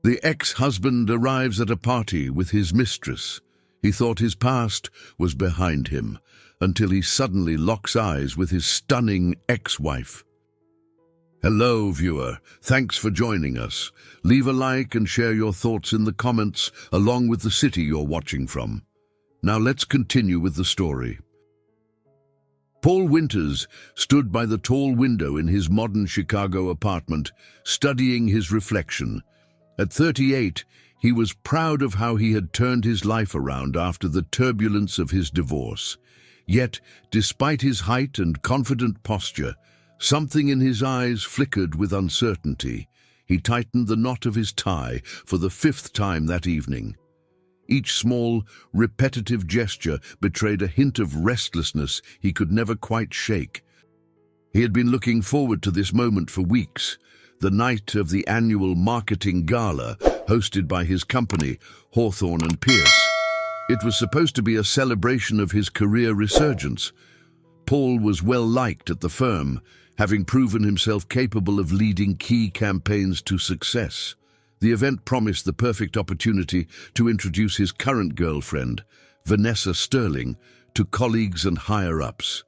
The ex-husband arrives at a party with his mistress. He thought his past was behind him, until he suddenly locks eyes with his stunning ex-wife. Hello, viewer. Thanks for joining us. Leave a like and share your thoughts in the comments, along with the city you're watching from. Now let's continue with the story. Paul Winters stood by the tall window in his modern Chicago apartment, studying his reflection. At 38, he was proud of how he had turned his life around after the turbulence of his divorce. Yet, despite his height and confident posture, something in his eyes flickered with uncertainty. He tightened the knot of his tie for the 5th time that evening. Each small, repetitive gesture betrayed a hint of restlessness he could never quite shake. He had been looking forward to this moment for weeks, the night of the annual marketing gala hosted by his company, Hawthorne Pierce. It was supposed to be a celebration of his career resurgence. Paul was well liked at the firm, having proven himself capable of leading key campaigns to success. The event promised the perfect opportunity to introduce his current girlfriend, Vanessa, to colleagues and higher-ups.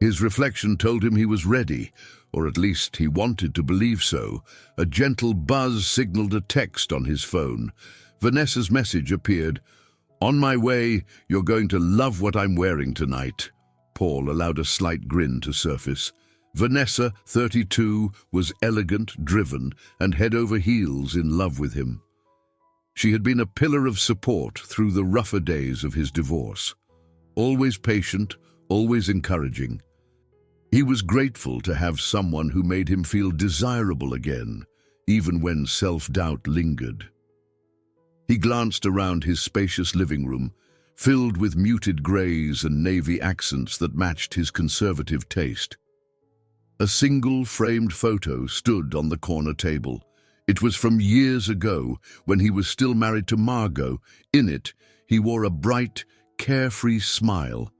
His reflection told him he was ready, or at least he wanted to believe so. A gentle buzz signaled a text on his phone. Vanessa's message appeared, "On my way, you're going to love what I'm wearing tonight." Paul allowed a slight grin to surface. Vanessa, 32, was elegant, driven, and head over heels in love with him. She had been a pillar of support through the rougher days of his divorce. Always patient, always encouraging. He was grateful to have someone who made him feel desirable again, even when self-doubt lingered. He glanced around his spacious living room, filled with muted grays and navy accents that matched his conservative taste. A single framed photo stood on the corner table. It was from years ago, when he was still married to Margot. In it, he wore a bright, carefree smile,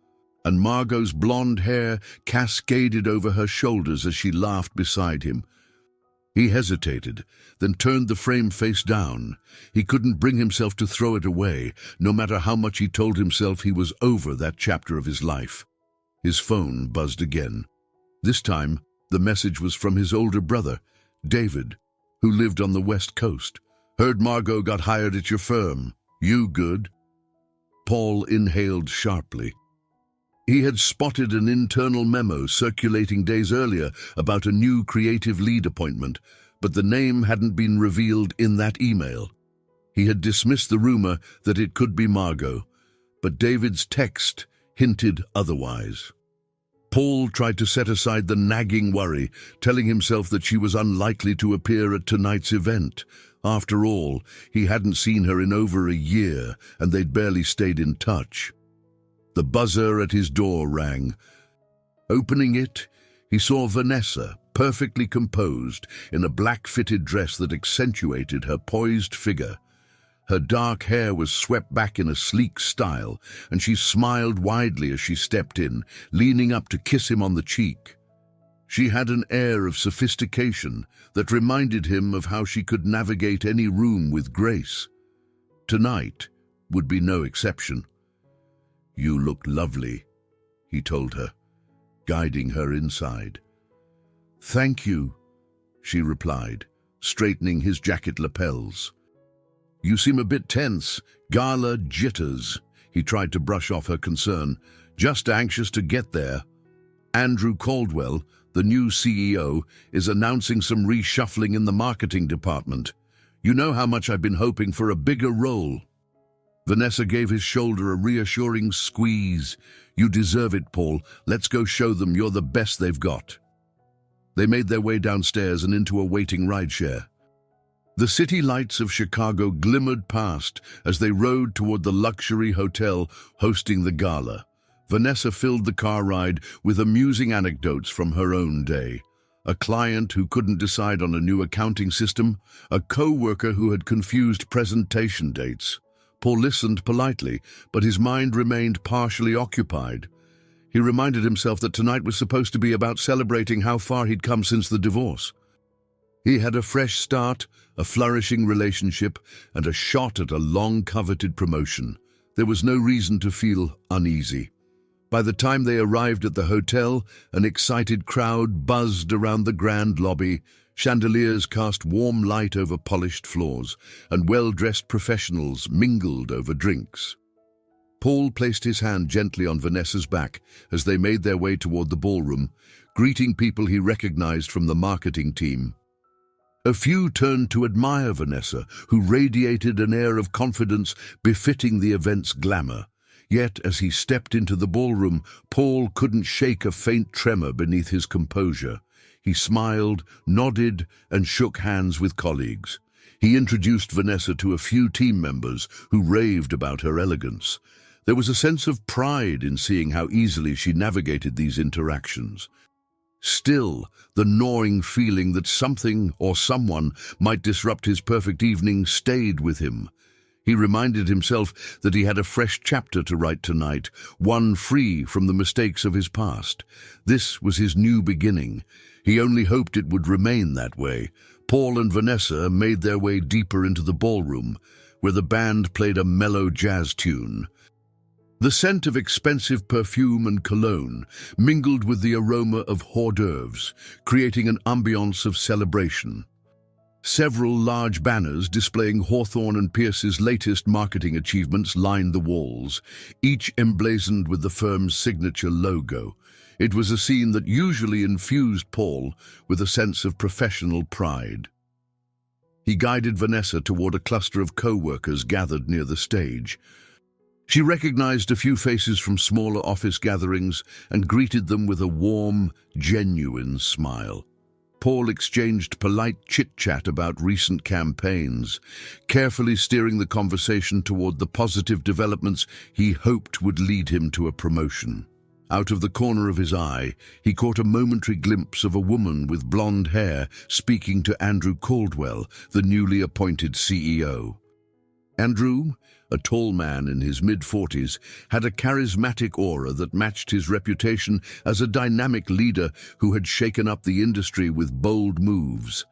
and Margot's blonde hair cascaded over her shoulders as she laughed beside him. He hesitated, then turned the frame face down. He couldn't bring himself to throw it away, no matter how much he told himself he was over that chapter of his life. His phone buzzed again. This time, the message was from his older brother, David, who lived on the West Coast. "Heard Margot got hired at your firm. You good?" Paul inhaled sharply. He had spotted an internal memo circulating days earlier about a new creative lead appointment, but the name hadn't been revealed in that email. He had dismissed the rumor that it could be Margot, but David's text hinted otherwise. Paul tried to set aside the nagging worry, telling himself that she was unlikely to appear at tonight's event. After all, he hadn't seen her in over a year, and they'd barely stayed in touch. The buzzer at his door rang. Opening it, he saw Vanessa, perfectly composed, in a black-fitted dress that accentuated her poised figure. Her dark hair was swept back in a sleek style, and she smiled widely as she stepped in, leaning up to kiss him on the cheek. She had an air of sophistication that reminded him of how she could navigate any room with grace. Tonight would be no exception. "You look lovely," he told her, guiding her inside. "Thank you," she replied, straightening his jacket lapels. "You seem a bit tense. Gala jitters." He tried to brush off her concern. "Just anxious to get there. Andrew Caldwell, the new CEO, is announcing some reshuffling in the marketing department. You know how much I've been hoping for a bigger role." Vanessa gave his shoulder a reassuring squeeze. "You deserve it, Paul. Let's go show them you're the best they've got." They made their way downstairs and into a waiting rideshare. The city lights of Chicago glimmered past as they rode toward the luxury hotel hosting the gala. Vanessa filled the car ride with amusing anecdotes from her own day. A client who couldn't decide on a new accounting system, a co-worker who had confused presentation dates. Paul listened politely, but his mind remained partially occupied. He reminded himself that tonight was supposed to be about celebrating how far he'd come since the divorce. He had a fresh start, a flourishing relationship, and a shot at a long-coveted promotion. There was no reason to feel uneasy. By the time they arrived at the hotel, an excited crowd buzzed around the grand lobby. Chandeliers cast warm light over polished floors, and well-dressed professionals mingled over drinks. Paul placed his hand gently on Vanessa's back as they made their way toward the ballroom, greeting people he recognized from the marketing team. A few turned to admire Vanessa, who radiated an air of confidence befitting the event's glamour. Yet, as he stepped into the ballroom, Paul couldn't shake a faint tremor beneath his composure. He smiled, nodded, and shook hands with colleagues. He introduced Vanessa to a few team members who raved about her elegance. There was a sense of pride in seeing how easily she navigated these interactions. Still, the gnawing feeling that something or someone might disrupt his perfect evening stayed with him. He reminded himself that he had a fresh chapter to write tonight, one free from the mistakes of his past. This was his new beginning. He only hoped it would remain that way. Paul and Vanessa made their way deeper into the ballroom, where the band played a mellow jazz tune. The scent of expensive perfume and cologne mingled with the aroma of hors d'oeuvres, creating an ambiance of celebration. Several large banners displaying Hawthorne Pierce's latest marketing achievements lined the walls, each emblazoned with the firm's signature logo. It was a scene that usually infused Paul with a sense of professional pride. He guided Vanessa toward a cluster of co-workers gathered near the stage. She recognized a few faces from smaller office gatherings and greeted them with a warm, genuine smile. Paul exchanged polite chit-chat about recent campaigns, carefully steering the conversation toward the positive developments he hoped would lead him to a promotion. Out of the corner of his eye, he caught a momentary glimpse of a woman with blonde hair speaking to Andrew Caldwell, the newly appointed CEO. Andrew, a tall man in his mid-40s, had a charismatic aura that matched his reputation as a dynamic leader who had shaken up the industry with bold moves.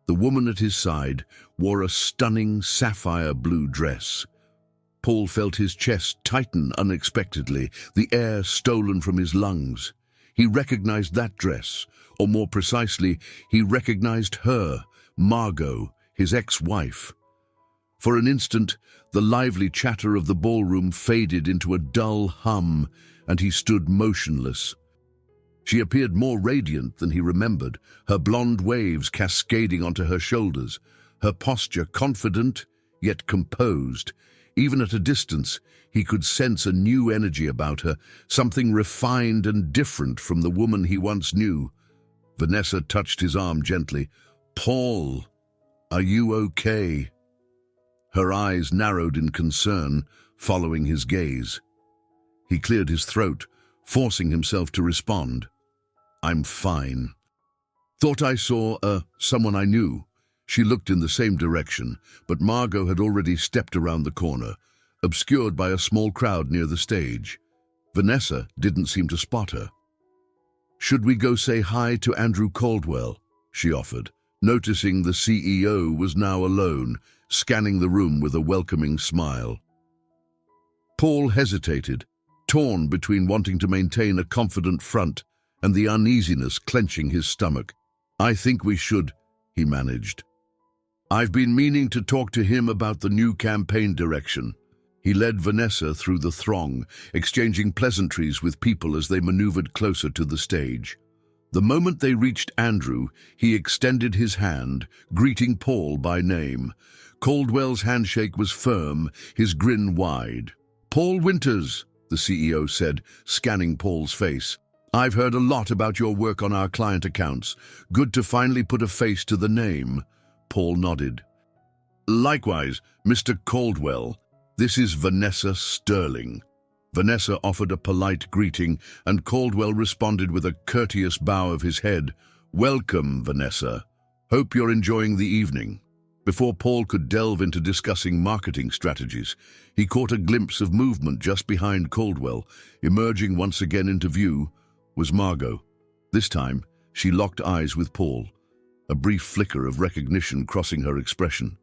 The woman at his side wore a stunning sapphire blue dress. Paul felt his chest tighten unexpectedly, the air stolen from his lungs. He recognized that dress, or more precisely, he recognized her, Margot, his ex-wife. For an instant, the lively chatter of the ballroom faded into a dull hum, and he stood motionless. She appeared more radiant than he remembered, her blonde waves cascading onto her shoulders, her posture confident yet composed. Even at a distance, he could sense a new energy about her, something refined and different from the woman he once knew. Vanessa touched his arm gently. "Paul, are you okay?" Her eyes narrowed in concern, following his gaze. He cleared his throat, forcing himself to respond. "I'm fine." "Thought I saw, someone I knew." She looked in the same direction, but Margot had already stepped around the corner, obscured by a small crowd near the stage. Vanessa didn't seem to spot her. "Should we go say hi to Andrew Caldwell?" she offered, noticing the CEO was now alone, scanning the room with a welcoming smile. Paul hesitated, torn between wanting to maintain a confident front and the uneasiness clenching his stomach. "I think we should," he managed. "I've been meaning to talk to him about the new campaign direction." He led Vanessa through the throng, exchanging pleasantries with people as they maneuvered closer to the stage. The moment they reached Andrew, he extended his hand, greeting Paul by name. Caldwell's handshake was firm, his grin wide. "Paul Winters," the CEO said, scanning Paul's face. "I've heard a lot about your work on our client accounts. Good to finally put a face to the name." Paul nodded. "Likewise, Mr. Caldwell. This is Vanessa Sterling." Vanessa offered a polite greeting, and Caldwell responded with a courteous bow of his head. "Welcome, Vanessa. Hope you're enjoying the evening." Before Paul could delve into discussing marketing strategies, he caught a glimpse of movement just behind Caldwell. Emerging once again into view was Margot. This time, she locked eyes with Paul. a brief flicker of recognition crossing her expression.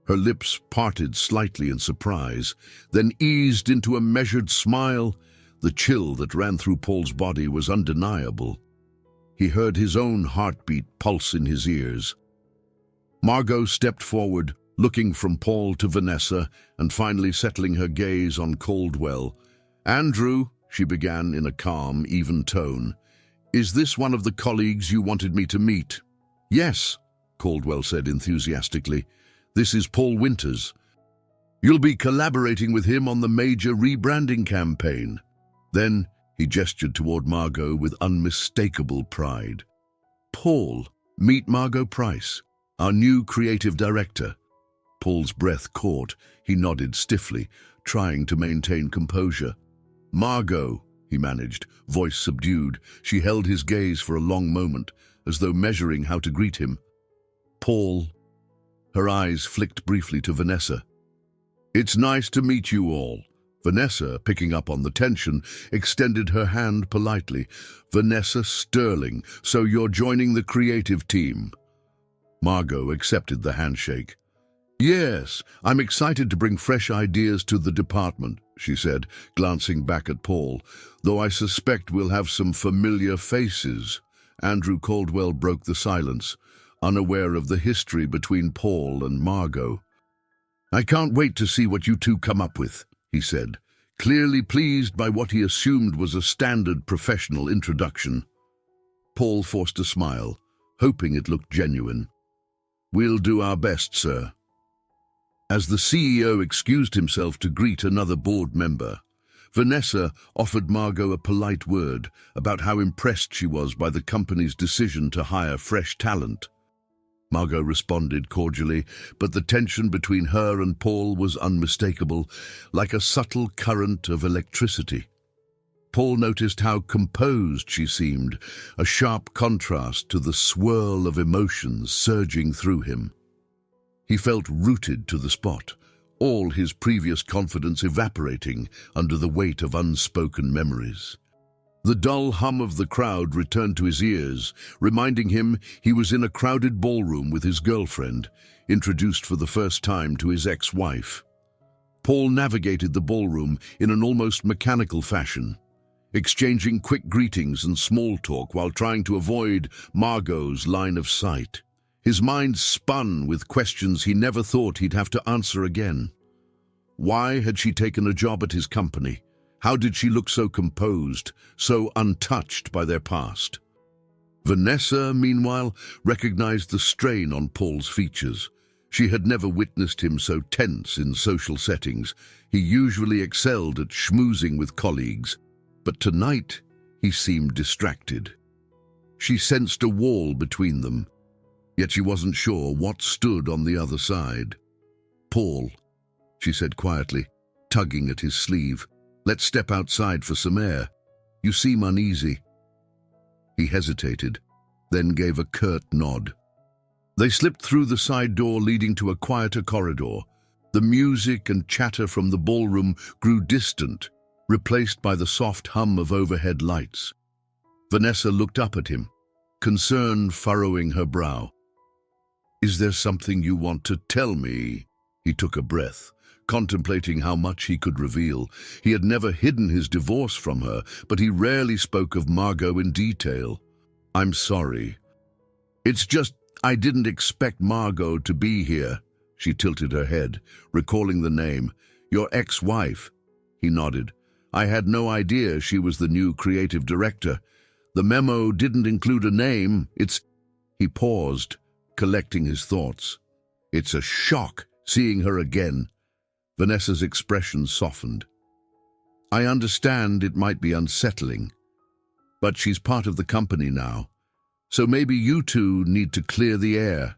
Her lips parted slightly in surprise, then eased into a measured smile. The chill that ran through Paul's body was undeniable. He heard his own heartbeat pulse in his ears. Margot stepped forward, looking from Paul to Vanessa, and finally settling her gaze on Caldwell. "Andrew," she began in a calm, even tone, "is this one of the colleagues you wanted me to meet?" "Yes," Caldwell said enthusiastically. "This is Paul Winters. You'll be collaborating with him on the major rebranding campaign." Then he gestured toward Margot with unmistakable pride. "Paul, meet Margot Price, our new creative director." Paul's breath caught. He nodded stiffly, trying to maintain composure. "Margot," he managed, voice subdued. She held his gaze for a long moment, as though measuring how to greet him. "Paul." Her eyes flicked briefly to Vanessa. "It's nice to meet you all." Vanessa, picking up on the tension, extended her hand politely. "Vanessa Sterling, so you're joining the creative team." Margot accepted the handshake. "Yes, I'm excited to bring fresh ideas to the department," she said, glancing back at Paul, "though I suspect we'll have some familiar faces." Andrew Caldwell broke the silence, unaware of the history between Paul and Margot. "I can't wait to see what you two come up with," he said, clearly pleased by what he assumed was a standard professional introduction. Paul forced a smile, hoping it looked genuine. "We'll do our best, sir." As the CEO excused himself to greet another board member, Vanessa offered Margot a polite word about how impressed she was by the company's decision to hire fresh talent. Margot responded cordially, but the tension between her and Paul was unmistakable, like a subtle current of electricity. Paul noticed how composed she seemed, a sharp contrast to the swirl of emotions surging through him. He felt rooted to the spot, all his previous confidence evaporating under the weight of unspoken memories. The dull hum of the crowd returned to his ears, reminding him he was in a crowded ballroom with his girlfriend, introduced for the first time to his ex-wife. Paul navigated the ballroom in an almost mechanical fashion, exchanging quick greetings and small talk while trying to avoid Margot's line of sight. His mind spun with questions he never thought he'd have to answer again. Why had she taken a job at his company? How did she look so composed, so untouched by their past? Vanessa, meanwhile, recognized the strain on Paul's features. She had never witnessed him so tense in social settings. He usually excelled at schmoozing with colleagues, but tonight he seemed distracted. She sensed a wall between them, yet she wasn't sure what stood on the other side. "Paul," she said quietly, tugging at his sleeve, "let's step outside for some air. You seem uneasy." He hesitated, then gave a curt nod. They slipped through the side door leading to a quieter corridor. The music and chatter from the ballroom grew distant, replaced by the soft hum of overhead lights. Vanessa looked up at him, concern furrowing her brow. "Is there something you want to tell me?" He took a breath, contemplating how much he could reveal. He had never hidden his divorce from her, but he rarely spoke of Margot in detail. "I'm sorry. It's just, I didn't expect Margot to be here." She tilted her head, recalling the name. "Your ex-wife." He nodded. "I had no idea she was the new creative director. The memo didn't include a name. He paused, collecting his thoughts. "It's a shock seeing her again." Vanessa's expression softened. "I understand it might be unsettling, but she's part of the company now, so maybe you two need to clear the air.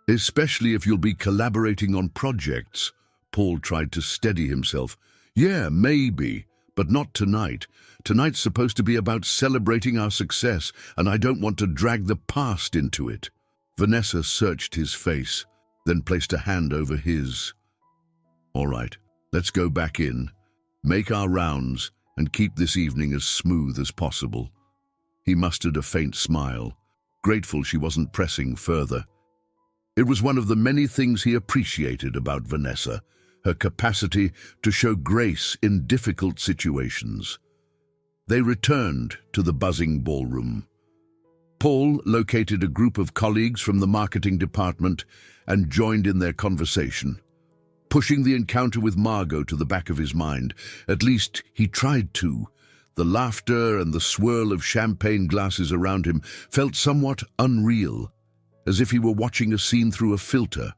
Especially if you'll be collaborating on projects." Paul tried to steady himself. "Yeah, maybe, but not tonight. Tonight's supposed to be about celebrating our success, and I don't want to drag the past into it." Vanessa searched his face, then placed a hand over his. "All right, let's go back in, make our rounds, and keep this evening as smooth as possible." He mustered a faint smile, grateful she wasn't pressing further. It was one of the many things he appreciated about Vanessa, her capacity to show grace in difficult situations. They returned to the buzzing ballroom. Paul located a group of colleagues from the marketing department and joined in their conversation. Pushing the encounter with Margot to the back of his mind, at least he tried to. The laughter and the swirl of champagne glasses around him felt somewhat unreal, as if he were watching a scene through a filter.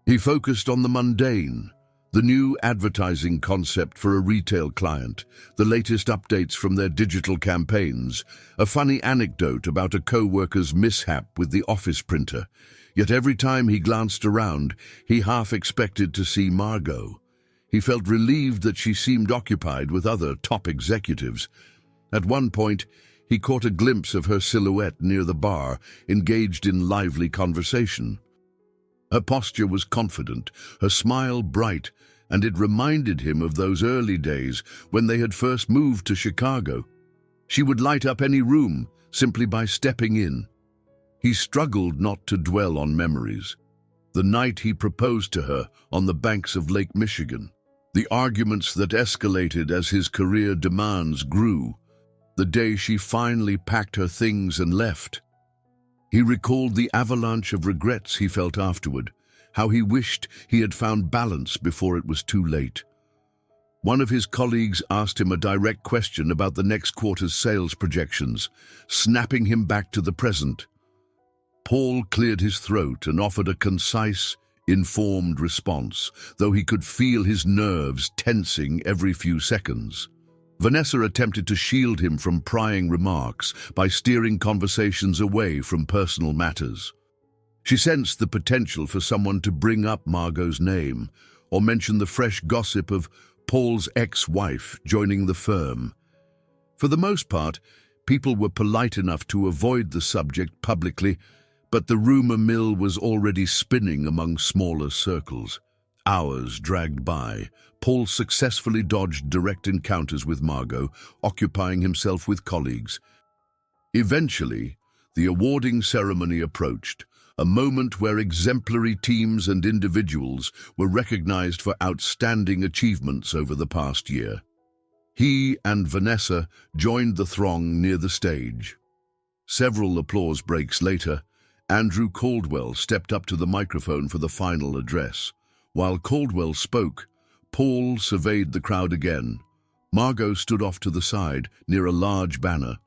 He focused on the mundane, the new advertising concept for a retail client, the latest updates from their digital campaigns, a funny anecdote about a co-worker's mishap with the office printer. Yet every time he glanced around, he half expected to see Margot. He felt relieved that she seemed occupied with other top executives. At one point, he caught a glimpse of her silhouette near the bar, engaged in lively conversation. Her posture was confident, her smile bright, and it reminded him of those early days when they had first moved to Chicago. She would light up any room simply by stepping in. He struggled not to dwell on memories. The night he proposed to her on the banks of Lake Michigan, the arguments that escalated as his career demands grew, the day she finally packed her things and left. He recalled the avalanche of regrets he felt afterward, how he wished he had found balance before it was too late. One of his colleagues asked him a direct question about the next quarter's sales projections, snapping him back to the present. Paul cleared his throat and offered a concise, informed response, though he could feel his nerves tensing every few seconds. Vanessa attempted to shield him from prying remarks by steering conversations away from personal matters. She sensed the potential for someone to bring up Margot's name or mention the fresh gossip of Paul's ex-wife joining the firm. For the most part, people were polite enough to avoid the subject publicly, but the rumor mill was already spinning among smaller circles. Hours dragged by. Paul successfully dodged direct encounters with Margot, occupying himself with colleagues. Eventually, the awarding ceremony approached, a moment where exemplary teams and individuals were recognized for outstanding achievements over the past year. He and Vanessa joined the throng near the stage. Several applause breaks later, Andrew Caldwell stepped up to the microphone for the final address. While Caldwell spoke, Paul surveyed the crowd again. Margot stood off to the side, near a large banner.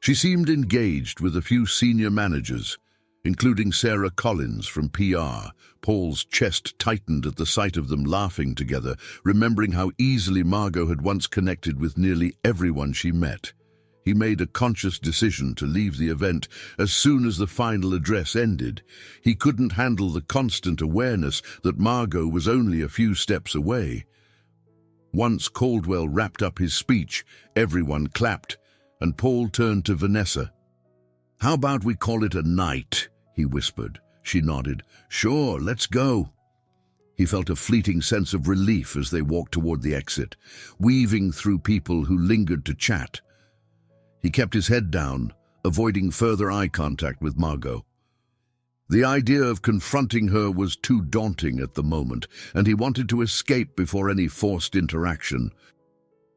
She seemed engaged with a few senior managers, including Sarah Collins from PR. Paul's chest tightened at the sight of them laughing together, remembering how easily Margot had once connected with nearly everyone she met. He made a conscious decision to leave the event as soon as the final address ended. He couldn't handle the constant awareness that Margot was only a few steps away. Once Caldwell wrapped up his speech, everyone clapped, and Paul turned to Vanessa. "How about we call it a night?" he whispered. She nodded. "Sure, let's go." He felt a fleeting sense of relief as they walked toward the exit, weaving through people who lingered to chat. He kept his head down, avoiding further eye contact with Margot. The idea of confronting her was too daunting at the moment, and he wanted to escape before any forced interaction.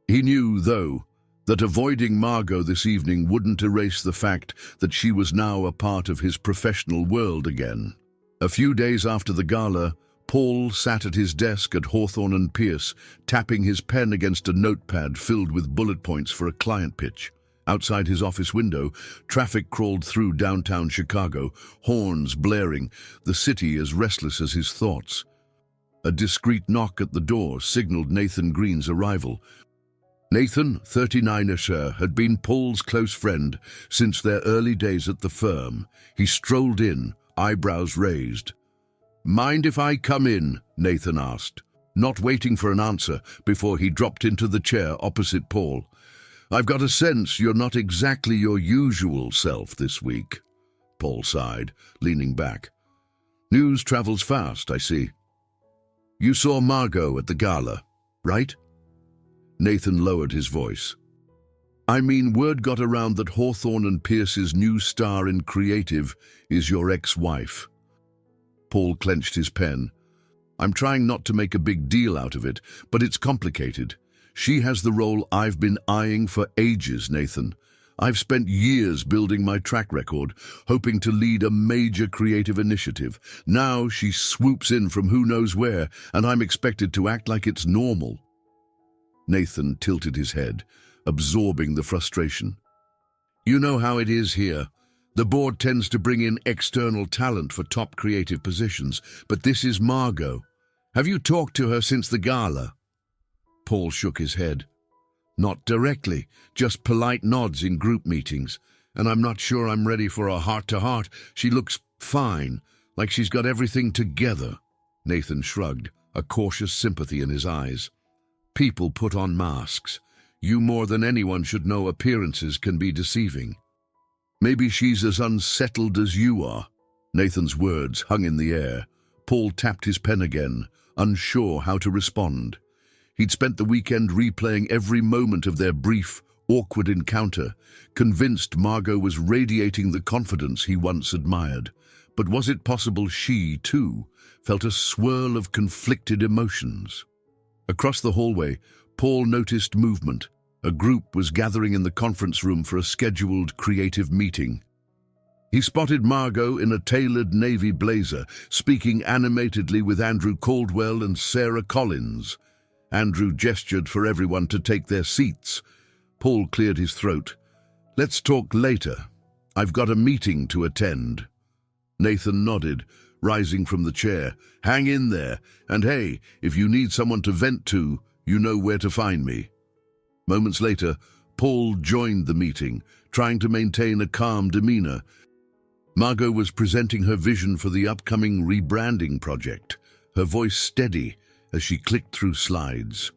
He knew, though, that avoiding Margot this evening wouldn't erase the fact that she was now a part of his professional world again. A few days after the gala, Paul sat at his desk at Hawthorne Pierce, tapping his pen against a notepad filled with bullet points for a client pitch. Outside his office window, traffic crawled through downtown Chicago, horns blaring, the city as restless as his thoughts. A discreet knock at the door signaled Nathan Green's arrival. Nathan, 39-ish, had been Paul's close friend since their early days at the firm. He strolled in, eyebrows raised. "Mind if I come in?" Nathan asked, not waiting for an answer before he dropped into the chair opposite Paul. "I've got a sense you're not exactly your usual self this week." Paul sighed, leaning back. "News travels fast, I see. You saw Margot at the gala, right?" Nathan lowered his voice. I mean, word got around that Hawthorne and Pierce's new star in creative is your ex-wife. Paul clenched his pen. I'm trying not to make a big deal out of it, but it's complicated. She has the role I've been eyeing for ages, Nathan. I've spent years building my track record, hoping to lead a major creative initiative. Now she swoops in from who knows where, and I'm expected to act like it's normal. Nathan tilted his head, absorbing the frustration. You know how it is here. The board tends to bring in external talent for top creative positions, but this is Margot. Have you talked to her since the gala? Paul shook his head. Not directly, just polite nods in group meetings, and I'm not sure I'm ready for a heart-to-heart. She looks fine, like she's got everything together. Nathan shrugged, a cautious sympathy in his eyes. People put on masks. You more than anyone should know appearances can be deceiving. Maybe she's as unsettled as you are. Nathan's words hung in the air. Paul tapped his pen again, unsure how to respond. He'd spent the weekend replaying every moment of their brief, awkward encounter, convinced Margot was radiating the confidence he once admired. But was it possible she, too, felt a swirl of conflicted emotions? Across the hallway, Paul noticed movement. A group was gathering in the conference room for a scheduled creative meeting. He spotted Margot in a tailored navy blazer, speaking animatedly with Andrew Caldwell and Sarah Collins. Andrew gestured for everyone to take their seats. Paul cleared his throat. Let's talk later. I've got a meeting to attend. Nathan nodded, rising from the chair. Hang in there, and hey, if you need someone to vent to, you know where to find me. Moments later, Paul joined the meeting, trying to maintain a calm demeanor. Margot was presenting her vision for the upcoming rebranding project, her voice steady as she clicked through slides.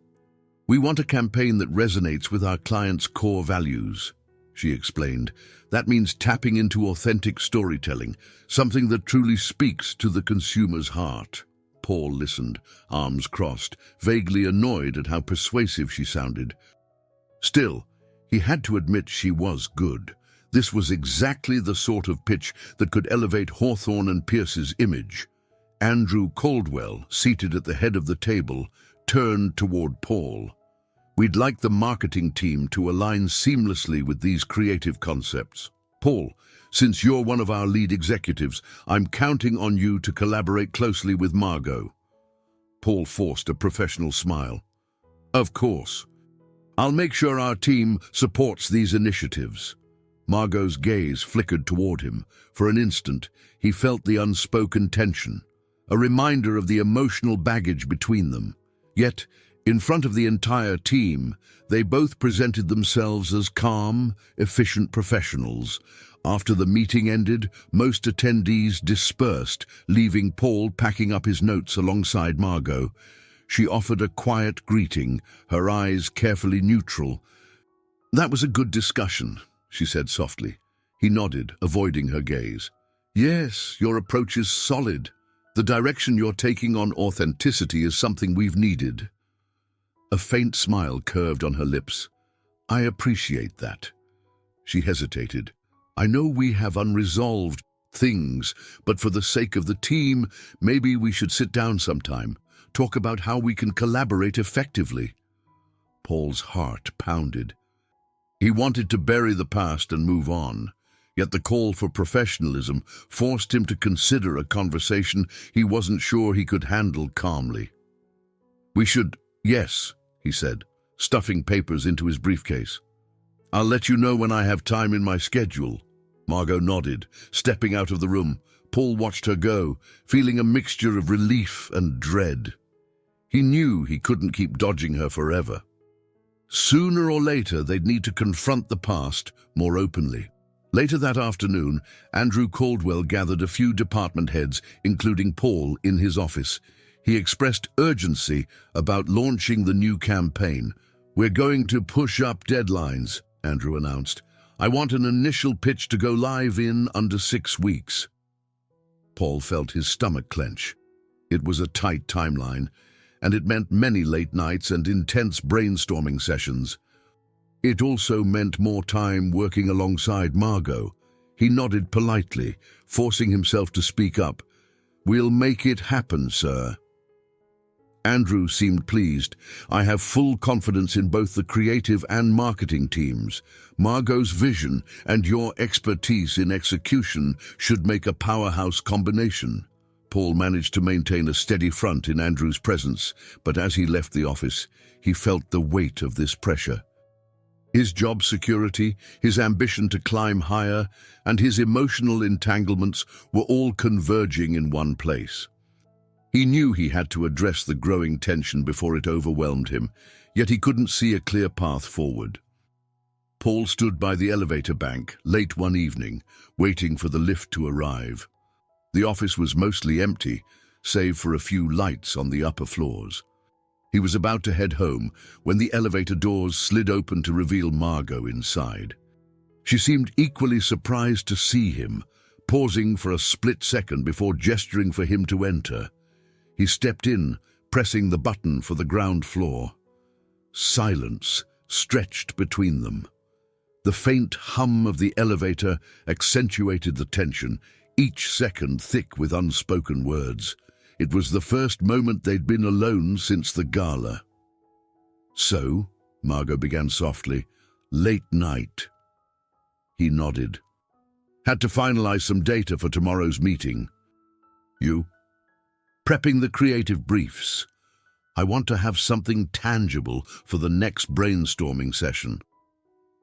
We want a campaign that resonates with our clients' core values, she explained. That means tapping into authentic storytelling, something that truly speaks to the consumer's heart. Paul listened, arms crossed, vaguely annoyed at how persuasive she sounded. Still, he had to admit she was good. This was exactly the sort of pitch that could elevate Hawthorne and Pierce's image. Andrew Caldwell, seated at the head of the table, turned toward Paul. We'd like the marketing team to align seamlessly with these creative concepts. Paul, since you're one of our lead executives, I'm counting on you to collaborate closely with Margot. Paul forced a professional smile. Of course. I'll make sure our team supports these initiatives. Margot's gaze flickered toward him. For an instant, he felt the unspoken tension, a reminder of the emotional baggage between them. Yet, in front of the entire team, they both presented themselves as calm, efficient professionals. After the meeting ended, most attendees dispersed, leaving Paul packing up his notes alongside Margot. She offered a quiet greeting, her eyes carefully neutral. That was a good discussion, she said softly. He nodded, avoiding her gaze. Yes, your approach is solid. The direction you're taking on authenticity is something we've needed. A faint smile curved on her lips. I appreciate that. She hesitated. I know we have unresolved things, but for the sake of the team, maybe we should sit down sometime, talk about how we can collaborate effectively. Paul's heart pounded. He wanted to bury the past and move on, yet the call for professionalism forced him to consider a conversation he wasn't sure he could handle calmly. We should, yes, he said, stuffing papers into his briefcase. I'll let you know when I have time in my schedule. Margot nodded, stepping out of the room. Paul watched her go, feeling a mixture of relief and dread. He knew he couldn't keep dodging her forever. Sooner or later, they'd need to confront the past more openly. Later that afternoon, Andrew Caldwell gathered a few department heads, including Paul, in his office. He expressed urgency about launching the new campaign. We're going to push up deadlines, Andrew announced. I want an initial pitch to go live in under 6 weeks. Paul felt his stomach clench. It was a tight timeline, and it meant many late nights and intense brainstorming sessions. It also meant more time working alongside Margot. He nodded politely, forcing himself to speak up. "We'll make it happen, sir." Andrew seemed pleased. "I have full confidence in both the creative and marketing teams. Margot's vision and your expertise in execution should make a powerhouse combination." Paul managed to maintain a steady front in Andrew's presence, but as he left the office, he felt the weight of this pressure. His job security, his ambition to climb higher, and his emotional entanglements were all converging in one place. He knew he had to address the growing tension before it overwhelmed him, yet he couldn't see a clear path forward. Paul stood by the elevator bank late one evening, waiting for the lift to arrive. The office was mostly empty, save for a few lights on the upper floors. He was about to head home when the elevator doors slid open to reveal Margot inside. She seemed equally surprised to see him, pausing for a split second before gesturing for him to enter. He stepped in, pressing the button for the ground floor. Silence stretched between them. The faint hum of the elevator accentuated the tension, each second thick with unspoken words. It was the first moment they'd been alone since the gala. "So," Margot began softly, "late night." He nodded. "Had to finalize some data for tomorrow's meeting." "You?" "Prepping the creative briefs. I want to have something tangible for the next brainstorming session."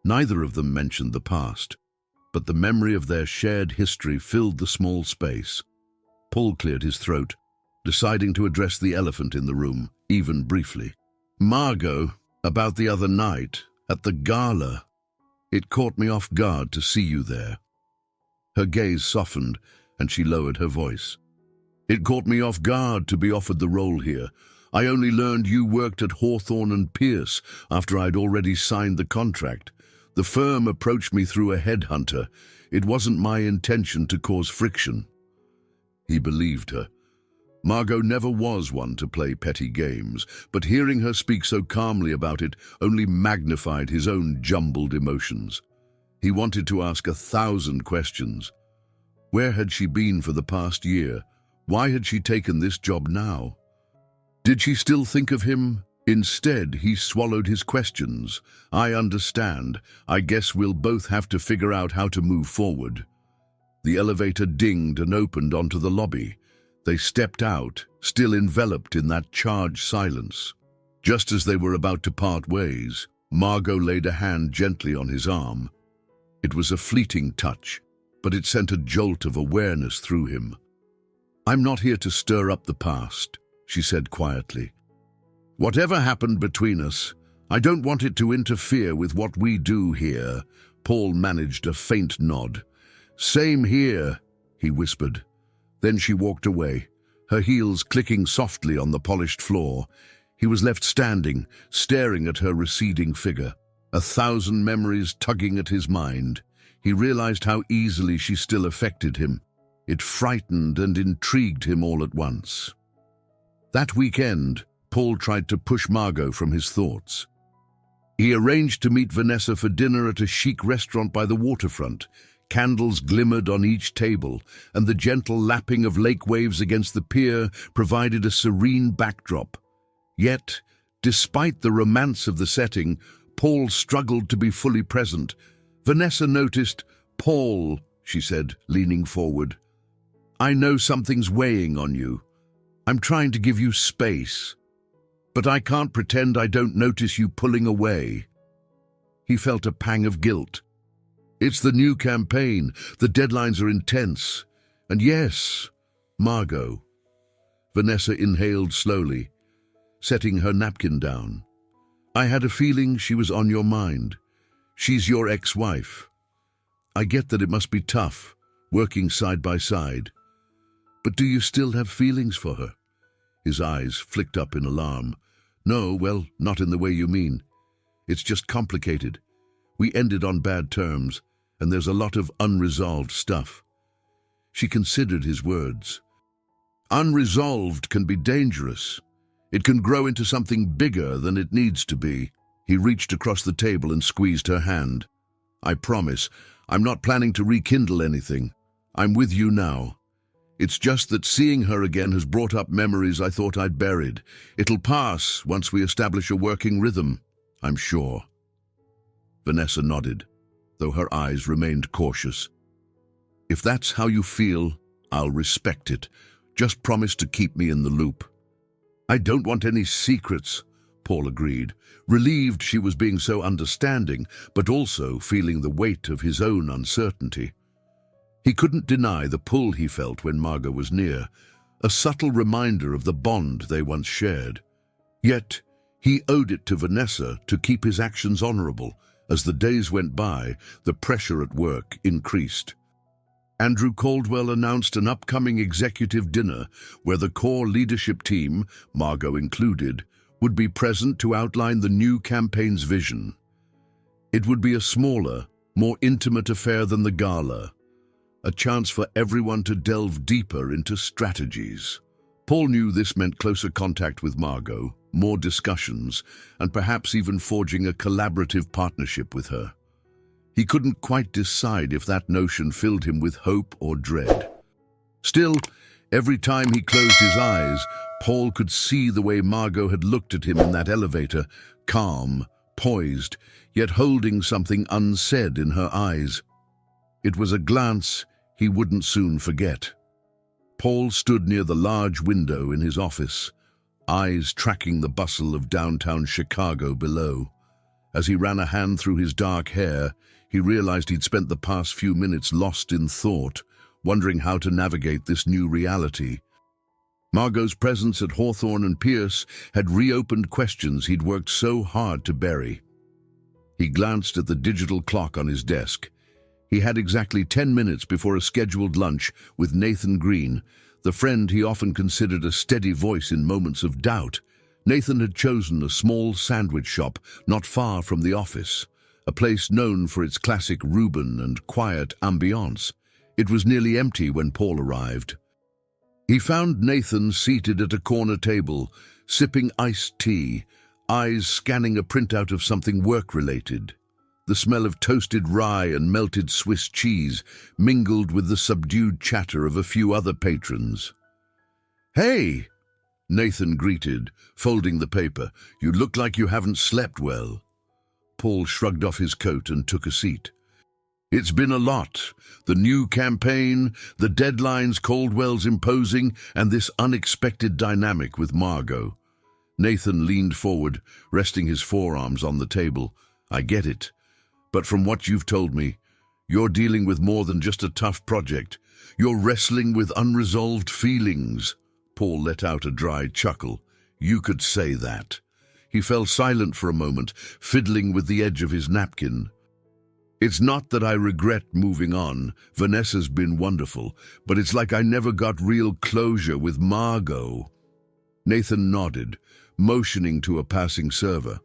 Neither of them mentioned the past, but the memory of their shared history filled the small space. Paul cleared his throat, deciding to address the elephant in the room, even briefly. "Margot, about the other night, at the gala. It caught me off guard to see you there." Her gaze softened, and she lowered her voice. "It caught me off guard to be offered the role here. I only learned you worked at Hawthorne Pierce after I'd already signed the contract. The firm approached me through a headhunter. It wasn't my intention to cause friction." He believed her. Margot never was one to play petty games, but hearing her speak so calmly about it only magnified his own jumbled emotions. He wanted to ask 1,000 questions. Where had she been for the past year? Why had she taken this job now? Did she still think of him? Instead, he swallowed his questions. "I understand. I guess we'll both have to figure out how to move forward." The elevator dinged and opened onto the lobby. They stepped out, still enveloped in that charged silence. Just as they were about to part ways, Margot laid a hand gently on his arm. It was a fleeting touch, but it sent a jolt of awareness through him. "I'm not here to stir up the past," she said quietly. "Whatever happened between us, I don't want it to interfere with what we do here." Paul managed a faint nod. "Same here," he whispered. Then she walked away, her heels clicking softly on the polished floor. He was left standing, staring at her receding figure, 1,000 memories tugging at his mind. He realized how easily she still affected him. It frightened and intrigued him all at once. That weekend, Paul tried to push Margot from his thoughts. He arranged to meet Vanessa for dinner at a chic restaurant by the waterfront. Candles glimmered on each table, and the gentle lapping of lake waves against the pier provided a serene backdrop. Yet, despite the romance of the setting, Paul struggled to be fully present. Vanessa noticed. "Paul," she said, leaning forward, "I know something's weighing on you. I'm trying to give you space, but I can't pretend I don't notice you pulling away." He felt a pang of guilt. It's the new campaign. The deadlines are intense. And yes, Margot. Vanessa inhaled slowly, setting her napkin down. "I had a feeling she was on your mind. She's your ex-wife. I get that it must be tough, working side by side. But do you still have feelings for her?" His eyes flicked up in alarm. "No, well, not in the way you mean. It's just complicated. We ended on bad terms, and there's a lot of unresolved stuff." She considered his words. "Unresolved can be dangerous. It can grow into something bigger than it needs to be." He reached across the table and squeezed her hand. "I promise, I'm not planning to rekindle anything. I'm with you now. It's just that seeing her again has brought up memories I thought I'd buried. It'll pass once we establish a working rhythm, I'm sure." Vanessa nodded, though her eyes remained cautious. "If that's how you feel, I'll respect it. Just promise to keep me in the loop." "I don't want any secrets," Paul agreed, relieved she was being so understanding, but also feeling the weight of his own uncertainty. He couldn't deny the pull he felt when Margot was near, a subtle reminder of the bond they once shared. Yet, he owed it to Vanessa to keep his actions honorable. As the days went by, the pressure at work increased. Andrew Caldwell announced an upcoming executive dinner where the core leadership team, Margot included, would be present to outline the new campaign's vision. It would be a smaller, more intimate affair than the Gala, a chance for everyone to delve deeper into strategies. Paul knew this meant closer contact with Margot, more discussions, and perhaps even forging a collaborative partnership with her. He couldn't quite decide if that notion filled him with hope or dread. Still, every time he closed his eyes, Paul could see the way Margot had looked at him in that elevator, calm, poised, yet holding something unsaid in her eyes. It was a glance he wouldn't soon forget. Paul stood near the large window in his office, eyes tracking the bustle of downtown Chicago below. As he ran a hand through his dark hair, he realized he'd spent the past few minutes lost in thought, wondering how to navigate this new reality. Margot's presence at Hawthorne Pierce had reopened questions he'd worked so hard to bury. He glanced at the digital clock on his desk. He had exactly 10 minutes before a scheduled lunch with Nathan Green, the friend he often considered a steady voice in moments of doubt. Nathan had chosen a small sandwich shop not far from the office, a place known for its classic Reuben and quiet ambiance. It was nearly empty when Paul arrived. He found Nathan seated at a corner table, sipping iced tea, eyes scanning a printout of something work-related. The smell of toasted rye and melted Swiss cheese mingled with the subdued chatter of a few other patrons. "Hey!" Nathan greeted, folding the paper. "You look like you haven't slept well." Paul shrugged off his coat and took a seat. "It's been a lot. The new campaign, the deadlines Caldwell's imposing, and this unexpected dynamic with Margot." Nathan leaned forward, resting his forearms on the table. "I get it. But from what you've told me, you're dealing with more than just a tough project. You're wrestling with unresolved feelings." Paul let out a dry chuckle. "You could say that." He fell silent for a moment, fiddling with the edge of his napkin. "It's not that I regret moving on. Vanessa's been wonderful, but it's like I never got real closure with Margot." Nathan nodded, motioning to a passing server.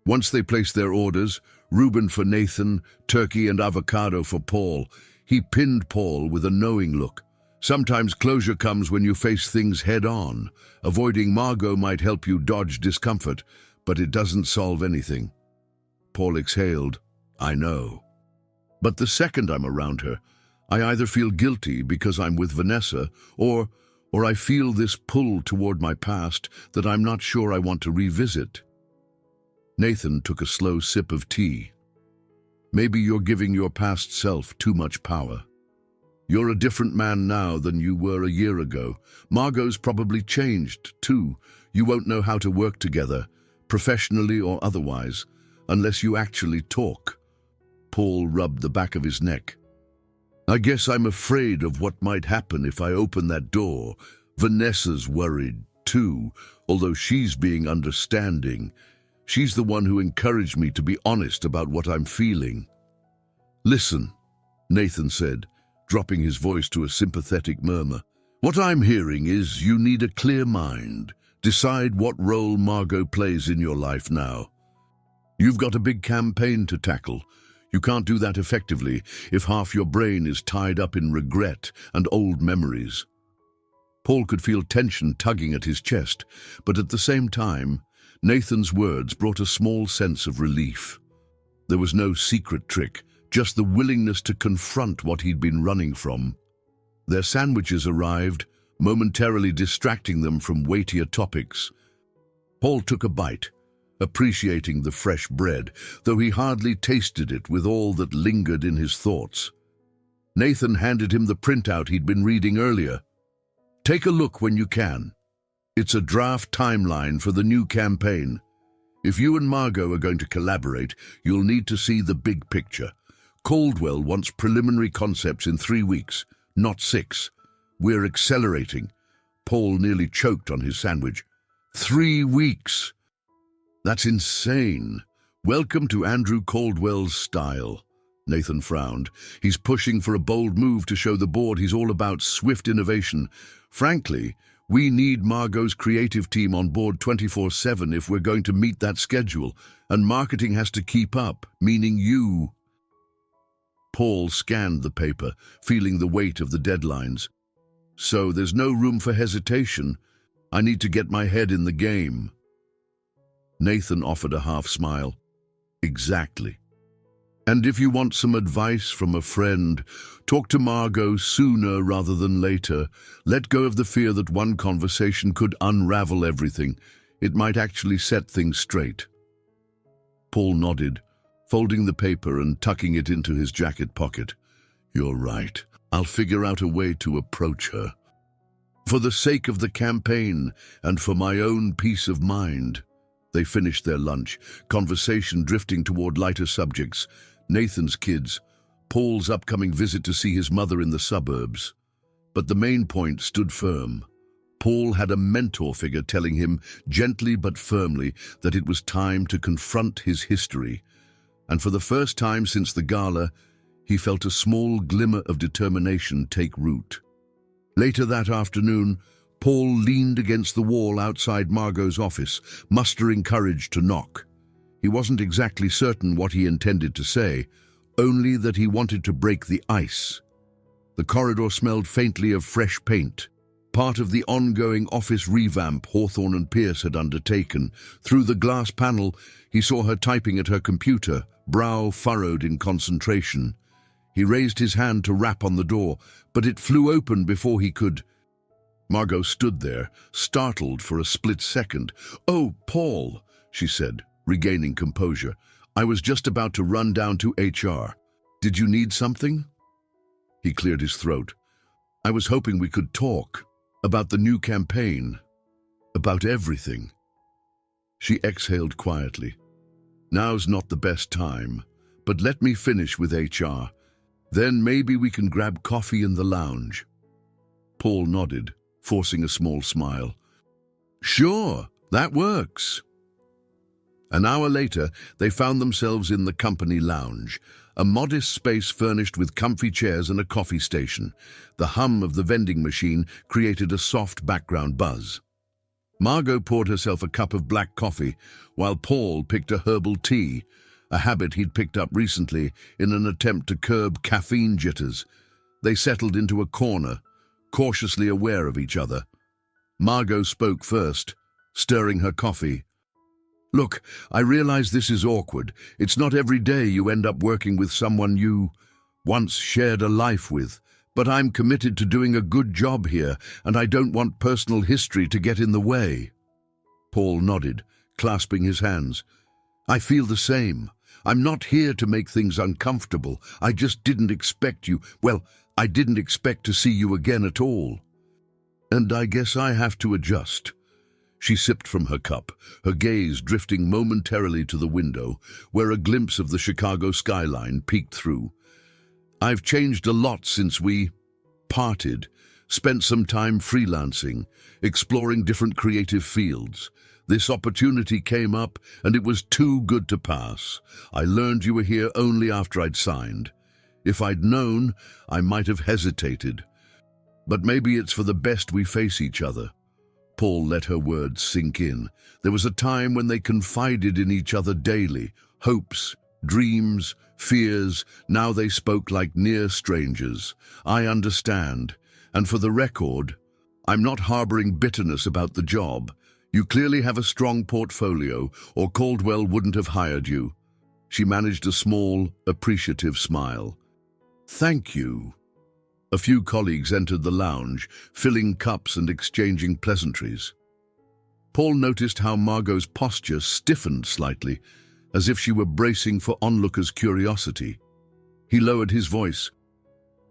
Once they placed their orders, Reuben for Nathan, turkey and avocado for Paul, he pinned Paul with a knowing look. Sometimes closure comes when you face things head-on. Avoiding Margot might help you dodge discomfort, but it doesn't solve anything. Paul exhaled. "I know. But the second I'm around her, I either feel guilty because I'm with Vanessa, or I feel this pull toward my past that I'm not sure I want to revisit." Nathan took a slow sip of tea. "Maybe you're giving your past self too much power. You're a different man now than you were a year ago. Margot's probably changed, too. You won't know how to work together, professionally or otherwise, unless you actually talk." Paul rubbed the back of his neck. "I guess I'm afraid of what might happen if I open that door. Vanessa's worried, too, although she's being understanding. She's the one who encouraged me to be honest about what I'm feeling." "Listen," Nathan said, dropping his voice to a sympathetic murmur. "What I'm hearing is you need a clear mind. Decide what role Margot plays in your life now. You've got a big campaign to tackle. You can't do that effectively if half your brain is tied up in regret and old memories." Paul could feel tension tugging at his chest, but at the same time, Nathan's words brought a small sense of relief. There was no secret trick, just the willingness to confront what he'd been running from. Their sandwiches arrived, momentarily distracting them from weightier topics. Paul took a bite, appreciating the fresh bread, though he hardly tasted it with all that lingered in his thoughts. Nathan handed him the printout he'd been reading earlier. "Take a look when you can. It's a draft timeline for the new campaign. If you and Margot are going to collaborate, you'll need to see the big picture. Caldwell wants preliminary concepts in 3 weeks, not 6. We're accelerating." Paul nearly choked on his sandwich. 3 weeks! That's insane. Welcome to Andrew Caldwell's style. Nathan frowned. He's pushing for a bold move to show the board he's all about swift innovation. Frankly, we need Margot's creative team on board 24/7 if we're going to meet that schedule, and marketing has to keep up, meaning you. Paul scanned the paper, feeling the weight of the deadlines. So there's no room for hesitation. I need to get my head in the game. Nathan offered a half smile. Exactly. And if you want some advice from a friend, talk to Margot sooner rather than later. Let go of the fear that one conversation could unravel everything. It might actually set things straight. Paul nodded, folding the paper and tucking it into his jacket pocket. You're right. I'll figure out a way to approach her. For the sake of the campaign and for my own peace of mind. They finished their lunch, conversation drifting toward lighter subjects. Nathan's kids, Paul's upcoming visit to see his mother in the suburbs. But the main point stood firm. Paul had a mentor figure telling him, gently but firmly, that it was time to confront his history. And for the first time since the Gala, he felt a small glimmer of determination take root. Later that afternoon, Paul leaned against the wall outside Margot's office, mustering courage to knock. He wasn't exactly certain what he intended to say, only that he wanted to break the ice. The corridor smelled faintly of fresh paint, part of the ongoing office revamp Hawthorne Pierce had undertaken. Through the glass panel, he saw her typing at her computer, brow furrowed in concentration. He raised his hand to rap on the door, but it flew open before he could. Margot stood there, startled for a split second. "Oh, Paul," she said, regaining composure. "I was just about to run down to HR. Did you need something?" He cleared his throat. "I was hoping we could talk about the new campaign, about everything." She exhaled quietly. "Now's not the best time, but let me finish with HR. Then maybe we can grab coffee in the lounge." Paul nodded, forcing a small smile. "Sure, that works." An hour later, they found themselves in the company lounge, a modest space furnished with comfy chairs and a coffee station. The hum of the vending machine created a soft background buzz. Margot poured herself a cup of black coffee, while Paul picked a herbal tea, a habit he'd picked up recently in an attempt to curb caffeine jitters. They settled into a corner, cautiously aware of each other. Margot spoke first, stirring her coffee. "Look, I realize this is awkward. It's not every day you end up working with someone you once shared a life with. But I'm committed to doing a good job here, and I don't want personal history to get in the way." Paul nodded, clasping his hands. "I feel the same. I'm not here to make things uncomfortable. I just didn't expect you. Well, I didn't expect to see you again at all. And I guess I have to adjust." She sipped from her cup, her gaze drifting momentarily to the window, where a glimpse of the Chicago skyline peeked through. "I've changed a lot since we parted, spent some time freelancing, exploring different creative fields. This opportunity came up, and it was too good to pass. I learned you were here only after I'd signed. If I'd known, I might have hesitated. But maybe it's for the best we face each other." Paul let her words sink in. There was a time when they confided in each other daily, hopes, dreams, fears. Now they spoke like near strangers. "I understand. And for the record, I'm not harboring bitterness about the job. You clearly have a strong portfolio, or Caldwell wouldn't have hired you. She managed a small, appreciative smile. Thank you. A few colleagues entered the lounge, filling cups and exchanging pleasantries. Paul noticed how Margot's posture stiffened slightly, as if she were bracing for onlookers' curiosity. He lowered his voice.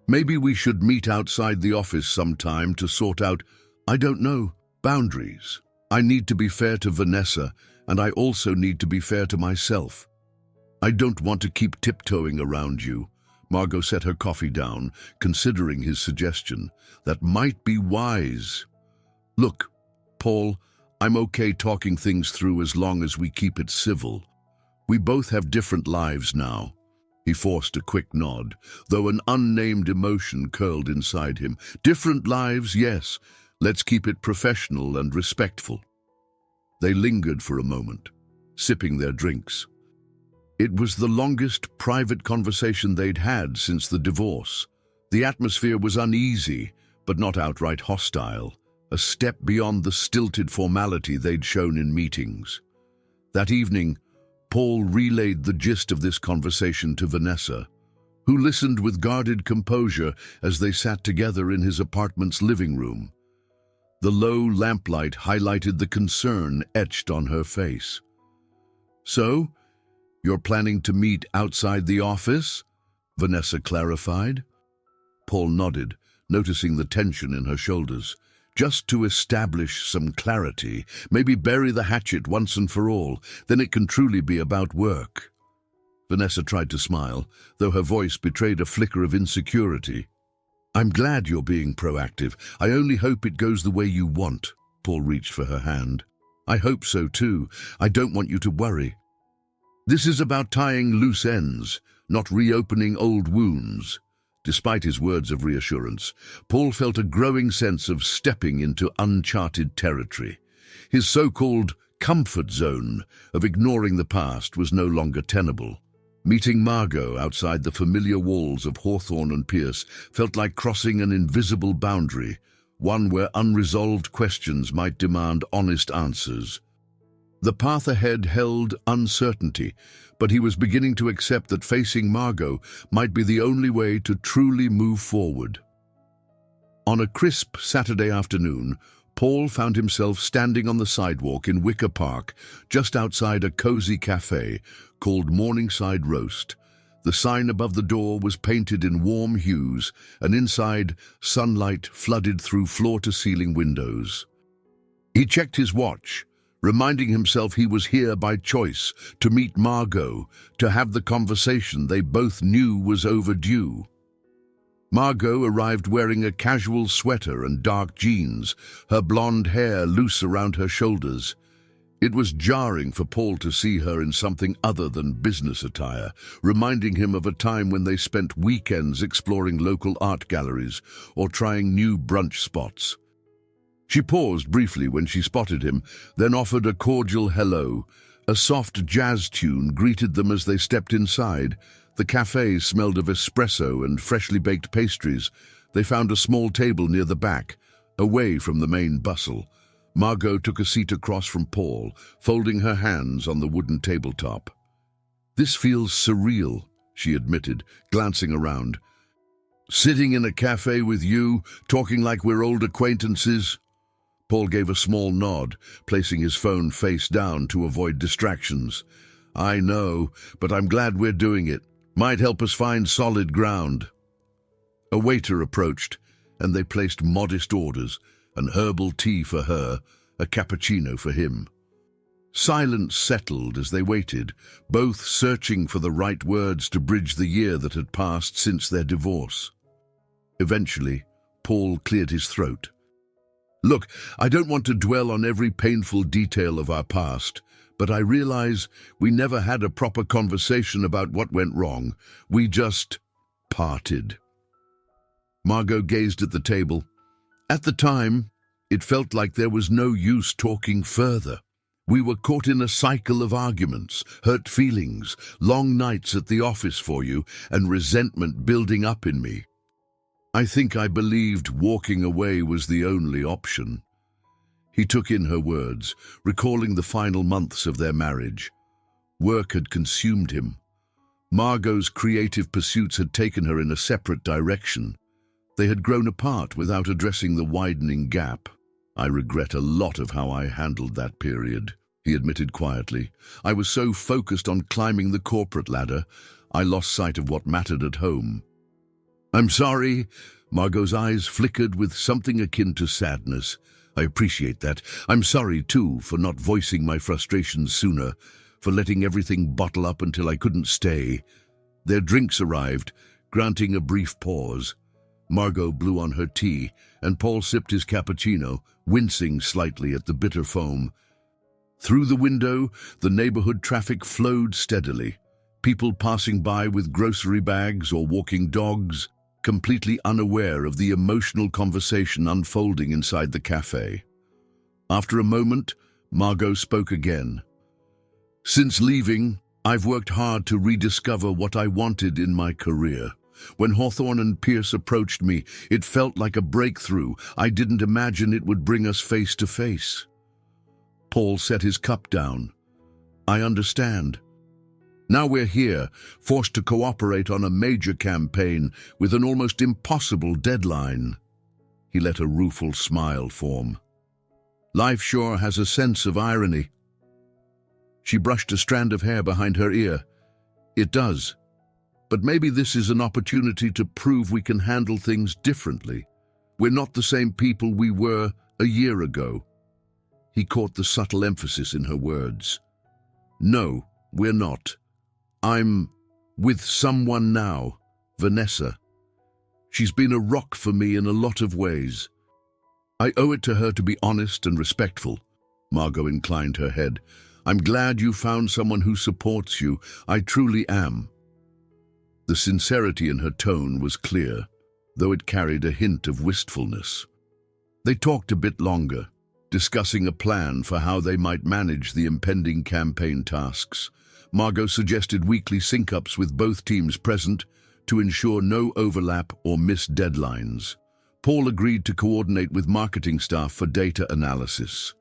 Maybe we should meet outside the office sometime to sort out, I don't know, boundaries. I need to be fair to Vanessa, and I also need to be fair to myself. I don't want to keep tiptoeing around you. Margot set her coffee down, considering his suggestion. That might be wise. Look, Paul, I'm okay talking things through as long as we keep it civil. We both have different lives now. He forced a quick nod, though an unnamed emotion curled inside him. Different lives, yes. Let's keep it professional and respectful. They lingered for a moment, sipping their drinks. It was the longest private conversation they'd had since the divorce. The atmosphere was uneasy, but not outright hostile, a step beyond the stilted formality they'd shown in meetings. That evening, Paul relayed the gist of this conversation to Vanessa, who listened with guarded composure as they sat together in his apartment's living room. The low lamplight highlighted the concern etched on her face. So, you're planning to meet outside the office? Vanessa clarified. Paul nodded, noticing the tension in her shoulders. Just to establish some clarity, maybe bury the hatchet once and for all, then it can truly be about work. Vanessa tried to smile, though her voice betrayed a flicker of insecurity. I'm glad you're being proactive. I only hope it goes the way you want. Paul reached for her hand. I hope so too. I don't want you to worry. This is about tying loose ends, not reopening old wounds. Despite his words of reassurance, Paul felt a growing sense of stepping into uncharted territory. His so-called comfort zone of ignoring the past was no longer tenable. Meeting Margot outside the familiar walls of Hawthorne Pierce felt like crossing an invisible boundary, one where unresolved questions might demand honest answers. The path ahead held uncertainty, but he was beginning to accept that facing Margot might be the only way to truly move forward. On a crisp Saturday afternoon, Paul found himself standing on the sidewalk in Wicker Park, just outside a cozy cafe called Morningside Roast. The sign above the door was painted in warm hues, and inside, sunlight flooded through floor-to-ceiling windows. He checked his watch, reminding himself he was here by choice, to meet Margot, to have the conversation they both knew was overdue. Margot arrived wearing a casual sweater and dark jeans, her blonde hair loose around her shoulders. It was jarring for Paul to see her in something other than business attire, reminding him of a time when they spent weekends exploring local art galleries or trying new brunch spots. She paused briefly when she spotted him, then offered a cordial hello. A soft jazz tune greeted them as they stepped inside. The cafe smelled of espresso and freshly baked pastries. They found a small table near the back, away from the main bustle. Margot took a seat across from Paul, folding her hands on the wooden tabletop. This feels surreal, she admitted, glancing around. Sitting in a cafe with you, talking like we're old acquaintances? Paul gave a small nod, placing his phone face down to avoid distractions. I know, but I'm glad we're doing it. Might help us find solid ground. A waiter approached, and they placed modest orders, an herbal tea for her, a cappuccino for him. Silence settled as they waited, both searching for the right words to bridge the year that had passed since their divorce. Eventually, Paul cleared his throat. Look, I don't want to dwell on every painful detail of our past, but I realize we never had a proper conversation about what went wrong. We just parted. Margot gazed at the table. At the time, it felt like there was no use talking further. We were caught in a cycle of arguments, hurt feelings, long nights at the office for you, and resentment building up in me. I think I believed walking away was the only option. He took in her words, recalling the final months of their marriage. Work had consumed him. Margot's creative pursuits had taken her in a separate direction. They had grown apart without addressing the widening gap. "I regret a lot of how I handled that period," he admitted quietly. "I was so focused on climbing the corporate ladder, I lost sight of what mattered at home." "I'm sorry." Margot's eyes flickered with something akin to sadness. "I appreciate that. I'm sorry, too, for not voicing my frustrations sooner, for letting everything bottle up until I couldn't stay." Their drinks arrived, granting a brief pause. Margot blew on her tea, and Paul sipped his cappuccino, wincing slightly at the bitter foam. Through the window, the neighborhood traffic flowed steadily. People passing by with grocery bags or walking dogs, completely unaware of the emotional conversation unfolding inside the cafe. After a moment, Margot spoke again. "Since leaving, I've worked hard to rediscover what I wanted in my career. When Hawthorne Pierce approached me, it felt like a breakthrough. I didn't imagine it would bring us face to face." Paul set his cup down. "I understand. Now we're here, forced to cooperate on a major campaign with an almost impossible deadline." He let a rueful smile form. "Life sure has a sense of irony." She brushed a strand of hair behind her ear. "It does. But maybe this is an opportunity to prove we can handle things differently. We're not the same people we were a year ago." He caught the subtle emphasis in her words. "No, we're not. I'm with someone now, Vanessa. She's been a rock for me in a lot of ways. I owe it to her to be honest and respectful." Margot inclined her head. "I'm glad you found someone who supports you. I truly am." The sincerity in her tone was clear, though it carried a hint of wistfulness. They talked a bit longer, discussing a plan for how they might manage the impending campaign tasks. Margot suggested weekly sync-ups with both teams present to ensure no overlap or missed deadlines. Paul agreed to coordinate with marketing staff for data analysis.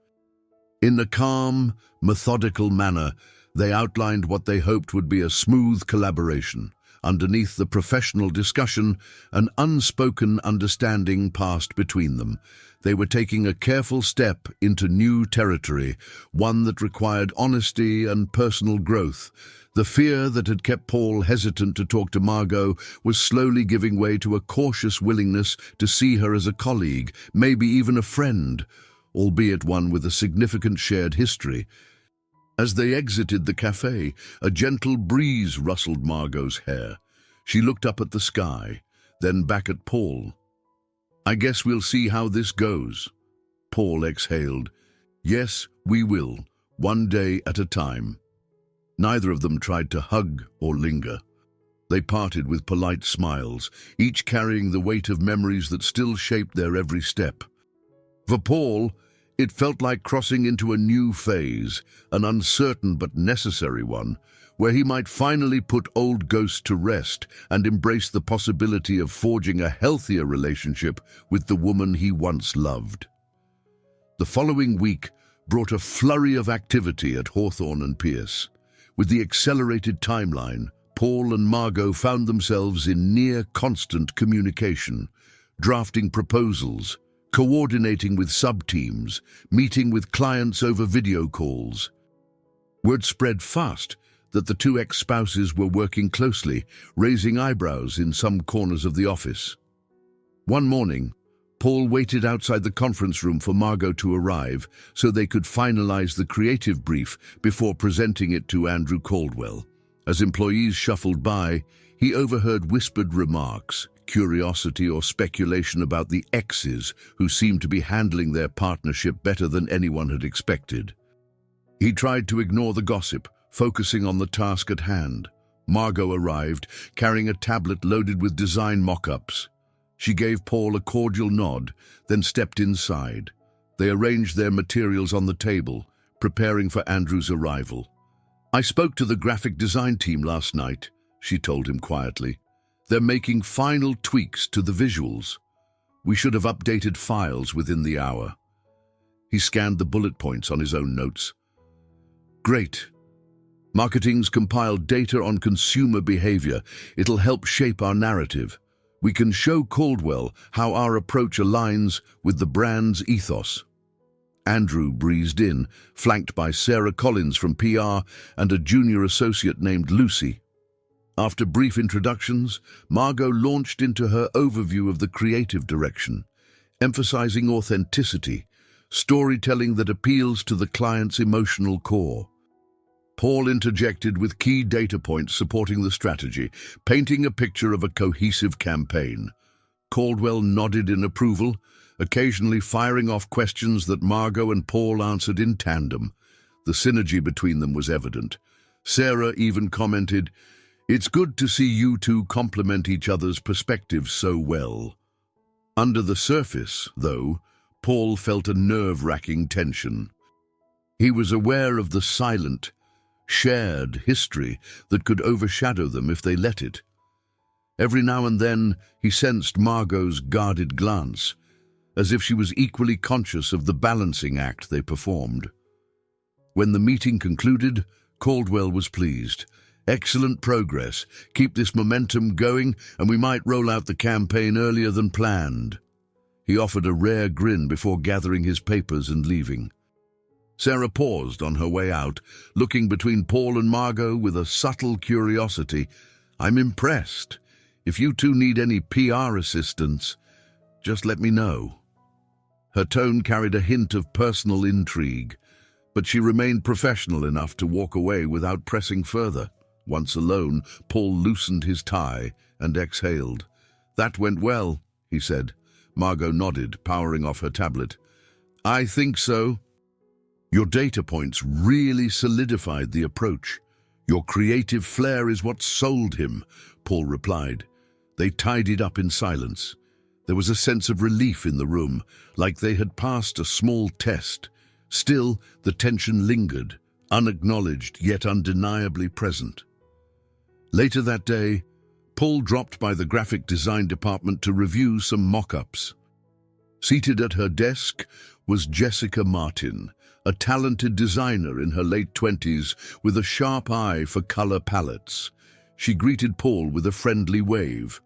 In a calm, methodical manner, they outlined what they hoped would be a smooth collaboration. Underneath the professional discussion, an unspoken understanding passed between them. They were taking a careful step into new territory, one that required honesty and personal growth. The fear that had kept Paul hesitant to talk to Margot was slowly giving way to a cautious willingness to see her as a colleague, maybe even a friend, albeit one with a significant shared history. As they exited the cafe, a gentle breeze rustled Margot's hair. She looked up at the sky, then back at Paul. "I guess we'll see how this goes." Paul exhaled. "Yes, we will, one day at a time." Neither of them tried to hug or linger. They parted with polite smiles, each carrying the weight of memories that still shaped their every step. For Paul, it felt like crossing into a new phase, an uncertain but necessary one, where he might finally put old ghosts to rest and embrace the possibility of forging a healthier relationship with the woman he once loved. The following week brought a flurry of activity at Hawthorne Pierce. With the accelerated timeline, Paul and Margot found themselves in near-constant communication, drafting proposals, coordinating with sub-teams, meeting with clients over video calls. Word spread fast that the two ex-spouses were working closely, raising eyebrows in some corners of the office. One morning, Paul waited outside the conference room for Margot to arrive so they could finalize the creative brief before presenting it to Andrew Caldwell. As employees shuffled by, he overheard whispered remarks, curiosity or speculation about the exes who seemed to be handling their partnership better than anyone had expected. He tried to ignore the gossip, focusing on the task at hand. Margot arrived, carrying a tablet loaded with design mock-ups. She gave Paul a cordial nod, then stepped inside. They arranged their materials on the table, preparing for Andrew's arrival. "I spoke to the graphic design team last night," she told him quietly. "They're making final tweaks to the visuals. We should have updated files within the hour." He scanned the bullet points on his own notes. Great. Marketing's compiled data on consumer behavior. It'll help shape our narrative. We can show Caldwell how our approach aligns with the brand's ethos. Andrew breezed in, flanked by Sarah Collins from PR and a junior associate named Lucy. After brief introductions, Margot launched into her overview of the creative direction, emphasizing authenticity, storytelling that appeals to the client's emotional core. Paul interjected with key data points supporting the strategy, painting a picture of a cohesive campaign. Caldwell nodded in approval, occasionally firing off questions that Margot and Paul answered in tandem. The synergy between them was evident. Sarah even commented, "It's good to see you two complement each other's perspectives so well." Under the surface, though, Paul felt a nerve-wracking tension. He was aware of the silent, shared history that could overshadow them if they let it. Every now and then, he sensed Margot's guarded glance, as if she was equally conscious of the balancing act they performed. When the meeting concluded, Caldwell was pleased. "Excellent progress. Keep this momentum going, and we might roll out the campaign earlier than planned." He offered a rare grin before gathering his papers and leaving. Sarah paused on her way out, looking between Paul and Margot with a subtle curiosity. "I'm impressed. If you two need any PR assistance, just let me know." Her tone carried a hint of personal intrigue, but she remained professional enough to walk away without pressing further. Once alone, Paul loosened his tie and exhaled. "That went well," he said. Margot nodded, powering off her tablet. "I think so. Your data points really solidified the approach. Your creative flair is what sold him," Paul replied. They tidied up in silence. There was a sense of relief in the room, like they had passed a small test. Still, the tension lingered, unacknowledged yet undeniably present. Later that day, Paul dropped by the graphic design department to review some mock-ups. Seated at her desk was Jessica Martin, a talented designer in her late 20s with a sharp eye for color palettes. She greeted Paul with a friendly wave.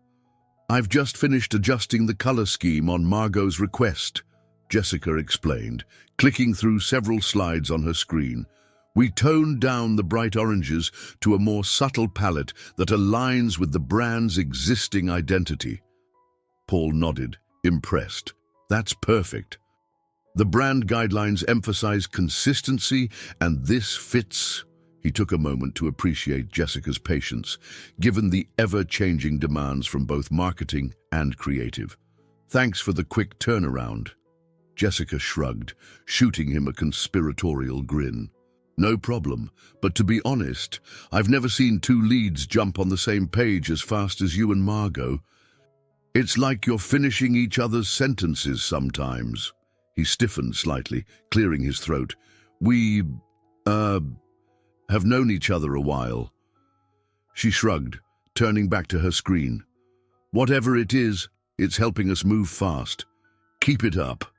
"I've just finished adjusting the color scheme on Margot's request," Jessica explained, clicking through several slides on her screen. "We toned down the bright oranges to a more subtle palette that aligns with the brand's existing identity." Paul nodded, impressed. "That's perfect. The brand guidelines emphasize consistency, and this fits." He took a moment to appreciate Jessica's patience, given the ever-changing demands from both marketing and creative. "Thanks for the quick turnaround." Jessica shrugged, shooting him a conspiratorial grin. "No problem, but to be honest, I've never seen two leads jump on the same page as fast as you and Margot. It's like you're finishing each other's sentences sometimes." He stiffened slightly, clearing his throat. "We, have known each other a while." She shrugged, turning back to her screen. "Whatever it is, it's helping us move fast. Keep it up."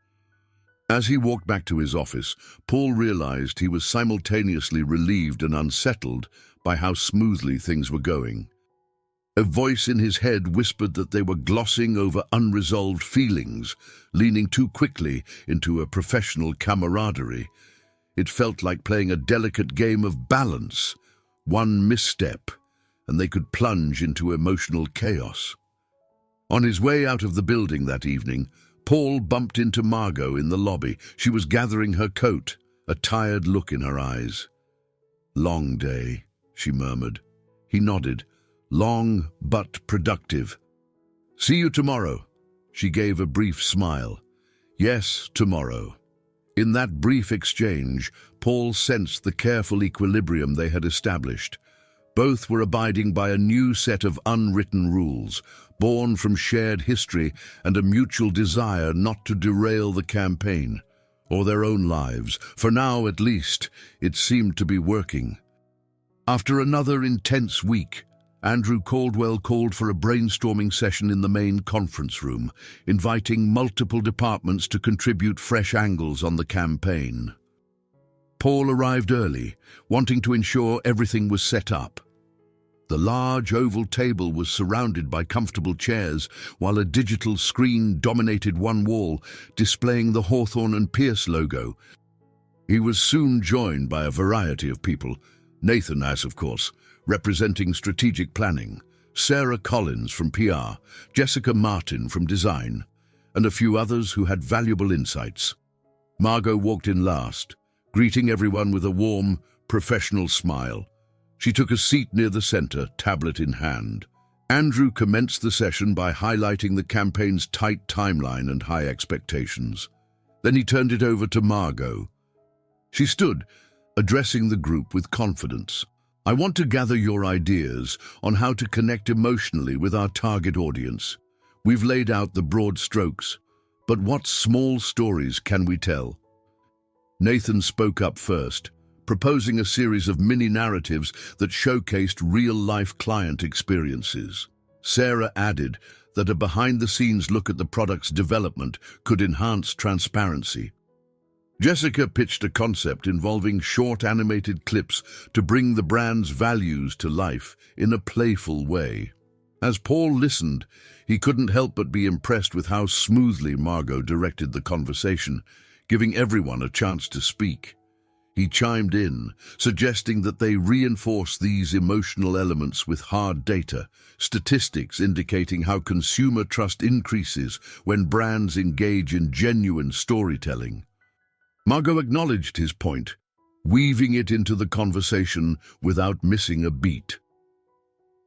As he walked back to his office, Paul realized he was simultaneously relieved and unsettled by how smoothly things were going. A voice in his head whispered that they were glossing over unresolved feelings, leaning too quickly into a professional camaraderie. It felt like playing a delicate game of balance. One misstep, and they could plunge into emotional chaos. On his way out of the building that evening, Paul bumped into Margot in the lobby. She was gathering her coat, a tired look in her eyes. "Long day," she murmured. He nodded. "Long but productive." "See you tomorrow." She gave a brief smile. "Yes, tomorrow." In that brief exchange, Paul sensed the careful equilibrium they had established. Both were abiding by a new set of unwritten rules, born from shared history and a mutual desire not to derail the campaign, or their own lives. For now, at least, it seemed to be working. After another intense week, Andrew Caldwell called for a brainstorming session in the main conference room, inviting multiple departments to contribute fresh angles on the campaign. Paul arrived early, wanting to ensure everything was set up. The large oval table was surrounded by comfortable chairs, while a digital screen dominated one wall, displaying the Hawthorne Pierce logo. He was soon joined by a variety of people. Nathan as, of course, representing strategic planning, Sarah Collins from PR, Jessica Martin from design, and a few others who had valuable insights. Margot walked in last, greeting everyone with a warm, professional smile. She took a seat near the center, tablet in hand. Andrew commenced the session by highlighting the campaign's tight timeline and high expectations. Then he turned it over to Margot. She stood, addressing the group with confidence. I want to gather your ideas on how to connect emotionally with our target audience. We've laid out the broad strokes, but what small stories can we tell? Nathan spoke up first, proposing a series of mini-narratives that showcased real-life client experiences. Sarah added that a behind-the-scenes look at the product's development could enhance transparency. Jessica pitched a concept involving short animated clips to bring the brand's values to life in a playful way. As Paul listened, he couldn't help but be impressed with how smoothly Margot directed the conversation, giving everyone a chance to speak. He chimed in, suggesting that they reinforce these emotional elements with hard data, statistics indicating how consumer trust increases when brands engage in genuine storytelling. Margot acknowledged his point, weaving it into the conversation without missing a beat.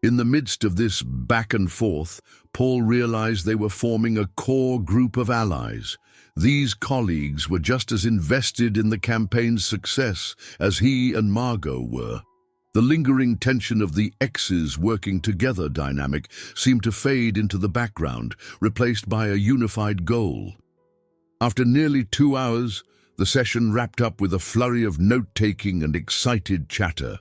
In the midst of this back and forth, Paul realized they were forming a core group of allies. These colleagues were just as invested in the campaign's success as he and Margot were. The lingering tension of the X's working together dynamic seemed to fade into the background, replaced by a unified goal. After nearly 2 hours, the session wrapped up with a flurry of note-taking and excited chatter.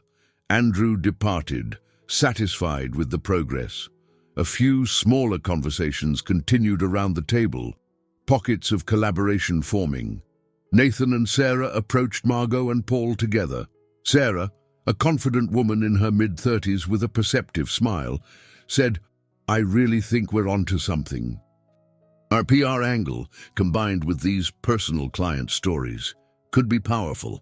Andrew departed, satisfied with the progress. A few smaller conversations continued around the table, pockets of collaboration forming. Nathan and Sarah approached Margot and Paul together. Sarah, a confident woman in her mid-30s with a perceptive smile, said, "I really think we're onto something. Our PR angle, combined with these personal client stories, could be powerful."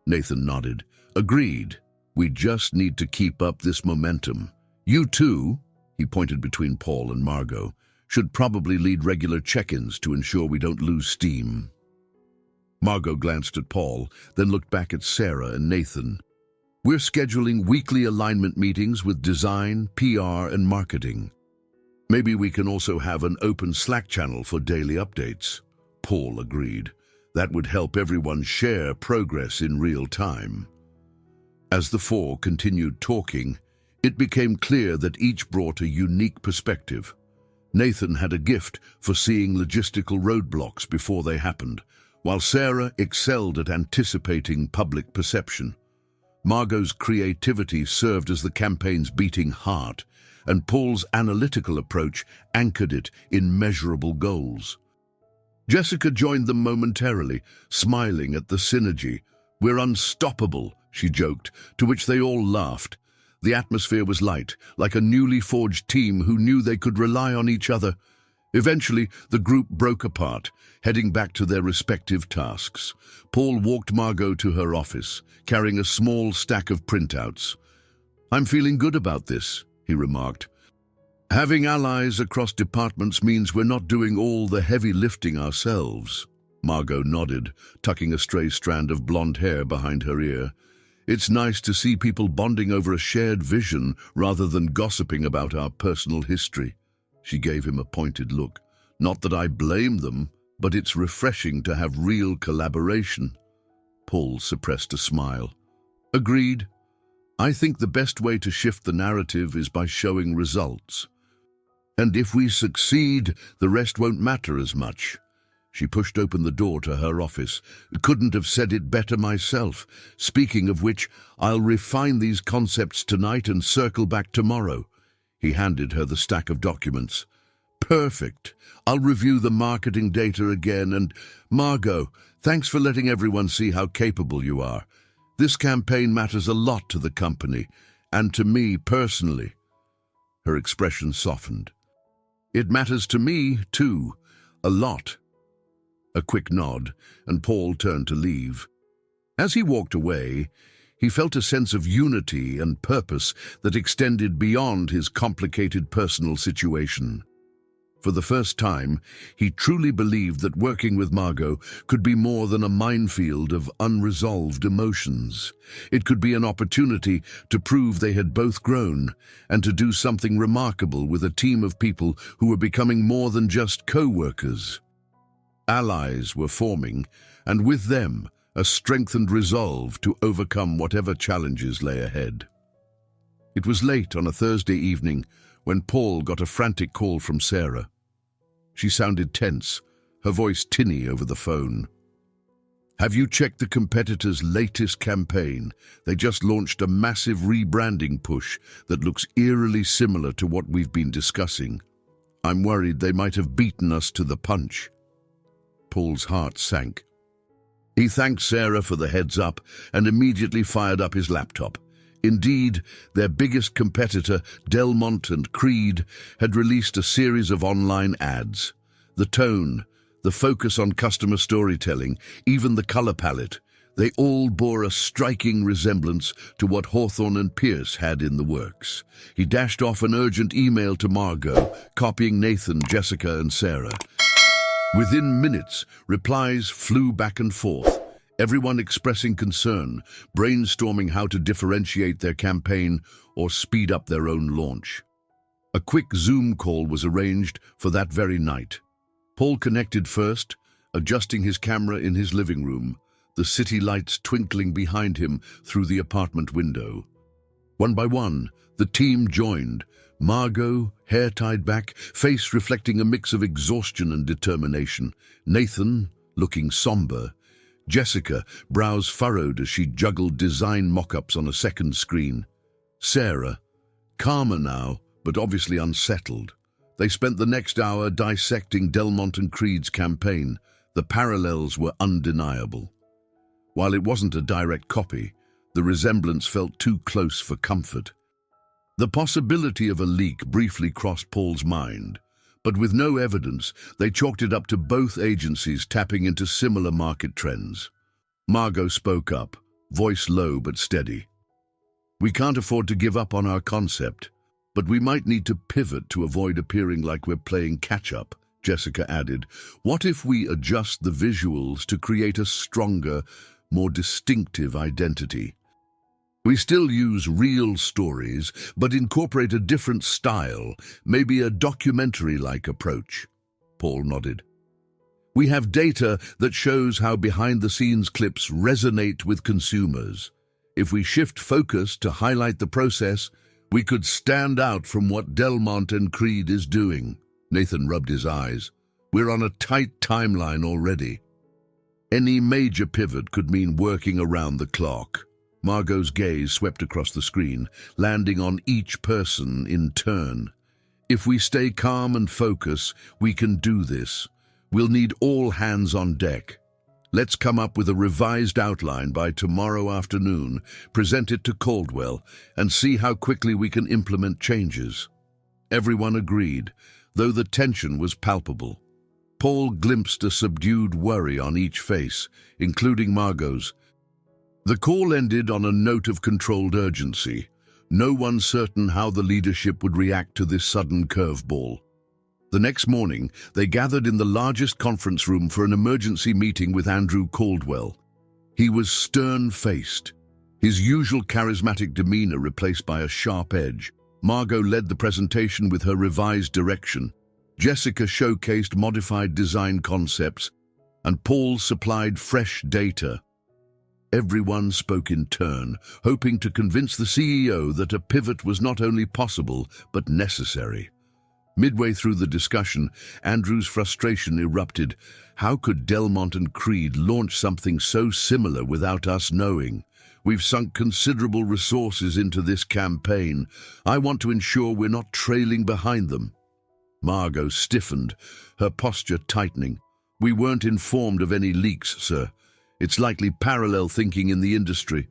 Nathan nodded. "Agreed. We just need to keep up this momentum. You too," he pointed between Paul and Margot, "should probably lead regular check-ins to ensure we don't lose steam." Margot glanced at Paul, then looked back at Sarah and Nathan. "We're scheduling weekly alignment meetings with design, PR, and marketing. Maybe we can also have an open Slack channel for daily updates." Paul agreed. That would help everyone share progress in real time. As the four continued talking, it became clear that each brought a unique perspective. Nathan had a gift for seeing logistical roadblocks before they happened, while Sarah excelled at anticipating public perception. Margot's creativity served as the campaign's beating heart, and Paul's analytical approach anchored it in measurable goals. Jessica joined them momentarily, smiling at the synergy. "We're unstoppable," she joked, to which they all laughed. The atmosphere was light, like a newly forged team who knew they could rely on each other. Eventually, the group broke apart, heading back to their respective tasks. Paul walked Margot to her office, carrying a small stack of printouts. "I'm feeling good about this," he remarked. "Having allies across departments means we're not doing all the heavy lifting ourselves." Margot nodded, tucking a stray strand of blonde hair behind her ear. "It's nice to see people bonding over a shared vision rather than gossiping about our personal history." She gave him a pointed look. "Not that I blame them, but it's refreshing to have real collaboration." Paul suppressed a smile. "Agreed. I think the best way to shift the narrative is by showing results. And if we succeed, the rest won't matter as much." She pushed open the door to her office. "Couldn't have said it better myself. Speaking of which, I'll refine these concepts tonight and circle back tomorrow. He handed her the stack of documents. Perfect. I'll review the marketing data again and, Margot, thanks for letting everyone see how capable you are. This campaign matters a lot to the company, and to me personally. Her expression softened. It matters to me, too. A lot. A quick nod, and Paul turned to leave. As he walked away, he felt a sense of unity and purpose that extended beyond his complicated personal situation. For the first time, he truly believed that working with Margot could be more than a minefield of unresolved emotions. It could be an opportunity to prove they had both grown and to do something remarkable with a team of people who were becoming more than just co-workers. Allies were forming, and with them, a strengthened resolve to overcome whatever challenges lay ahead. It was late on a Thursday evening when Paul got a frantic call from Sarah. She sounded tense, her voice tinny over the phone. Have you checked the competitor's latest campaign? They just launched a massive rebranding push that looks eerily similar to what we've been discussing. I'm worried they might have beaten us to the punch. Paul's heart sank. He thanked Sarah for the heads up and immediately fired up his laptop. Indeed, their biggest competitor, Delmont and Creed, had released a series of online ads. The tone, the focus on customer storytelling, even the color palette, they all bore a striking resemblance to what Hawthorne Pierce had in the works. He dashed off an urgent email to Margot, copying Nathan, Jessica, and Sarah. Within minutes, replies flew back and forth, everyone expressing concern, brainstorming how to differentiate their campaign or speed up their own launch. A quick Zoom call was arranged for that very night. Paul connected first, adjusting his camera in his living room, the city lights twinkling behind him through the apartment window. One by one, the team joined. Margot, hair tied back, face reflecting a mix of exhaustion and determination. Nathan, looking somber. Jessica, brows furrowed as she juggled design mock-ups on a second screen. Sarah, calmer now, but obviously unsettled. They spent the next hour dissecting Delmont and Creed's campaign. The parallels were undeniable. While it wasn't a direct copy, the resemblance felt too close for comfort. The possibility of a leak briefly crossed Paul's mind, but with no evidence, they chalked it up to both agencies tapping into similar market trends. Margot spoke up, voice low but steady. We can't afford to give up on our concept, but we might need to pivot to avoid appearing like we're playing catch-up, Jessica added. What if we adjust the visuals to create a stronger, more distinctive identity? We still use real stories, but incorporate a different style, maybe a documentary-like approach. Paul nodded. We have data that shows how behind-the-scenes clips resonate with consumers. If we shift focus to highlight the process, we could stand out from what Delmont and Creed is doing. Nathan rubbed his eyes. We're on a tight timeline already. Any major pivot could mean working around the clock. Margot's gaze swept across the screen, landing on each person in turn. If we stay calm and focus, we can do this. We'll need all hands on deck. Let's come up with a revised outline by tomorrow afternoon, present it to Caldwell, and see how quickly we can implement changes. Everyone agreed, though the tension was palpable. Paul glimpsed a subdued worry on each face, including Margot's. The call ended on a note of controlled urgency, no one certain how the leadership would react to this sudden curveball. The next morning, they gathered in the largest conference room for an emergency meeting with Andrew Caldwell. He was stern-faced, his usual charismatic demeanor replaced by a sharp edge. Margot led the presentation with her revised direction. Jessica showcased modified design concepts, and Paul supplied fresh data. Everyone spoke in turn, hoping to convince the CEO that a pivot was not only possible, but necessary. Midway through the discussion, Andrew's frustration erupted. How could Delmont and Creed launch something so similar without us knowing? We've sunk considerable resources into this campaign. I want to ensure we're not trailing behind them." Margot stiffened, her posture tightening. "We weren't informed of any leaks, sir. It's likely parallel thinking in the industry.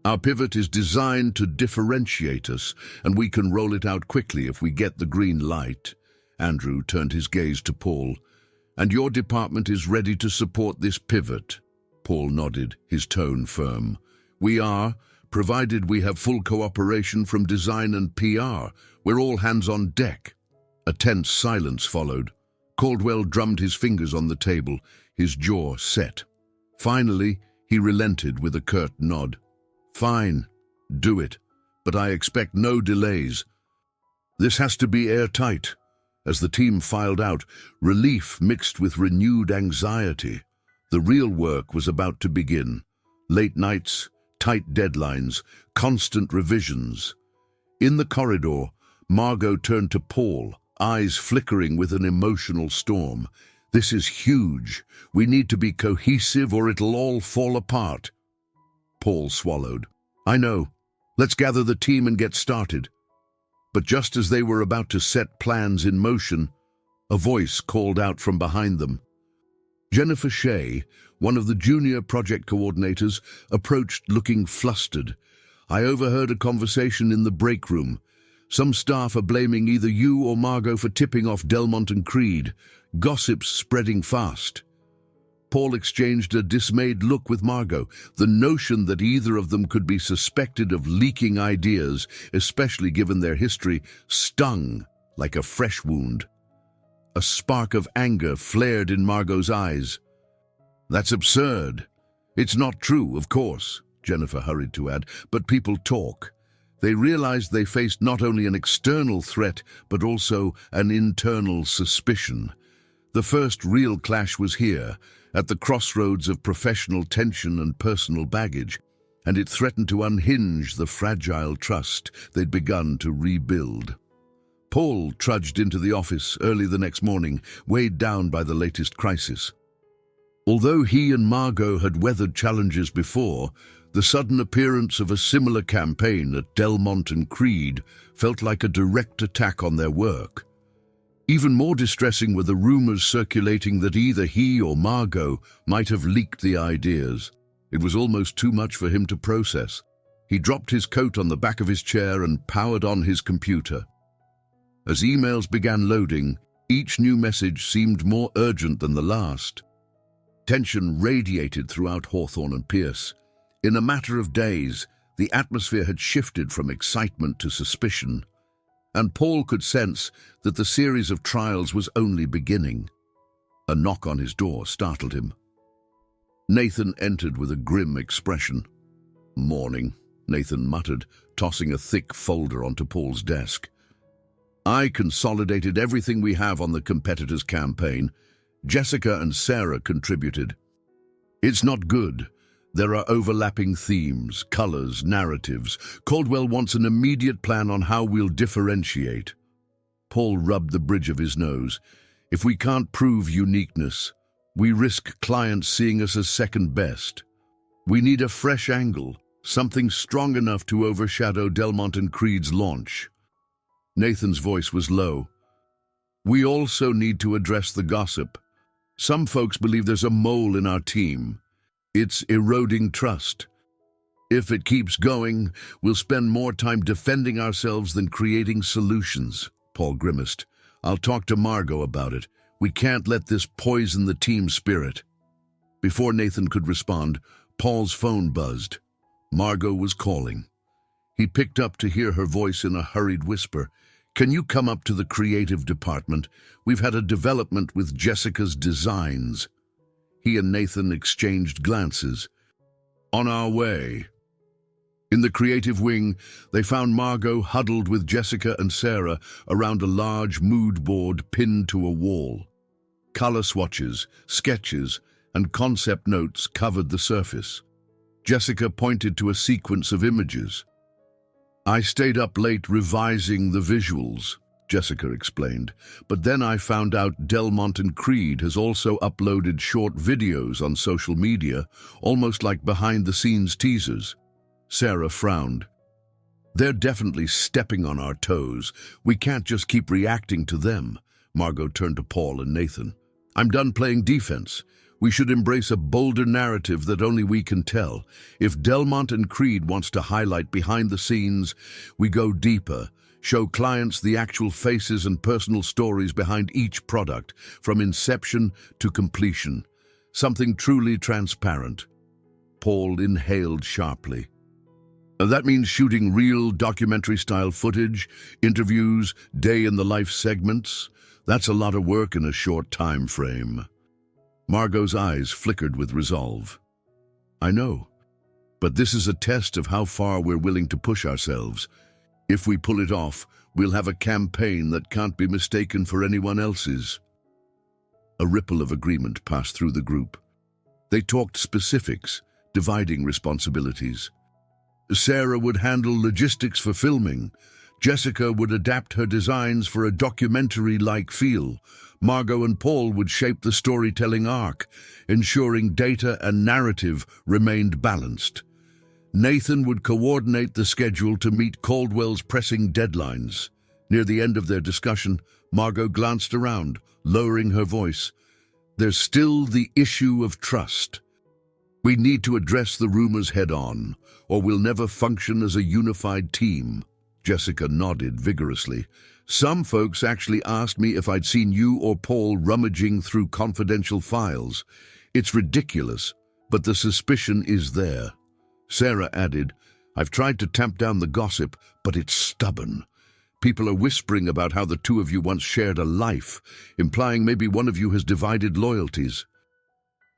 Our pivot is designed to differentiate us, and we can roll it out quickly if we get the green light." Andrew turned his gaze to Paul. "And your department is ready to support this pivot?" Paul nodded, his tone firm. "We are, provided we have full cooperation from design and PR. We're all hands on deck." A tense silence followed. Caldwell drummed his fingers on the table, his jaw set. Finally, he relented with a curt nod. "Fine, do it, but I expect no delays. This has to be airtight." As the team filed out, relief mixed with renewed anxiety. The real work was about to begin. Late nights, tight deadlines, constant revisions. In the corridor, Margot turned to Paul, eyes flickering with an emotional storm. "This is huge. We need to be cohesive or it'll all fall apart." Paul swallowed. "I know. Let's gather the team and get started." But just as they were about to set plans in motion, a voice called out from behind them. Jennifer Shea, one of the junior project coordinators, approached looking flustered. "I overheard a conversation in the break room. Some staff are blaming either you or Margot for tipping off Delmont and Creed. Gossip's spreading fast." Paul exchanged a dismayed look with Margot. The notion that either of them could be suspected of leaking ideas, especially given their history, stung like a fresh wound. A spark of anger flared in Margot's eyes. "That's absurd. It's not true, of course," Jennifer hurried to add, "but people talk." They realized they faced not only an external threat, but also an internal suspicion. The first real clash was here, at the crossroads of professional tension and personal baggage, and it threatened to unhinge the fragile trust they'd begun to rebuild. Paul trudged into the office early the next morning, weighed down by the latest crisis. Although he and Margot had weathered challenges before, the sudden appearance of a similar campaign at Delmont and Creed felt like a direct attack on their work. Even more distressing were the rumors circulating that either he or Margot might have leaked the ideas. It was almost too much for him to process. He dropped his coat on the back of his chair and powered on his computer. As emails began loading, each new message seemed more urgent than the last. Tension radiated throughout Hawthorne Pierce. In a matter of days, the atmosphere had shifted from excitement to suspicion, and Paul could sense that the series of trials was only beginning. A knock on his door startled him. Nathan entered with a grim expression. "Morning," Nathan muttered, tossing a thick folder onto Paul's desk. "I consolidated everything we have on the competitors' campaign. Jessica and Sarah contributed. It's not good. There are overlapping themes, colors, narratives. Caldwell wants an immediate plan on how we'll differentiate." Paul rubbed the bridge of his nose. "If we can't prove uniqueness, we risk clients seeing us as second best. We need a fresh angle, something strong enough to overshadow Delmont and Creed's launch." Nathan's voice was low. "We also need to address the gossip. Some folks believe there's a mole in our team. It's eroding trust. If it keeps going, we'll spend more time defending ourselves than creating solutions." Paul grimaced. "I'll talk to Margot about it. We can't let this poison the team spirit." Before Nathan could respond, Paul's phone buzzed. Margot was calling. He picked up to hear her voice in a hurried whisper. "Can you come up to the creative department? We've had a development with Jessica's designs." He and Nathan exchanged glances. "On our way." In the creative wing, they found Margot huddled with Jessica and Sarah around a large mood board pinned to a wall. Color swatches, sketches, and concept notes covered the surface. Jessica pointed to a sequence of images. "I stayed up late revising the visuals," Jessica explained, "but then I found out Delmont and Creed has also uploaded short videos on social media, almost like behind-the-scenes teasers. Sarah frowned. They're definitely stepping on our toes. We can't just keep reacting to them. Margot turned to Paul and Nathan. I'm done playing defense. We should embrace a bolder narrative that only we can tell. If Delmont and Creed wants to highlight behind the scenes, we go deeper, show clients the actual faces and personal stories behind each product, from inception to completion. Something truly transparent. Paul inhaled sharply. That means shooting real documentary-style footage, interviews, day-in-the-life segments. That's a lot of work in a short time frame. Margot's eyes flickered with resolve. I know, but this is a test of how far we're willing to push ourselves. If we pull it off, we'll have a campaign that can't be mistaken for anyone else's. A ripple of agreement passed through the group. They talked specifics, dividing responsibilities. Sarah would handle logistics for filming. Jessica would adapt her designs for a documentary-like feel. Margot and Paul would shape the storytelling arc, ensuring data and narrative remained balanced. Nathan would coordinate the schedule to meet Caldwell's pressing deadlines. Near the end of their discussion, Margot glanced around, lowering her voice. There's still the issue of trust. We need to address the rumors head-on, or we'll never function as a unified team. Jessica nodded vigorously. Some folks actually asked me if I'd seen you or Paul rummaging through confidential files. It's ridiculous, but the suspicion is there. Sarah added, I've tried to tamp down the gossip, but it's stubborn. People are whispering about how the two of you once shared a life, implying maybe one of you has divided loyalties.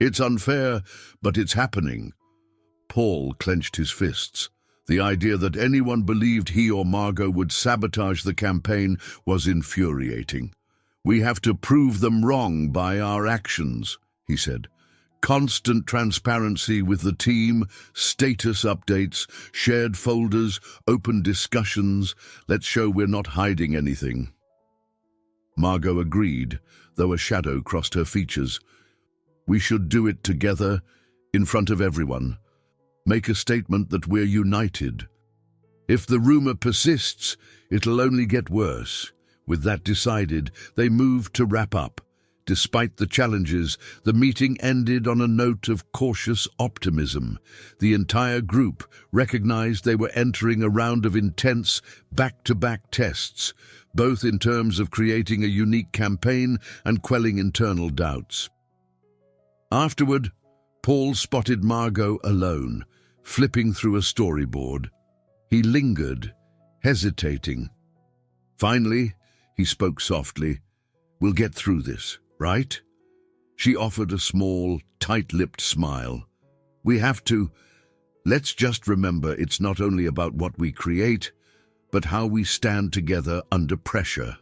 It's unfair, but it's happening. Paul clenched his fists. The idea that anyone believed he or Margot would sabotage the campaign was infuriating. We have to prove them wrong by our actions, he said. Constant transparency with the team, status updates, shared folders, open discussions. Let's show we're not hiding anything. Margot agreed, though a shadow crossed her features. We should do it together, in front of everyone. Make a statement that we're united. If the rumor persists, it'll only get worse. With that decided, they moved to wrap up. Despite the challenges, the meeting ended on a note of cautious optimism. The entire group recognized they were entering a round of intense, back-to-back tests, both in terms of creating a unique campaign and quelling internal doubts. Afterward, Paul spotted Margot alone, flipping through a storyboard. He lingered, hesitating. Finally, he spoke softly. We'll get through this, right? She offered a small, tight-lipped smile. We have to. Let's just remember it's not only about what we create, but how we stand together under pressure.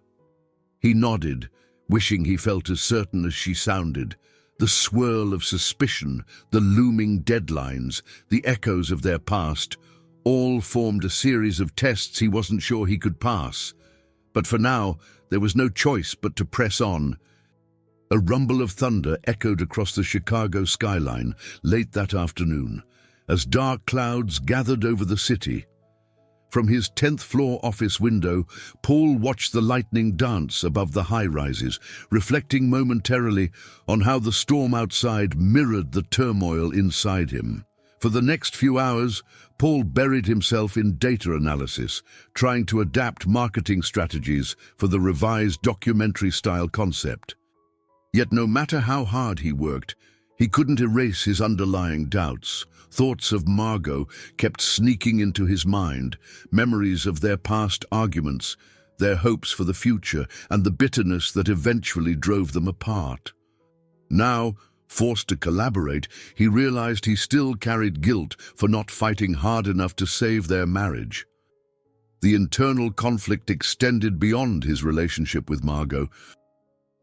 He nodded, wishing he felt as certain as she sounded. The swirl of suspicion, the looming deadlines, the echoes of their past, all formed a series of tests he wasn't sure he could pass. But for now, there was no choice but to press on. A rumble of thunder echoed across the Chicago skyline late that afternoon, as dark clouds gathered over the city. From his 10th-floor office window, Paul watched the lightning dance above the high-rises, reflecting momentarily on how the storm outside mirrored the turmoil inside him. For the next few hours, Paul buried himself in data analysis, trying to adapt marketing strategies for the revised documentary-style concept. Yet no matter how hard he worked, he couldn't erase his underlying doubts. Thoughts of Margot kept sneaking into his mind, memories of their past arguments, their hopes for the future, and the bitterness that eventually drove them apart. Now, forced to collaborate, he realized he still carried guilt for not fighting hard enough to save their marriage. The internal conflict extended beyond his relationship with Margot.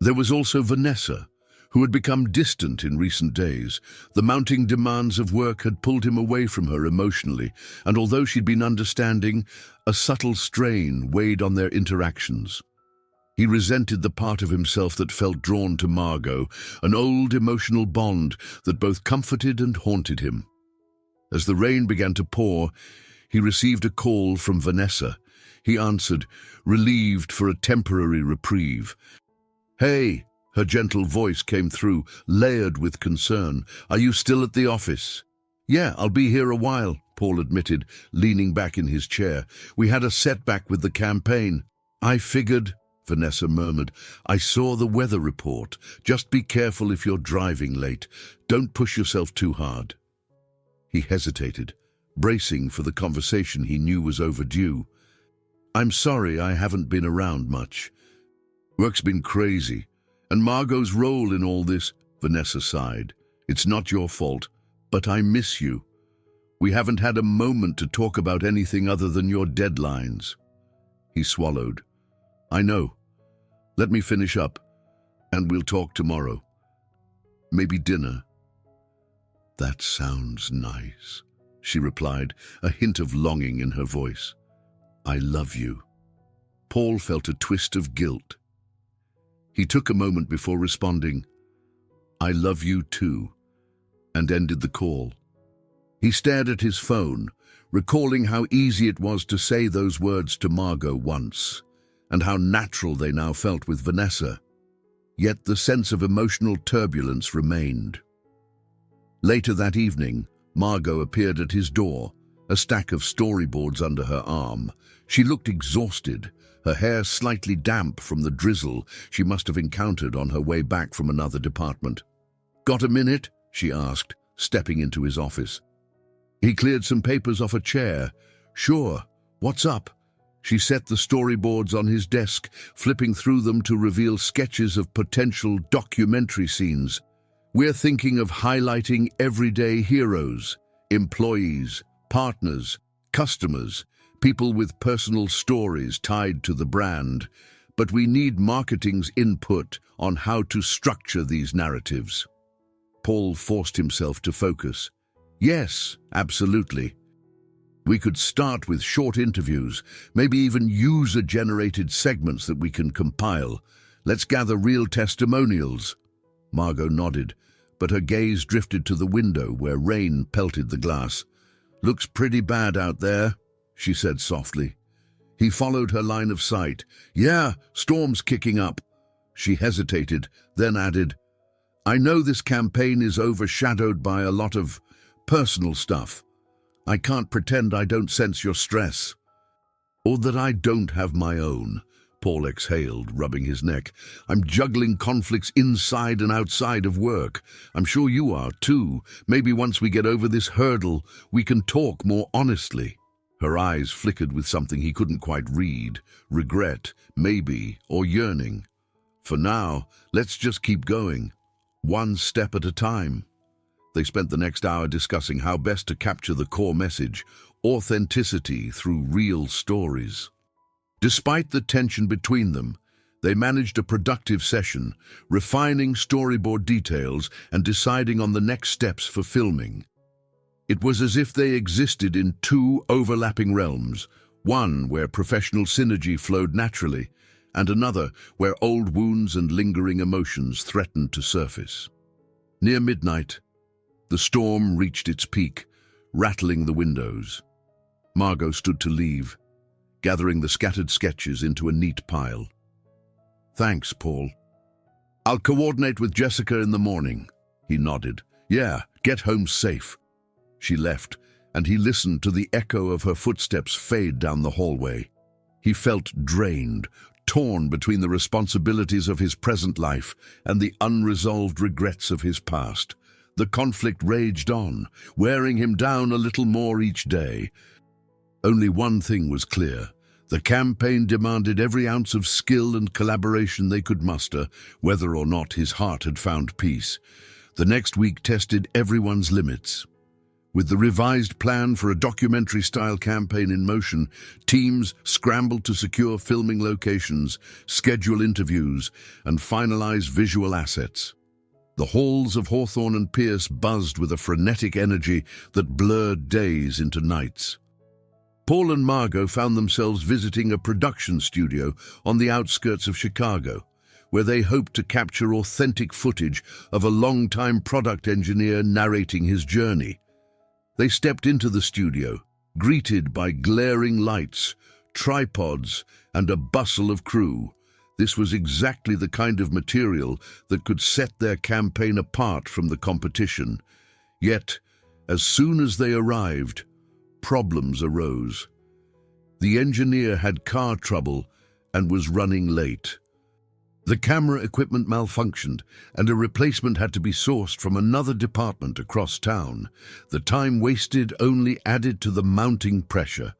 There was also Vanessa, who had become distant in recent days. The mounting demands of work had pulled him away from her emotionally, and although she'd been understanding, a subtle strain weighed on their interactions. He resented the part of himself that felt drawn to Margot, an old emotional bond that both comforted and haunted him. As the rain began to pour, he received a call from Vanessa. He answered, relieved for a temporary reprieve. "Hey," her gentle voice came through, layered with concern. "Are you still at the office?" "Yeah, I'll be here a while," Paul admitted, leaning back in his chair. "We had a setback with the campaign." "I figured," Vanessa murmured. "I saw the weather report. Just be careful if you're driving late. Don't push yourself too hard." He hesitated, bracing for the conversation he knew was overdue. "I'm sorry I haven't been around much. Work's been crazy. And Margot's role in all this," Vanessa sighed. "It's not your fault, but I miss you. We haven't had a moment to talk about anything other than your deadlines." He swallowed. "I know. Let me finish up, and we'll talk tomorrow. Maybe dinner." "That sounds nice," she replied, a hint of longing in her voice. "I love you." Paul felt a twist of guilt. He took a moment before responding, "I love you too," and ended the call. He stared at his phone, recalling how easy it was to say those words to Margot once, and how natural they now felt with Vanessa. Yet the sense of emotional turbulence remained. Later that evening, Margot appeared at his door, a stack of storyboards under her arm. She looked exhausted, her hair slightly damp from the drizzle she must have encountered on her way back from another department. "Got a minute?" she asked, stepping into his office. He cleared some papers off a chair. "Sure. What's up?" She set the storyboards on his desk, flipping through them to reveal sketches of potential documentary scenes. "We're thinking of highlighting everyday heroes, employees, partners, customers, people with personal stories tied to the brand, but we need marketing's input on how to structure these narratives." Paul forced himself to focus. "Yes, absolutely. We could start with short interviews, maybe even user-generated segments that we can compile. Let's gather real testimonials." Margot nodded, but her gaze drifted to the window where rain pelted the glass. "Looks pretty bad out there," she said softly. He followed her line of sight. "Yeah, storm's kicking up." She hesitated, then added, "I know this campaign is overshadowed by a lot of personal stuff. I can't pretend I don't sense your stress." "Or that I don't have my own," Paul exhaled, rubbing his neck. "I'm juggling conflicts inside and outside of work. I'm sure you are too. Maybe once we get over this hurdle, we can talk more honestly." Her eyes flickered with something he couldn't quite read. Regret, maybe, or yearning. "For now, let's just keep going. One step at a time." They spent the next hour discussing how best to capture the core message, authenticity through real stories. Despite the tension between them, they managed a productive session, refining storyboard details and deciding on the next steps for filming. It was as if they existed in two overlapping realms, one where professional synergy flowed naturally, and another where old wounds and lingering emotions threatened to surface. Near midnight, the storm reached its peak, rattling the windows. Margot stood to leave, gathering the scattered sketches into a neat pile. "Thanks, Paul. I'll coordinate with Jessica in the morning." He nodded. "Yeah, get home safe." She left, and he listened to the echo of her footsteps fade down the hallway. He felt drained, torn between the responsibilities of his present life and the unresolved regrets of his past. The conflict raged on, wearing him down a little more each day. Only one thing was clear. The campaign demanded every ounce of skill and collaboration they could muster, whether or not his heart had found peace. The next week tested everyone's limits. With the revised plan for a documentary-style campaign in motion, teams scrambled to secure filming locations, schedule interviews, and finalize visual assets. The halls of Hawthorne Pierce buzzed with a frenetic energy that blurred days into nights. Paul and Margot found themselves visiting a production studio on the outskirts of Chicago, where they hoped to capture authentic footage of a longtime product engineer narrating his journey. They stepped into the studio, greeted by glaring lights, tripods, and a bustle of crew. This was exactly the kind of material that could set their campaign apart from the competition. Yet, as soon as they arrived, problems arose. The engineer had car trouble and was running late. The camera equipment malfunctioned, and a replacement had to be sourced from another department across town. The time wasted only added to the mounting pressure.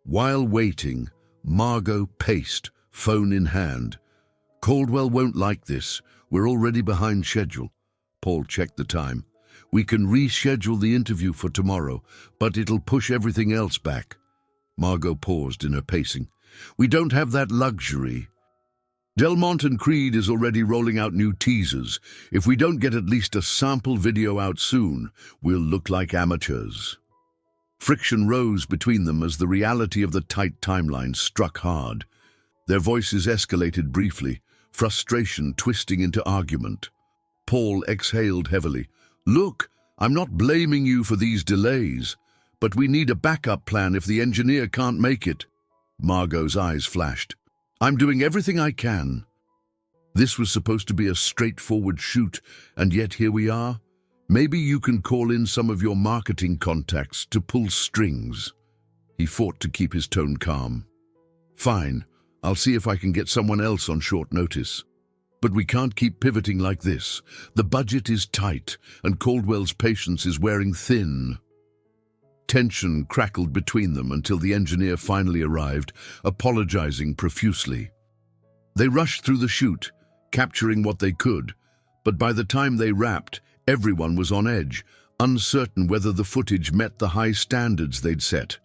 While waiting, Margot paced, phone in hand. "Caldwell won't like this. We're already behind schedule." Paul checked the time. "We can reschedule the interview for tomorrow, but it'll push everything else back." Margot paused in her pacing. "We don't have that luxury. Delmont and Creed is already rolling out new teasers. If we don't get at least a sample video out soon, we'll look like amateurs." Friction rose between them as the reality of the tight timeline struck hard. Their voices escalated briefly, frustration twisting into argument. Paul exhaled heavily. "Look, I'm not blaming you for these delays, but we need a backup plan if the engineer can't make it." Margot's eyes flashed. "I'm doing everything I can." This was supposed to be a straightforward shoot, and yet here we are. "Maybe you can call in some of your marketing contacts to pull strings." He fought to keep his tone calm. "Fine, I'll see if I can get someone else on short notice. But we can't keep pivoting like this. The budget is tight, and Caldwell's patience is wearing thin." Tension crackled between them until the engineer finally arrived, apologizing profusely. They rushed through the shoot, capturing what they could, but by the time they wrapped, everyone was on edge, uncertain whether the footage met the high standards they'd set.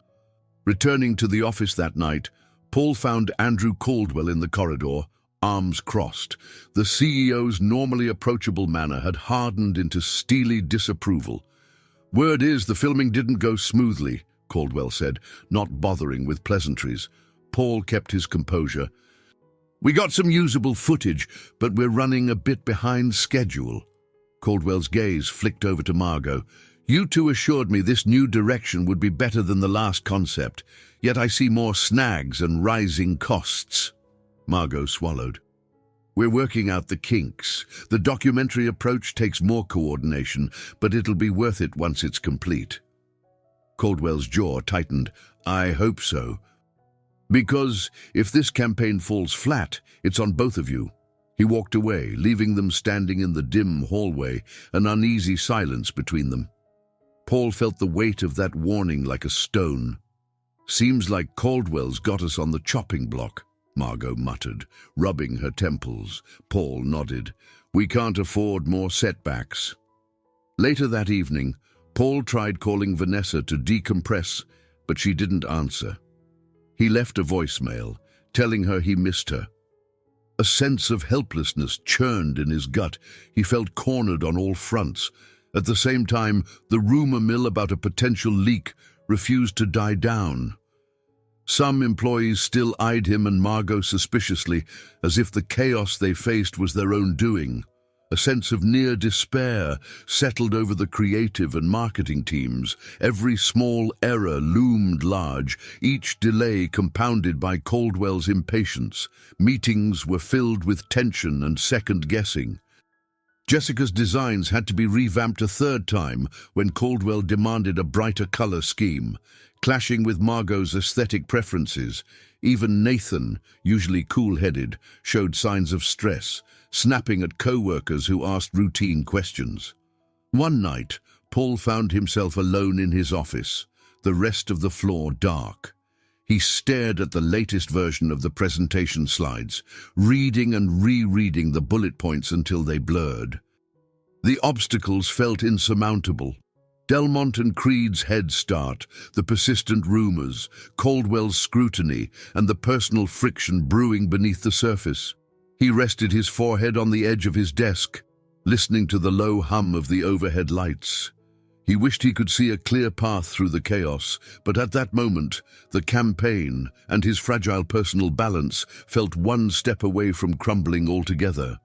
Returning to the office that night, Paul found Andrew Caldwell in the corridor, arms crossed. The CEO's normally approachable manner had hardened into steely disapproval. "Word is the filming didn't go smoothly," Caldwell said, not bothering with pleasantries. Paul kept his composure. "We got some usable footage, but we're running a bit behind schedule." Caldwell's gaze flicked over to Margot. "You two assured me this new direction would be better than the last concept, yet I see more snags and rising costs." Margot swallowed. "We're working out the kinks. The documentary approach takes more coordination, but it'll be worth it once it's complete." Caldwell's jaw tightened. "I hope so. Because if this campaign falls flat, it's on both of you." He walked away, leaving them standing in the dim hallway, an uneasy silence between them. Paul felt the weight of that warning like a stone. "Seems like Caldwell's got us on the chopping block," Margot muttered, rubbing her temples. Paul nodded. "We can't afford more setbacks." Later that evening, Paul tried calling Vanessa to decompress, but she didn't answer. He left a voicemail, telling her he missed her. A sense of helplessness churned in his gut. He felt cornered on all fronts. At the same time, the rumor mill about a potential leak refused to die down. Some employees still eyed him and Margot suspiciously, as if the chaos they faced was their own doing. A sense of near despair settled over the creative and marketing teams. Every small error loomed large, each delay compounded by Caldwell's impatience. Meetings were filled with tension and second-guessing. Jessica's designs had to be revamped a third time when Caldwell demanded a brighter color scheme, clashing with Margot's aesthetic preferences. Even Nathan, usually cool-headed, showed signs of stress, snapping at co-workers who asked routine questions. One night, Paul found himself alone in his office, the rest of the floor dark. He stared at the latest version of the presentation slides, reading and rereading the bullet points until they blurred. The obstacles felt insurmountable. Delmont and Creed's head start, the persistent rumors, Caldwell's scrutiny, and the personal friction brewing beneath the surface. He rested his forehead on the edge of his desk, listening to the low hum of the overhead lights. He wished he could see a clear path through the chaos, but at that moment, the campaign and his fragile personal balance felt one step away from crumbling altogether.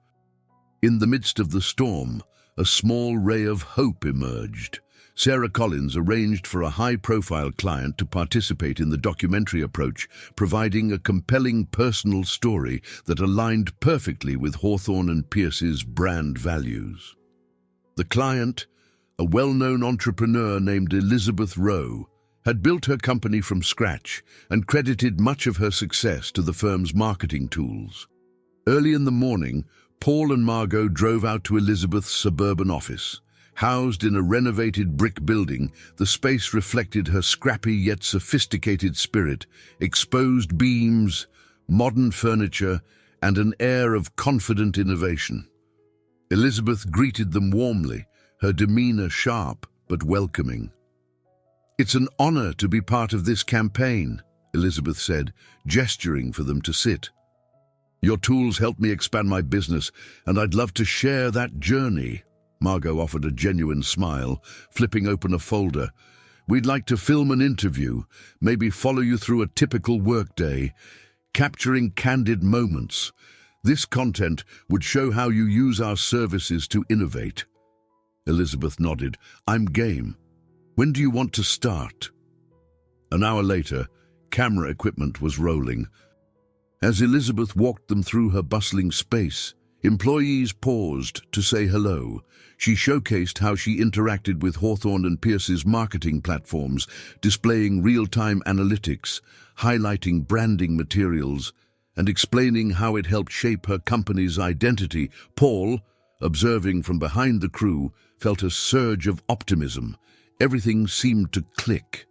In the midst of the storm, a small ray of hope emerged. Sarah Collins arranged for a high-profile client to participate in the documentary approach, providing a compelling personal story that aligned perfectly with Hawthorne Pierce's brand values. The client, a well-known entrepreneur named Elizabeth Rowe, had built her company from scratch and credited much of her success to the firm's marketing tools. Early in the morning, Paul and Margot drove out to Elizabeth's suburban office. Housed in a renovated brick building, the space reflected her scrappy yet sophisticated spirit, exposed beams, modern furniture, and an air of confident innovation. Elizabeth greeted them warmly, her demeanor sharp but welcoming. "It's an honor to be part of this campaign," Elizabeth said, gesturing for them to sit. "Your tools helped me expand my business, and I'd love to share that journey." Margot offered a genuine smile, flipping open a folder. "We'd like to film an interview, maybe follow you through a typical workday, capturing candid moments. This content would show how you use our services to innovate." Elizabeth nodded. "I'm game. When do you want to start?" An hour later, camera equipment was rolling. As Elizabeth walked them through her bustling space, employees paused to say hello. She showcased how she interacted with Hawthorne Pierce's marketing platforms, displaying real-time analytics, highlighting branding materials, and explaining how it helped shape her company's identity. Paul, observing from behind the crew, felt a surge of optimism. Everything seemed to click.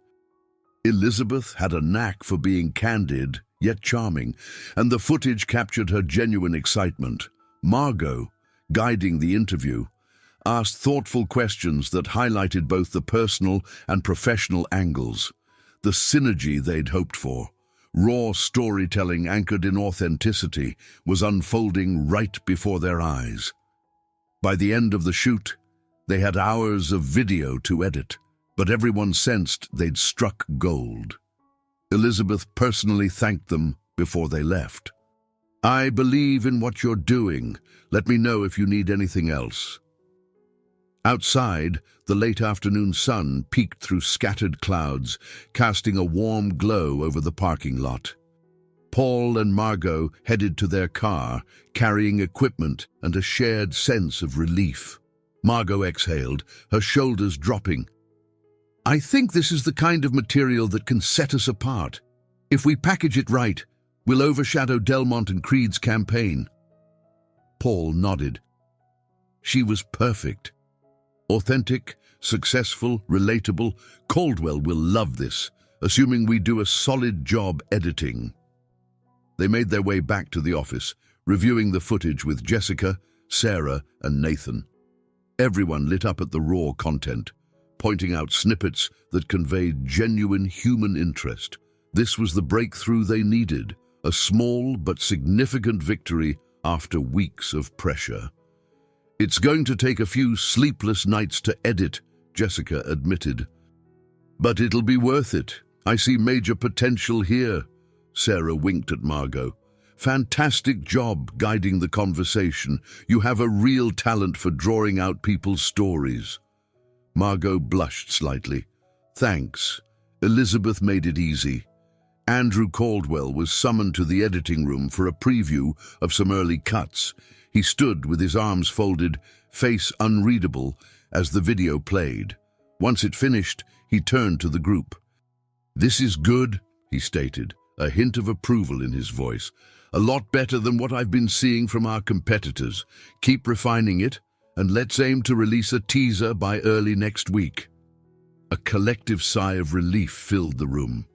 Elizabeth had a knack for being candid, yet charming, and the footage captured her genuine excitement. Margot, guiding the interview, asked thoughtful questions that highlighted both the personal and professional angles. The synergy they'd hoped for, raw storytelling anchored in authenticity, was unfolding right before their eyes. By the end of the shoot, they had hours of video to edit, but everyone sensed they'd struck gold. Elizabeth personally thanked them before they left. "I believe in what you're doing. Let me know if you need anything else." Outside, the late afternoon sun peeked through scattered clouds, casting a warm glow over the parking lot. Paul and Margot headed to their car, carrying equipment and a shared sense of relief. Margot exhaled, her shoulders dropping. "I think this is the kind of material that can set us apart. If we package it right, we'll overshadow Delmont and Creed's campaign." Paul nodded. She was perfect. Authentic, successful, relatable. Caldwell will love this, assuming we do a solid job editing. They made their way back to the office, reviewing the footage with Jessica, Sarah, and Nathan. Everyone lit up at the raw content, pointing out snippets that conveyed genuine human interest. This was the breakthrough they needed, a small but significant victory after weeks of pressure. "It's going to take a few sleepless nights to edit," Jessica admitted. "But it'll be worth it. I see major potential here." Sarah winked at Margot. "Fantastic job guiding the conversation. You have a real talent for drawing out people's stories." Margot blushed slightly. "Thanks." Elizabeth made it easy. Andrew Caldwell was summoned to the editing room for a preview of some early cuts. He stood with his arms folded, face unreadable, as the video played. Once it finished, he turned to the group. "This is good," he stated, a hint of approval in his voice. "A lot better than what I've been seeing from our competitors. Keep refining it, and let's aim to release a teaser by early next week." A collective sigh of relief filled the room.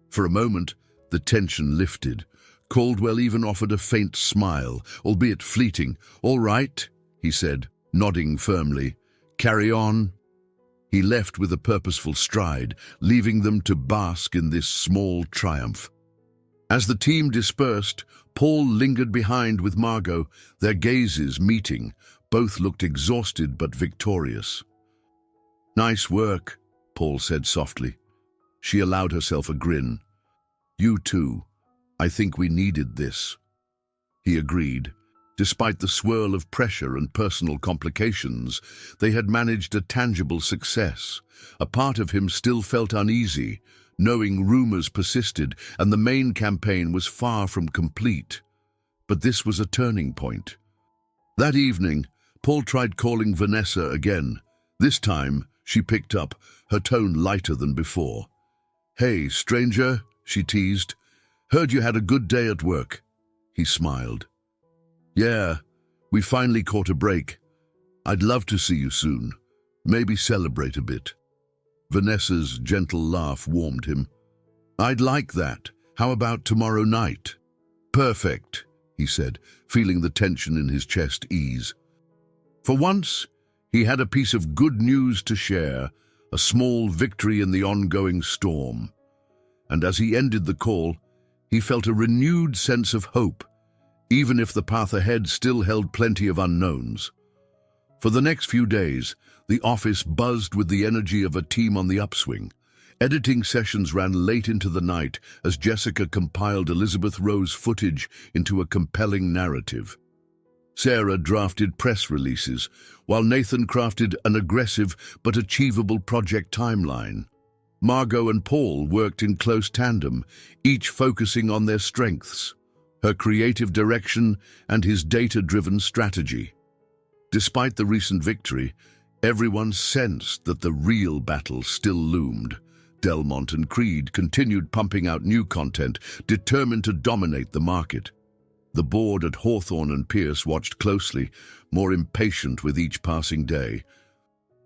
For a moment, the tension lifted. Caldwell even offered a faint smile, albeit fleeting. "All right," he said, nodding firmly. "Carry on." He left with a purposeful stride, leaving them to bask in this small triumph. As the team dispersed, Paul lingered behind with Margot, their gazes meeting. Both looked exhausted but victorious. "Nice work," Paul said softly. She allowed herself a grin. "You too. I think we needed this." He agreed, Despite the swirl of pressure and personal complications, they had managed a tangible success. A part of him still felt uneasy, knowing rumors persisted and the main campaign was far from complete. But this was a turning point. That evening, Paul tried calling Vanessa again. This time, she picked up, her tone lighter than before. "Hey, stranger," she teased. "Heard you had a good day at work." He smiled. "Yeah, we finally caught a break. I'd love to see you soon. Maybe celebrate a bit." Vanessa's gentle laugh warmed him. "I'd like that. How about tomorrow night?" "Perfect," he said, feeling the tension in his chest ease. For once, he had a piece of good news to share, a small victory in the ongoing storm. And as he ended the call, he felt a renewed sense of hope, even if the path ahead still held plenty of unknowns. For the next few days, the office buzzed with the energy of a team on the upswing. Editing sessions ran late into the night as Jessica compiled Elizabeth Rowe's footage into a compelling narrative. Sarah drafted press releases, while Nathan crafted an aggressive but achievable project timeline. Margot and Paul worked in close tandem, each focusing on their strengths, her creative direction and his data-driven strategy. Despite the recent victory, everyone sensed that the real battle still loomed. Delmont and Creed continued pumping out new content, determined to dominate the market. The board at Hawthorne Pierce watched closely, more impatient with each passing day.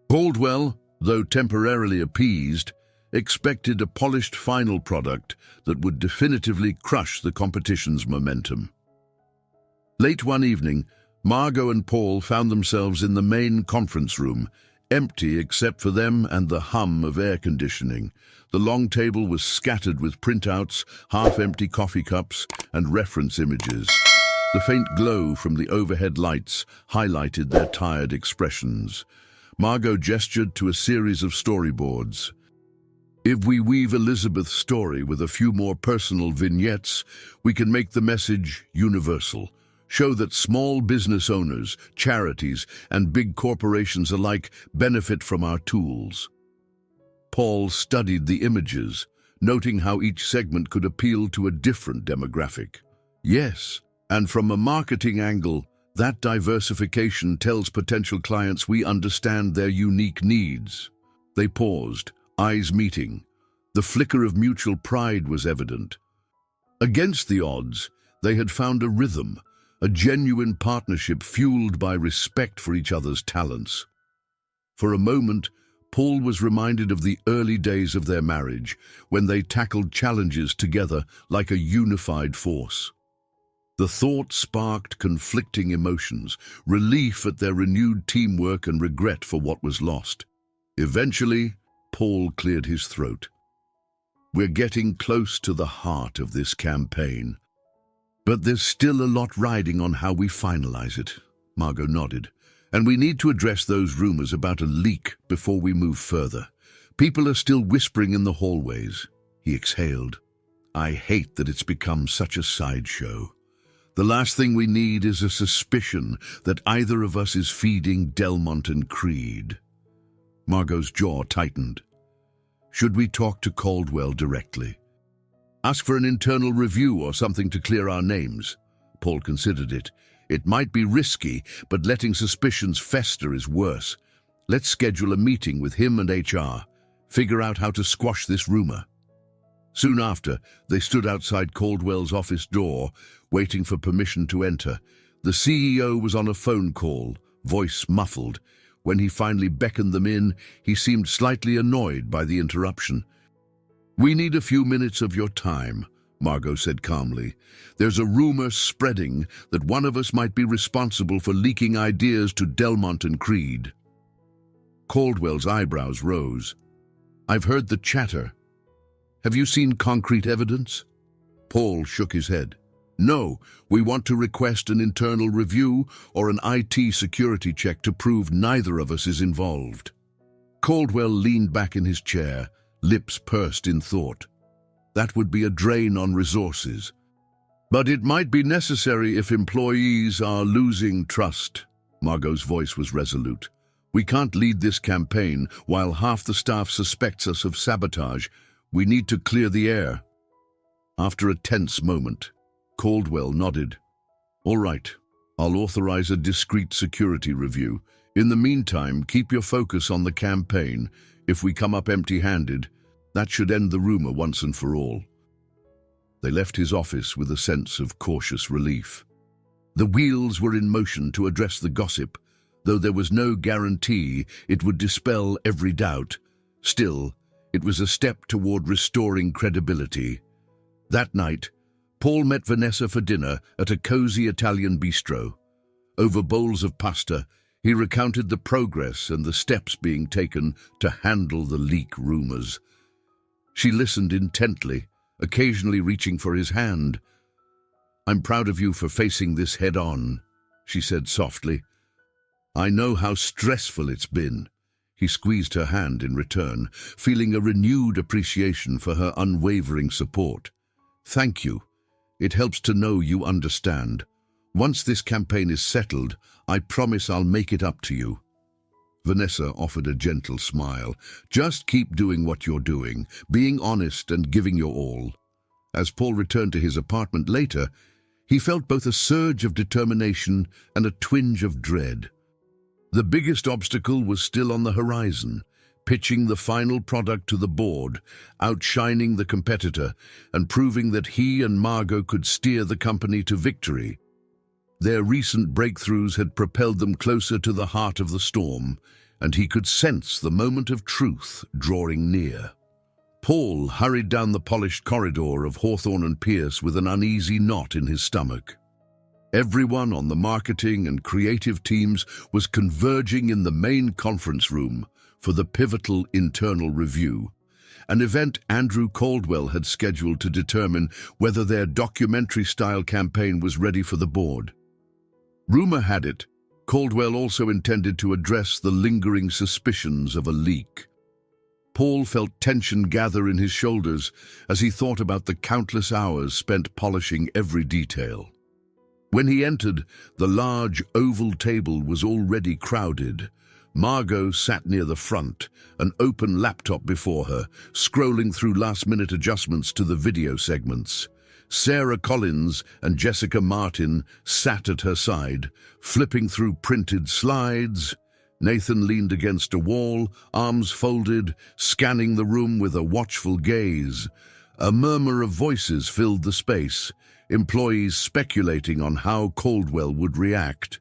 Caldwell, though temporarily appeased, expected a polished final product that would definitively crush the competition's momentum. Late one evening, Margot and Paul found themselves in the main conference room, empty except for them and the hum of air conditioning. The long table was scattered with printouts, half-empty coffee cups, and reference images. The faint glow from the overhead lights highlighted their tired expressions. Margot gestured to a series of storyboards. "If we weave Elizabeth's story with a few more personal vignettes, we can make the message universal. Show that small business owners, charities, and big corporations alike benefit from our tools." Paul studied the images, noting how each segment could appeal to a different demographic. Yes, and from a marketing angle, that diversification tells potential clients we understand their unique needs. They paused, eyes meeting. The flicker of mutual pride was evident. Against the odds, they had found a rhythm, a genuine partnership fueled by respect for each other's talents. For a moment, Paul was reminded of the early days of their marriage, when they tackled challenges together like a unified force. The thought sparked conflicting emotions, relief at their renewed teamwork and regret for what was lost. Eventually, Paul cleared his throat. "We're getting close to the heart of this campaign. But there's still a lot riding on how we finalize it." Margot nodded. "And we need to address those rumors about a leak before we move further. People are still whispering in the hallways." He exhaled. "I hate that it's become such a sideshow. The last thing we need is a suspicion that either of us is feeding Delmont and Creed." Margot's jaw tightened. "Should we talk to Caldwell directly? Ask for an internal review or something to clear our names?" Paul considered it. "It might be risky, but letting suspicions fester is worse. Let's schedule a meeting with him and HR. Figure out how to squash this rumor." Soon after, they stood outside Caldwell's office door, waiting for permission to enter. The CEO was on a phone call, voice muffled. When he finally beckoned them in, he seemed slightly annoyed by the interruption. "We need a few minutes of your time," Margot said calmly. "There's a rumor spreading that one of us might be responsible for leaking ideas to Delmont and Creed." Caldwell's eyebrows rose. "I've heard the chatter. Have you seen concrete evidence?" Paul shook his head. "No, we want to request an internal review or an IT security check to prove neither of us is involved." Caldwell leaned back in his chair, lips pursed in thought. "That would be a drain on resources." But it might be necessary if employees are losing trust. Margot's voice was resolute. We can't lead this campaign while half the staff suspects us of sabotage. We need to clear the air. After a tense moment, Caldwell nodded. All right, I'll authorize a discreet security review. In the meantime, keep your focus on the campaign. If we come up empty-handed, that should end the rumor once and for all. They left his office with a sense of cautious relief. The wheels were in motion to address the gossip, though there was no guarantee it would dispel every doubt. Still, it was a step toward restoring credibility. That night, Paul met Vanessa for dinner at a cozy Italian bistro. Over bowls of pasta, he recounted the progress and the steps being taken to handle the leak rumors. She listened intently, occasionally reaching for his hand. I'm proud of you for facing this head-on, she said softly. I know how stressful it's been. He squeezed her hand in return, feeling a renewed appreciation for her unwavering support. Thank you. It helps to know you understand. Once this campaign is settled, I promise I'll make it up to you. Vanessa offered a gentle smile. Just keep doing what you're doing, being honest and giving your all. As Paul returned to his apartment later, he felt both a surge of determination and a twinge of dread. The biggest obstacle was still on the horizon, pitching the final product to the board, outshining the competitor, and proving that he and Margot could steer the company to victory. Their recent breakthroughs had propelled them closer to the heart of the storm, and he could sense the moment of truth drawing near. Paul hurried down the polished corridor of Hawthorne Pierce with an uneasy knot in his stomach. Everyone on the marketing and creative teams was converging in the main conference room for the pivotal internal review, an event Andrew Caldwell had scheduled to determine whether their documentary-style campaign was ready for the board. Rumor had it, Caldwell also intended to address the lingering suspicions of a leak. Paul felt tension gather in his shoulders as he thought about the countless hours spent polishing every detail. When he entered, the large oval table was already crowded. Margot sat near the front, an open laptop before her, scrolling through last-minute adjustments to the video segments. Sarah Collins and Jessica Martin sat at her side, flipping through printed slides. Nathan leaned against a wall, arms folded, scanning the room with a watchful gaze. A murmur of voices filled the space, employees speculating on how Caldwell would react.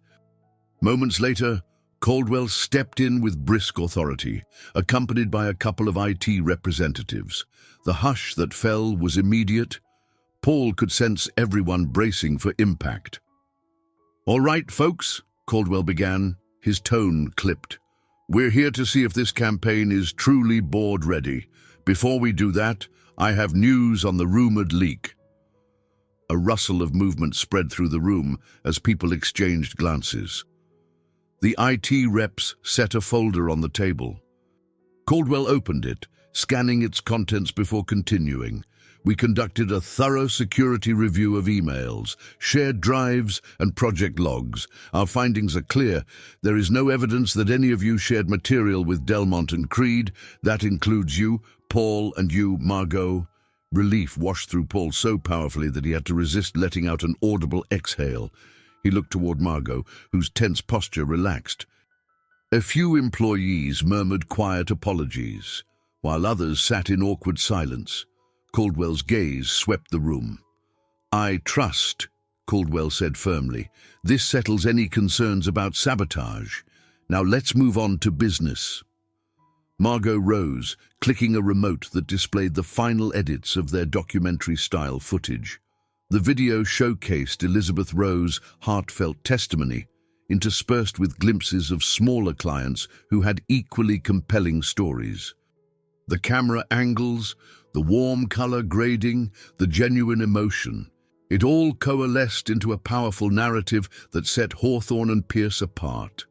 Moments later, Caldwell stepped in with brisk authority, accompanied by a couple of IT representatives. The hush that fell was immediate. Paul could sense everyone bracing for impact. "All right, folks," Caldwell began, his tone clipped. "We're here to see if this campaign is truly board-ready. Before we do that, I have news on the rumored leak." A rustle of movement spread through the room as people exchanged glances. The IT reps set a folder on the table. Caldwell opened it, scanning its contents before continuing. "We conducted a thorough security review of emails, shared drives, and project logs. Our findings are clear. There is no evidence that any of you shared material with Delmont and Creed. That includes you, Paul, and you, Margot." Relief washed through Paul so powerfully that he had to resist letting out an audible exhale. He looked toward Margot, whose tense posture relaxed. A few employees murmured quiet apologies, while others sat in awkward silence. Caldwell's gaze swept the room. "I trust," Caldwell said firmly. "This settles any concerns about sabotage. Now let's move on to business." Margot rose, clicking a remote that displayed the final edits of their documentary-style footage. The video showcased Elizabeth Rowe's heartfelt testimony, interspersed with glimpses of smaller clients who had equally compelling stories. The camera angles, the warm color grading, the genuine emotion, it all coalesced into a powerful narrative that set Hawthorne and Pierce apart.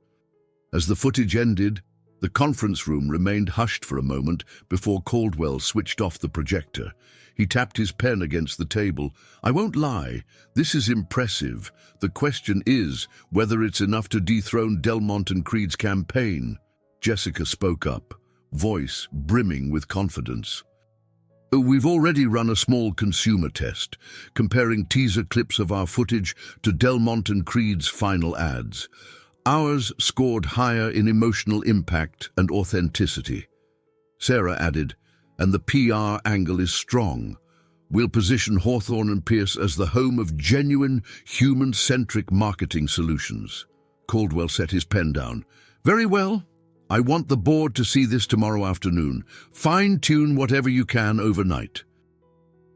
As the footage ended, The conference room remained hushed for a moment before Caldwell switched off the projector. He tapped his pen against the table. "I won't lie, this is impressive. The question is whether it's enough to dethrone Delmont and Creed's campaign." Jessica spoke up, voice brimming with confidence. "We've already run a small consumer test, comparing teaser clips of our footage to Delmont and Creed's final ads. Ours scored higher in emotional impact and authenticity." Sarah added, "And the PR angle is strong. We'll position Hawthorne and Pierce as the home of genuine, human-centric marketing solutions." Caldwell set his pen down. "Very well. I want the board to see this tomorrow afternoon. Fine-tune whatever you can overnight.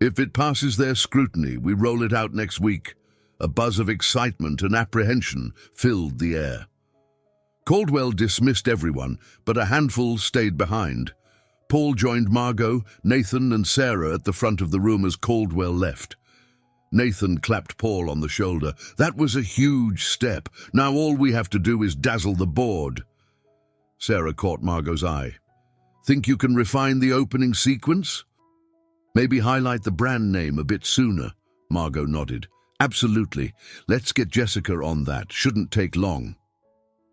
If it passes their scrutiny, we roll it out next week." A buzz of excitement and apprehension filled the air. Caldwell dismissed everyone, but a handful stayed behind. Paul joined Margot, Nathan and Sarah at the front of the room as Caldwell left. Nathan clapped Paul on the shoulder. "That was a huge step. Now all we have to do is dazzle the board." Sarah caught Margot's eye. "Think you can refine the opening sequence? Maybe highlight the brand name a bit sooner." Margot nodded. "Absolutely. Let's get Jessica on that. Shouldn't take long."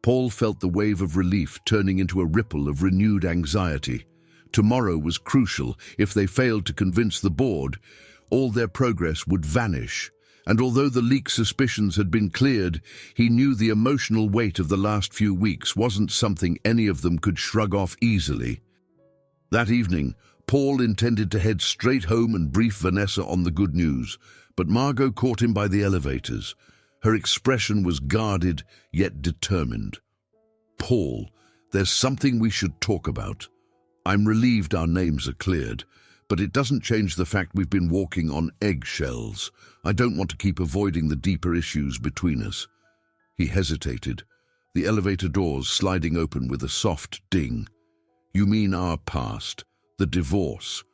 Paul felt the wave of relief turning into a ripple of renewed anxiety. Tomorrow was crucial. If they failed to convince the board, all their progress would vanish. And although the leaked suspicions had been cleared, he knew the emotional weight of the last few weeks wasn't something any of them could shrug off easily. That evening, Paul intended to head straight home and brief Vanessa on the good news, but Margot caught him by the elevators. Her expression was guarded, yet determined. "Paul, there's something we should talk about. I'm relieved our names are cleared, but it doesn't change the fact we've been walking on eggshells. I don't want to keep avoiding the deeper issues between us." He hesitated, the elevator doors sliding open with a soft ding. "You mean our past, the divorce?"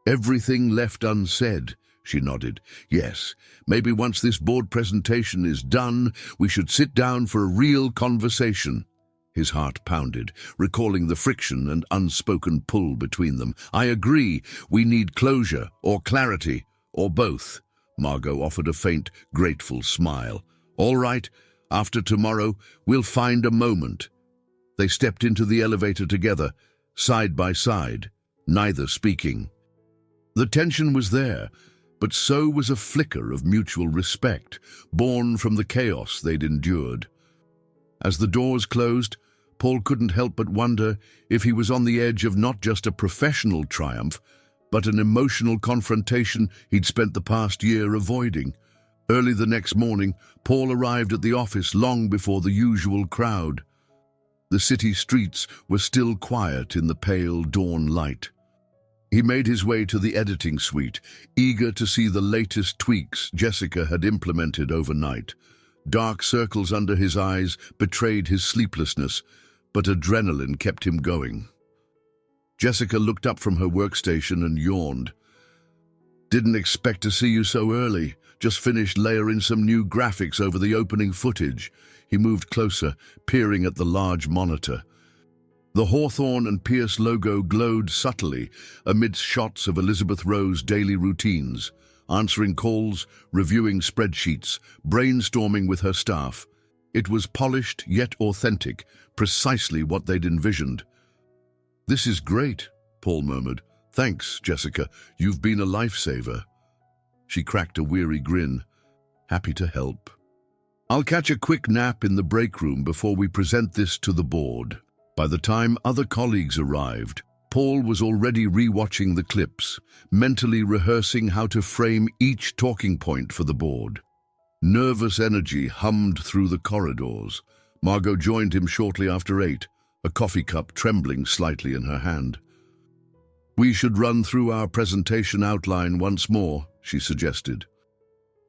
"Everything left unsaid," she nodded. "Yes, maybe once this board presentation is done, we should sit down for a real conversation." His heart pounded, recalling the friction and unspoken pull between them. "I agree. We need closure, or clarity, or both." Margot offered a faint, grateful smile. "All right, after tomorrow, we'll find a moment." They stepped into the elevator together, side by side, neither speaking. The tension was there, but so was a flicker of mutual respect, born from the chaos they'd endured. As the doors closed, Paul couldn't help but wonder if he was on the edge of not just a professional triumph, but an emotional confrontation he'd spent the past year avoiding. Early the next morning, Paul arrived at the office long before the usual crowd. The city streets were still quiet in the pale dawn light. He made his way to the editing suite, eager to see the latest tweaks Jessica had implemented overnight. Dark circles under his eyes betrayed his sleeplessness, but adrenaline kept him going. Jessica looked up from her workstation and yawned. "Didn't expect to see you so early. Just finished layering some new graphics over the opening footage." He moved closer, peering at the large monitor. The Hawthorne and Pierce logo glowed subtly amidst shots of Elizabeth Rowe's daily routines, answering calls, reviewing spreadsheets, brainstorming with her staff. It was polished yet authentic, precisely what they'd envisioned. "This is great," Paul murmured. "Thanks, Jessica. You've been a lifesaver." She cracked a weary grin. "Happy to help. I'll catch a quick nap in the break room before we present this to the board." By the time other colleagues arrived, Paul was already re-watching the clips, mentally rehearsing how to frame each talking point for the board. Nervous energy hummed through the corridors. Margot joined him shortly after 8, a coffee cup trembling slightly in her hand. "We should run through our presentation outline once more," she suggested.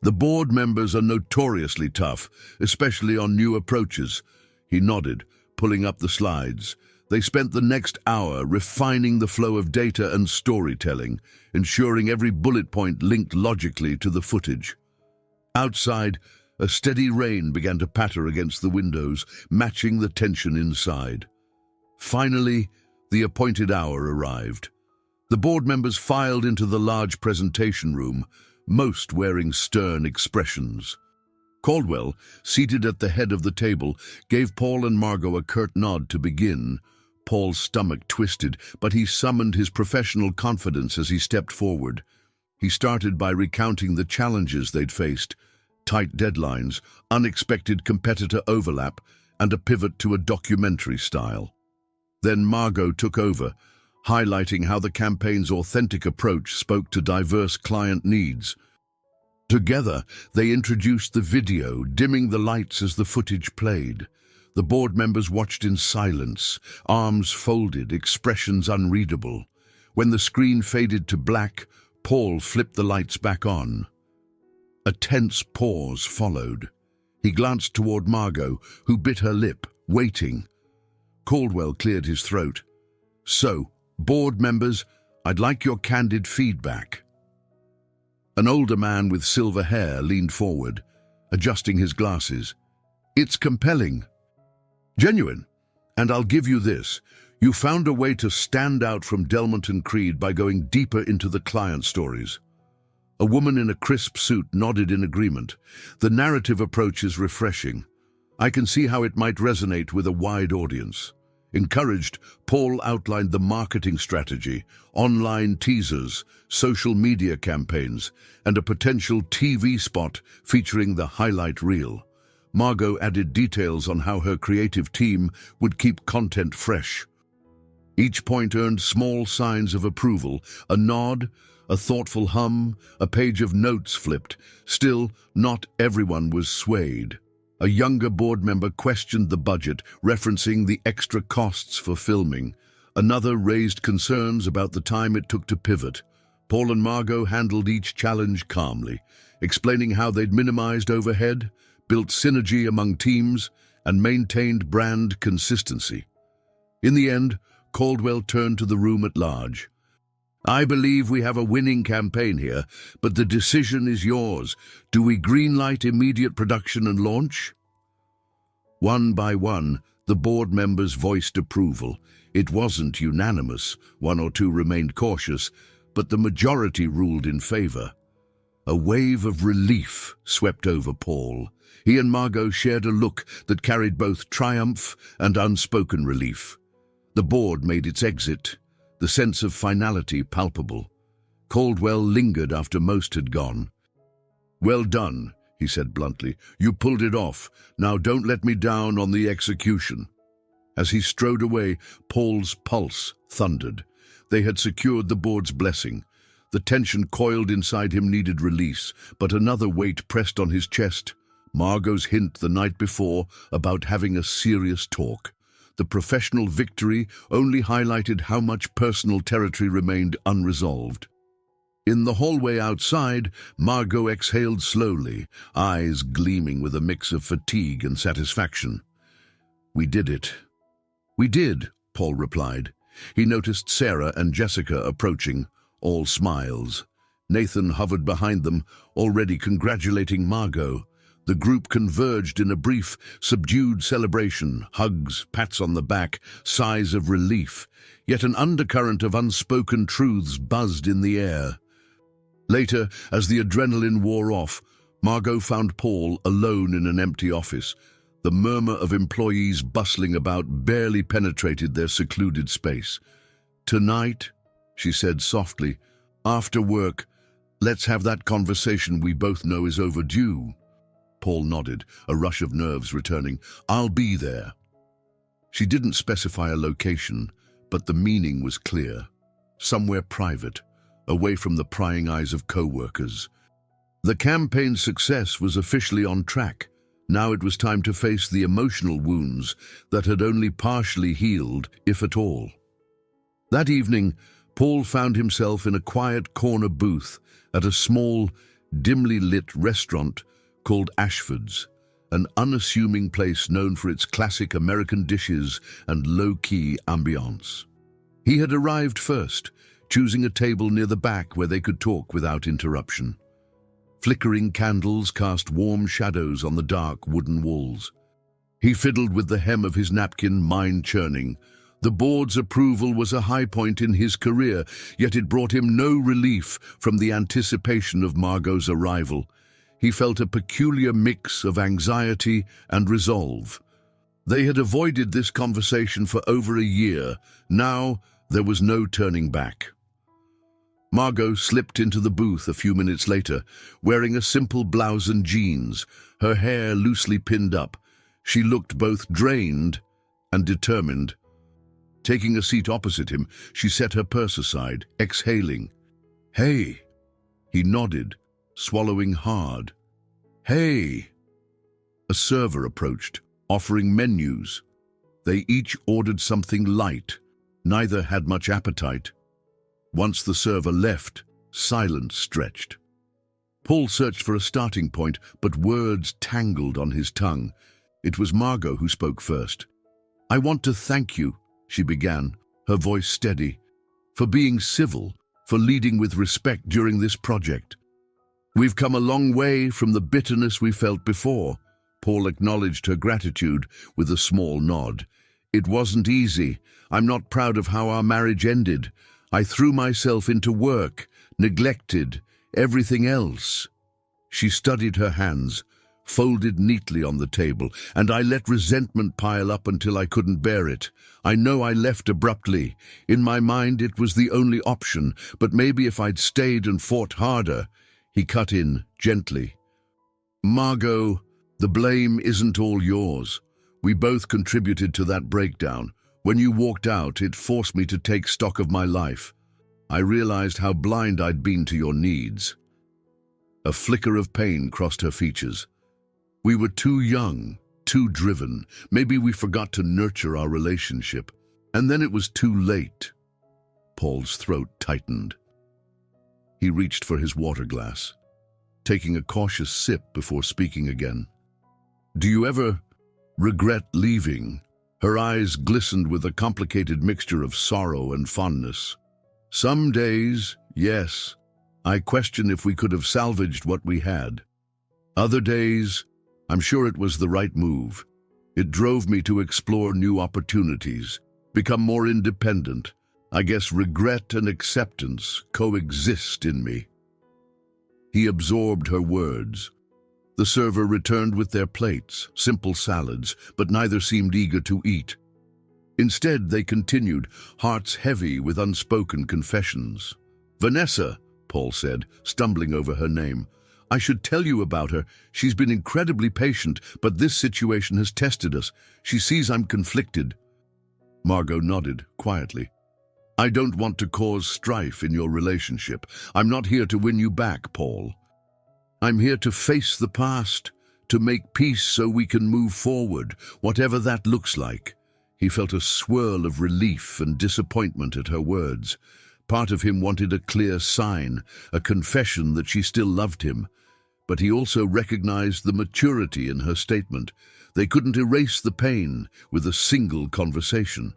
"The board members are notoriously tough, especially on new approaches." He nodded, pulling up the slides. They spent the next hour refining the flow of data and storytelling, ensuring every bullet point linked logically to the footage. Outside, a steady rain began to patter against the windows, matching the tension inside. Finally, the appointed hour arrived. The board members filed into the large presentation room, most wearing stern expressions. Caldwell, seated at the head of the table, gave Paul and Margot a curt nod to begin. Paul's stomach twisted, but he summoned his professional confidence as he stepped forward. He started by recounting the challenges they'd faced: tight deadlines, unexpected competitor overlap, and a pivot to a documentary style. Then Margot took over, highlighting how the campaign's authentic approach spoke to diverse client needs. Together, they introduced the video, dimming the lights as the footage played. The board members watched in silence, arms folded, expressions unreadable. When the screen faded to black, Paul flipped the lights back on. A tense pause followed. He glanced toward Margot, who bit her lip, waiting. Caldwell cleared his throat. "So, board members, I'd like your candid feedback." An older man with silver hair leaned forward, adjusting his glasses. "It's compelling. Genuine. And I'll give you this. You found a way to stand out from Delmont and Creed by going deeper into the client stories." A woman in a crisp suit nodded in agreement. "The narrative approach is refreshing. I can see how it might resonate with a wide audience." Encouraged, Paul outlined the marketing strategy, online teasers, social media campaigns, and a potential TV spot featuring the highlight reel. Margot added details on how her creative team would keep content fresh. Each point earned small signs of approval: a nod, a thoughtful hum, a page of notes flipped. Still, not everyone was swayed. A younger board member questioned the budget, referencing the extra costs for filming. Another raised concerns about the time it took to pivot. Paul and Margot handled each challenge calmly, explaining how they'd minimized overhead, built synergy among teams, and maintained brand consistency. In the end, Caldwell turned to the room at large. "I believe we have a winning campaign here, but the decision is yours. Do we greenlight immediate production and launch?" One by one, the board members voiced approval. It wasn't unanimous. One or two remained cautious, but the majority ruled in favor. A wave of relief swept over Paul. He and Margot shared a look that carried both triumph and unspoken relief. The board made its exit, the sense of finality palpable. Caldwell lingered after most had gone. "Well done," he said bluntly. "You pulled it off. Now don't let me down on the execution." As he strode away, Paul's pulse thundered. They had secured the board's blessing. The tension coiled inside him needed release, but another weight pressed on his chest. Margot's hint the night before about having a serious talk. The professional victory only highlighted how much personal territory remained unresolved. In the hallway outside, Margot exhaled slowly, eyes gleaming with a mix of fatigue and satisfaction. "We did it." "We did," Paul replied. He noticed Sarah and Jessica approaching, all smiles. Nathan hovered behind them, already congratulating Margot. The group converged in a brief, subdued celebration, hugs, pats on the back, sighs of relief. Yet an undercurrent of unspoken truths buzzed in the air. Later, as the adrenaline wore off, Margot found Paul alone in an empty office. The murmur of employees bustling about barely penetrated their secluded space. "Tonight," she said softly, "after work, let's have that conversation we both know is overdue." Paul nodded, a rush of nerves returning. "I'll be there." She didn't specify a location, but the meaning was clear. Somewhere private, away from the prying eyes of co-workers. The campaign's success was officially on track. Now it was time to face the emotional wounds that had only partially healed, if at all. That evening, Paul found himself in a quiet corner booth at a small, dimly lit restaurant called Ashford's, an unassuming place known for its classic American dishes and low-key ambiance. He had arrived first, choosing a table near the back where they could talk without interruption. Flickering candles cast warm shadows on the dark wooden walls. He fiddled with the hem of his napkin, mind churning. The board's approval was a high point in his career, yet it brought him no relief from the anticipation of Margot's arrival. He felt a peculiar mix of anxiety and resolve. They had avoided this conversation for over a year. Now there was no turning back. Margot slipped into the booth a few minutes later, wearing a simple blouse and jeans, her hair loosely pinned up. She looked both drained and determined. Taking a seat opposite him, she set her purse aside, exhaling. "Hey." He nodded, swallowing hard. "Hey." A server approached, offering menus. They each ordered something light. Neither had much appetite. Once the server left, silence stretched. Paul searched for a starting point, but words tangled on his tongue. It was Margot who spoke first. "I want to thank you," she began, her voice steady, "for being civil, for leading with respect during this project. We've come a long way from the bitterness we felt before." Paul acknowledged her gratitude with a small nod. "It wasn't easy. I'm not proud of how our marriage ended. I threw myself into work, neglected everything else." She studied her hands, folded neatly on the table, "and I let resentment pile up until I couldn't bear it. I know I left abruptly. In my mind it was the only option, but maybe if I'd stayed and fought harder." He cut in, gently. "Margot, the blame isn't all yours. We both contributed to that breakdown. When you walked out, it forced me to take stock of my life. I realized how blind I'd been to your needs." A flicker of pain crossed her features. "We were too young, too driven. Maybe we forgot to nurture our relationship. And then it was too late." Paul's throat tightened. He reached for his water glass, taking a cautious sip before speaking again. "Do you ever regret leaving?" Her eyes glistened with a complicated mixture of sorrow and fondness. "Some days, yes. I question if we could have salvaged what we had. Other days, I'm sure it was the right move. It drove me to explore new opportunities, become more independent. I guess regret and acceptance coexist in me." He absorbed her words. The server returned with their plates, simple salads, but neither seemed eager to eat. Instead, they continued, hearts heavy with unspoken confessions. "Vanessa," Paul said, stumbling over her name. "I should tell you about her. She's been incredibly patient, but this situation has tested us. She sees I'm conflicted." Margot nodded, quietly. "I don't want to cause strife in your relationship. I'm not here to win you back, Paul. I'm here to face the past, to make peace so we can move forward, whatever that looks like." He felt a swirl of relief and disappointment at her words. Part of him wanted a clear sign, a confession that she still loved him. But he also recognized the maturity in her statement. They couldn't erase the pain with a single conversation.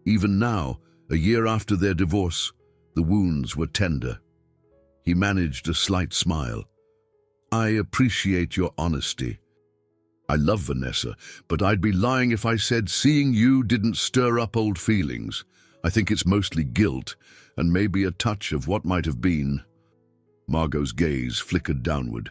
Even now, a year after their divorce, the wounds were tender. He managed a slight smile. "I appreciate your honesty. I love Vanessa, but I'd be lying if I said seeing you didn't stir up old feelings. I think it's mostly guilt, and maybe a touch of what might have been." Margot's gaze flickered downward.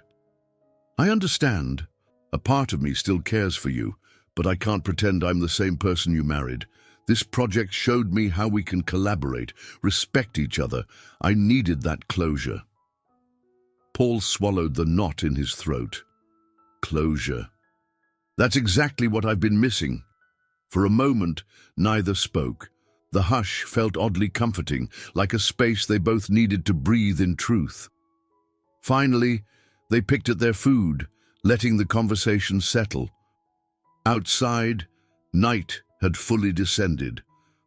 "I understand. A part of me still cares for you, but I can't pretend I'm the same person you married. This project showed me how we can collaborate, respect each other. I needed that closure." Paul swallowed the knot in his throat. Closure. That's exactly what I've been missing. For a moment, neither spoke. The hush felt oddly comforting, like a space they both needed to breathe in truth. Finally, they picked at their food, letting the conversation settle. Outside, night had fully descended,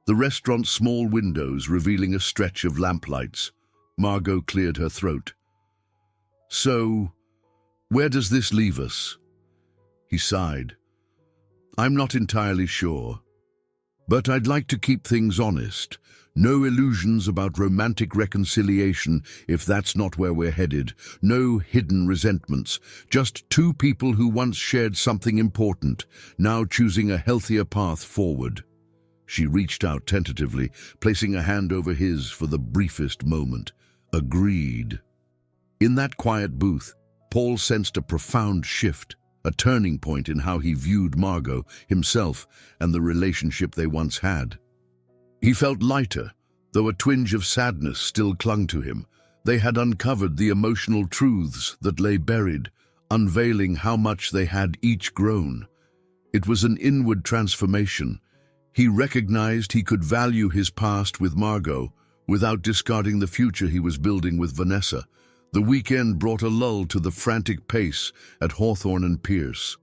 the restaurant's small windows revealing a stretch of lamplights. Margot cleared her throat. "So, where does this leave us?" He sighed. "I'm not entirely sure. But I'd like to keep things honest. No illusions about romantic reconciliation if that's not where we're headed. No hidden resentments. Just two people who once shared something important, now choosing a healthier path forward." She reached out tentatively, placing a hand over his for the briefest moment. Agreed. In that quiet booth, Paul sensed a profound shift, a turning point in how he viewed Margot, himself, and the relationship they once had. He felt lighter, though a twinge of sadness still clung to him. They had uncovered the emotional truths that lay buried, unveiling how much they had each grown. It was an inward transformation. He recognized he could value his past with Margot without discarding the future he was building with Vanessa. The weekend brought a lull to the frantic pace at Hawthorne Pierce.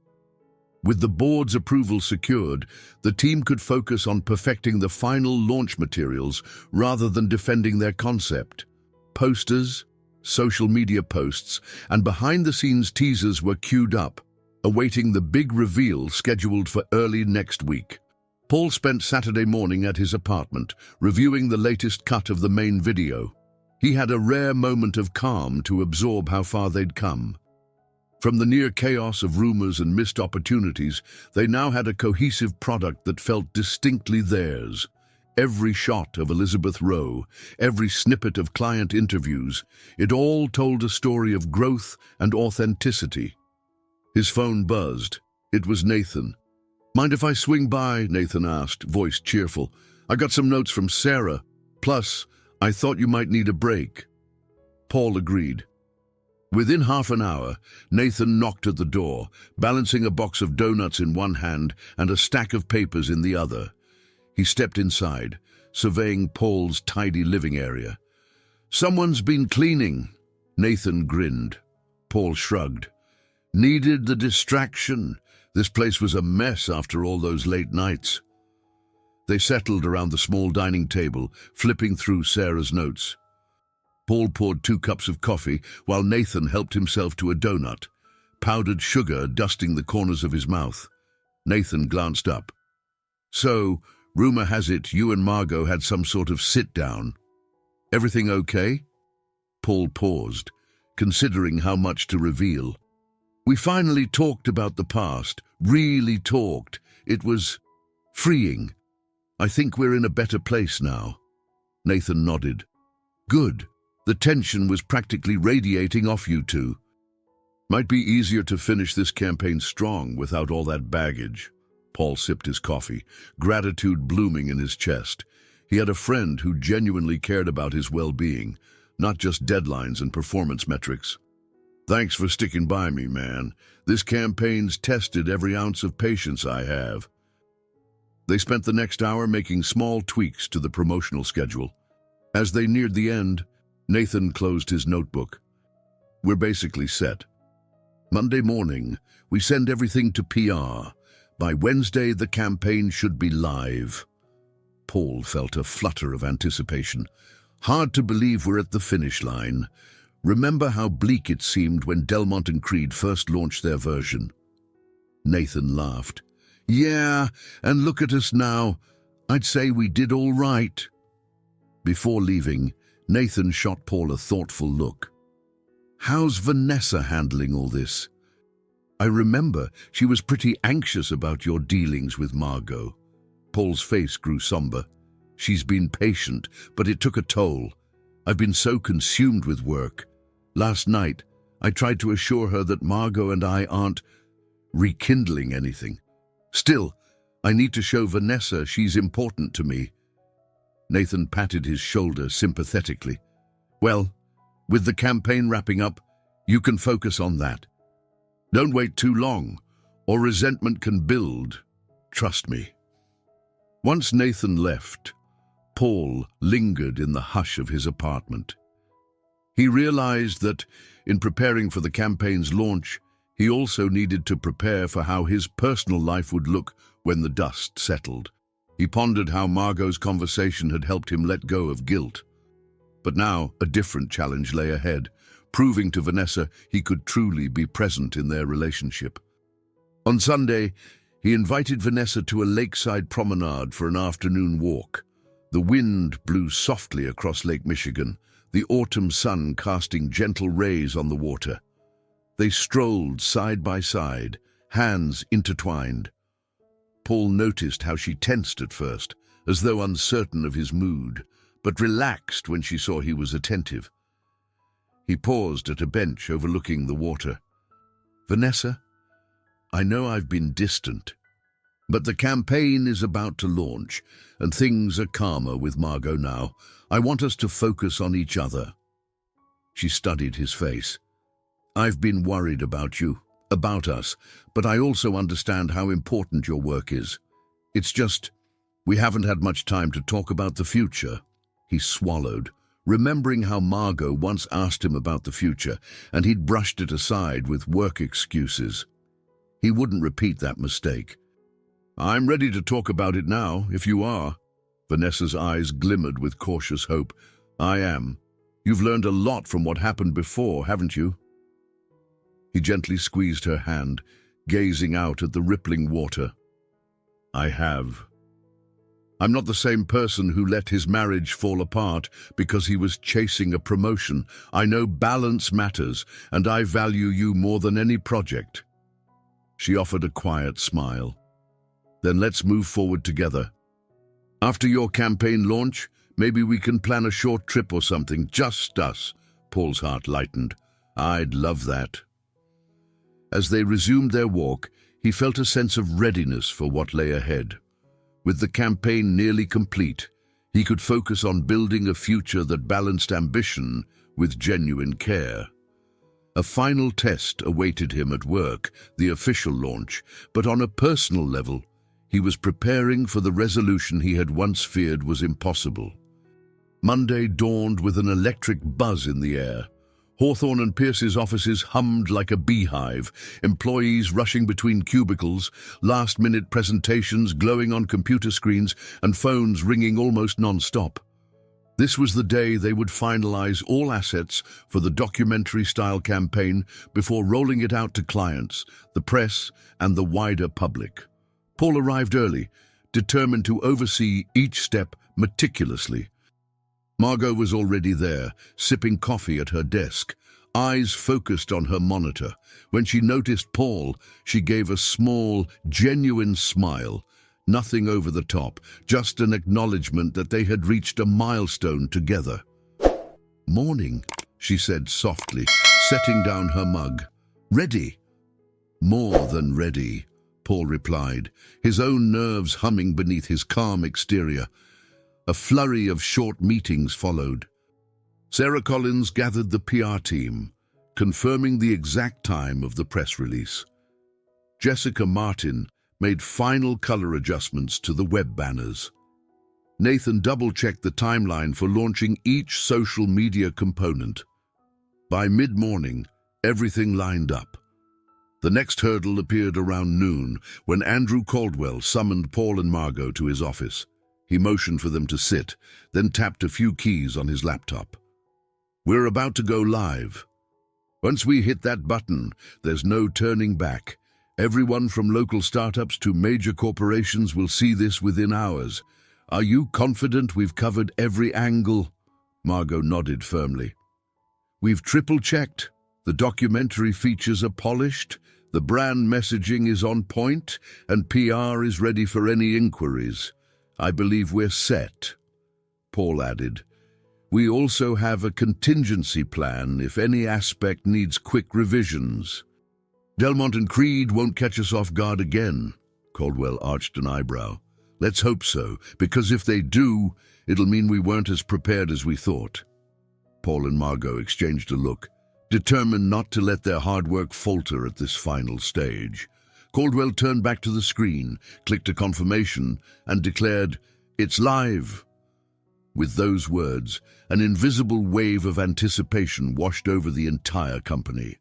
With the board's approval secured, the team could focus on perfecting the final launch materials rather than defending their concept. Posters, social media posts, and behind-the-scenes teasers were queued up, awaiting the big reveal scheduled for early next week. Paul spent Saturday morning at his apartment, reviewing the latest cut of the main video. He had a rare moment of calm to absorb how far they'd come. From the near chaos of rumors and missed opportunities, they now had a cohesive product that felt distinctly theirs. Every shot of Elizabeth Rowe, every snippet of client interviews, it all told a story of growth and authenticity. His phone buzzed. It was Nathan. "Mind if I swing by?" Nathan asked, voice cheerful. "I got some notes from Sarah. Plus, I thought you might need a break." Paul agreed. Within half an hour, Nathan knocked at the door, balancing a box of donuts in one hand and a stack of papers in the other. He stepped inside, surveying Paul's tidy living area. "Someone's been cleaning." Nathan grinned. Paul shrugged. "Needed the distraction. This place was a mess after all those late nights." They settled around the small dining table, flipping through Sarah's notes. Paul poured 2 cups of coffee while Nathan helped himself to a donut, powdered sugar dusting the corners of his mouth. Nathan glanced up. "So, rumor has it you and Margot had some sort of sit-down. Everything okay?" Paul paused, considering how much to reveal. "We finally talked about the past, really talked. It was freeing. I think we're in a better place now." Nathan nodded. "Good. The tension was practically radiating off you two. Might be easier to finish this campaign strong without all that baggage." Paul sipped his coffee, gratitude blooming in his chest. He had a friend who genuinely cared about his well-being, not just deadlines and performance metrics. "Thanks for sticking by me, man. This campaign's tested every ounce of patience I have." They spent the next hour making small tweaks to the promotional schedule. As they neared the end, Nathan closed his notebook. "We're basically set. Monday morning, we send everything to PR. By Wednesday, the campaign should be live." Paul felt a flutter of anticipation. Hard to believe we're at the finish line. Remember how bleak it seemed when Delmont and Creed first launched their version? Nathan laughed. "Yeah, and look at us now. I'd say we did all right." Before leaving, Nathan shot Paul a thoughtful look. "How's Vanessa handling all this? I remember she was pretty anxious about your dealings with Margot." Paul's face grew somber. "She's been patient, but it took a toll. I've been so consumed with work. Last night, I tried to assure her that Margot and I aren't rekindling anything. Still, I need to show Vanessa she's important to me." Nathan patted his shoulder sympathetically. "Well, with the campaign wrapping up, you can focus on that. Don't wait too long, or resentment can build. Trust me." Once Nathan left, Paul lingered in the hush of his apartment. He realized that, in preparing for the campaign's launch, he also needed to prepare for how his personal life would look when the dust settled. He pondered how Margot's conversation had helped him let go of guilt. But now a different challenge lay ahead, proving to Vanessa he could truly be present in their relationship. On Sunday, he invited Vanessa to a lakeside promenade for an afternoon walk. The wind blew softly across Lake Michigan, the autumn sun casting gentle rays on the water. They strolled side by side, hands intertwined. Paul noticed how she tensed at first, as though uncertain of his mood, but relaxed when she saw he was attentive. He paused at a bench overlooking the water. "Vanessa, I know I've been distant, but the campaign is about to launch, and things are calmer with Margot now. I want us to focus on each other." She studied his face. "I've been worried about you, about us, but I also understand how important your work is. It's just, we haven't had much time to talk about the future." He swallowed, remembering how Margot once asked him about the future, and he'd brushed it aside with work excuses. He wouldn't repeat that mistake. "I'm ready to talk about it now, if you are." Vanessa's eyes glimmered with cautious hope. "I am. You've learned a lot from what happened before, haven't you?" He gently squeezed her hand, gazing out at the rippling water. "I have. I'm not the same person who let his marriage fall apart because he was chasing a promotion. I know balance matters, and I value you more than any project." She offered a quiet smile. "Then let's move forward together. After your campaign launch, maybe we can plan a short trip or something, just us." Paul's heart lightened. "I'd love that." As they resumed their walk, he felt a sense of readiness for what lay ahead. With the campaign nearly complete, he could focus on building a future that balanced ambition with genuine care. A final test awaited him at work, the official launch, but on a personal level, he was preparing for the resolution he had once feared was impossible. Monday dawned with an electric buzz in the air. Hawthorne Pierce's offices hummed like a beehive, employees rushing between cubicles, last-minute presentations glowing on computer screens, and phones ringing almost non-stop. This was the day they would finalize all assets for the documentary-style campaign before rolling it out to clients, the press, and the wider public. Paul arrived early, determined to oversee each step meticulously. Margot was already there, sipping coffee at her desk, eyes focused on her monitor. When she noticed Paul, she gave a small, genuine smile. Nothing over the top, just an acknowledgement that they had reached a milestone together. "Morning," she said softly, setting down her mug. "Ready?" "More than ready," Paul replied, his own nerves humming beneath his calm exterior. A flurry of short meetings followed. Sarah Collins gathered the PR team, confirming the exact time of the press release. Jessica Martin made final color adjustments to the web banners. Nathan double-checked the timeline for launching each social media component. By mid-morning, everything lined up. The next hurdle appeared around noon, when Andrew Caldwell summoned Paul and Margot to his office. He motioned for them to sit, then tapped a few keys on his laptop. "We're about to go live. Once we hit that button, there's no turning back. Everyone from local startups to major corporations will see this within hours. Are you confident we've covered every angle?" Margot nodded firmly. "We've triple-checked. The documentary features are polished, the brand messaging is on point, and PR is ready for any inquiries. I believe we're set." Paul added, "We also have a contingency plan if any aspect needs quick revisions." "Delmont and Creed won't catch us off guard again," Caldwell arched an eyebrow. "Let's hope so, because if they do, it'll mean we weren't as prepared as we thought." Paul and Margot exchanged a look, determined not to let their hard work falter at this final stage. Caldwell turned back to the screen, clicked a confirmation, and declared, "It's live." With those words, an invisible wave of anticipation washed over the entire company.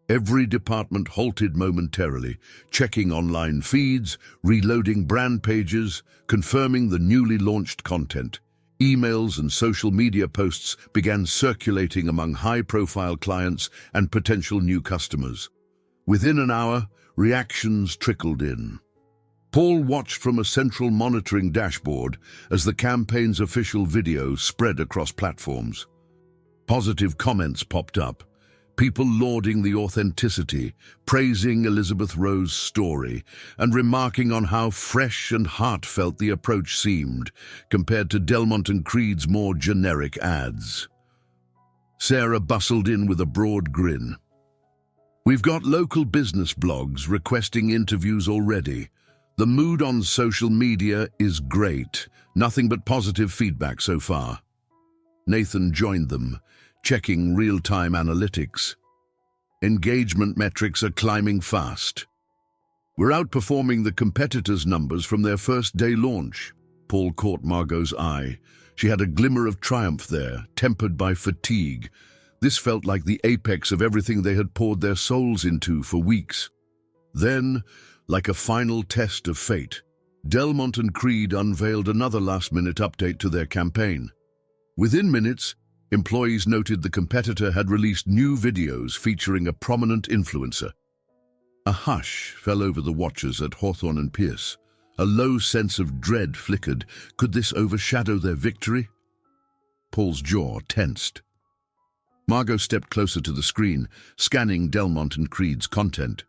Every department halted momentarily, checking online feeds, reloading brand pages, confirming the newly launched content. Emails and social media posts began circulating among high-profile clients and potential new customers. Within an hour, reactions trickled in. Paul watched from a central monitoring dashboard as the campaign's official video spread across platforms. Positive comments popped up. People lauding the authenticity, praising Elizabeth Rowe's story, and remarking on how fresh and heartfelt the approach seemed, compared to Delmont and Creed's more generic ads. Sarah bustled in with a broad grin. "We've got local business blogs requesting interviews already. The mood on social media is great. Nothing but positive feedback so far." Nathan joined them, checking real-time analytics. Engagement metrics are climbing fast. "We're outperforming the competitors' numbers from their first-day launch." Paul caught Margot's eye. She had a glimmer of triumph there, tempered by fatigue. This felt like the apex of everything they had poured their souls into for weeks. Then, like a final test of fate, Delmont and Creed unveiled another last-minute update to their campaign. Within minutes, employees noted the competitor had released new videos featuring a prominent influencer. A hush fell over the watchers at Hawthorne Pierce. A low sense of dread flickered. Could this overshadow their victory? Paul's jaw tensed. Margot stepped closer to the screen, scanning Delmont and Creed's content.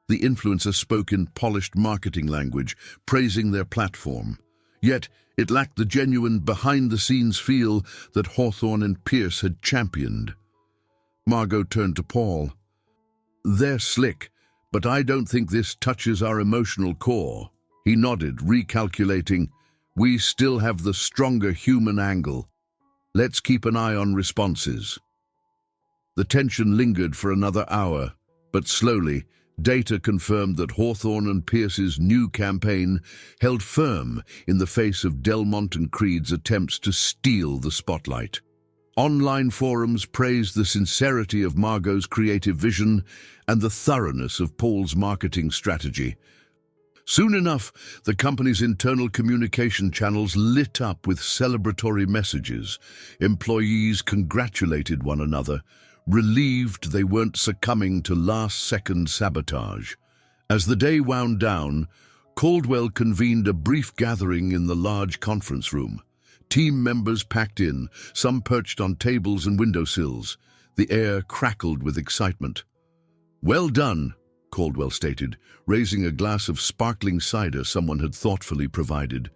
The influencer spoke in polished marketing language, praising their platform. Yet, it lacked the genuine behind-the-scenes feel that Hawthorne and Pierce had championed. Margot turned to Paul. "They're slick, but I don't think this touches our emotional core." He nodded, recalculating. "We still have the stronger human angle. Let's keep an eye on responses." The tension lingered for another hour, but slowly, data confirmed that Hawthorne and Pierce's new campaign held firm in the face of Delmont and Creed's attempts to steal the spotlight. Online forums praised the sincerity of Margot's creative vision and the thoroughness of Paul's marketing strategy. Soon enough, the company's internal communication channels lit up with celebratory messages. Employees congratulated one another, relieved they weren't succumbing to last-second sabotage. As the day wound down, Caldwell convened a brief gathering in the large conference room. Team members packed in, some perched on tables and windowsills. The air crackled with excitement. "Well done," Caldwell stated, raising a glass of sparkling cider someone had thoughtfully provided.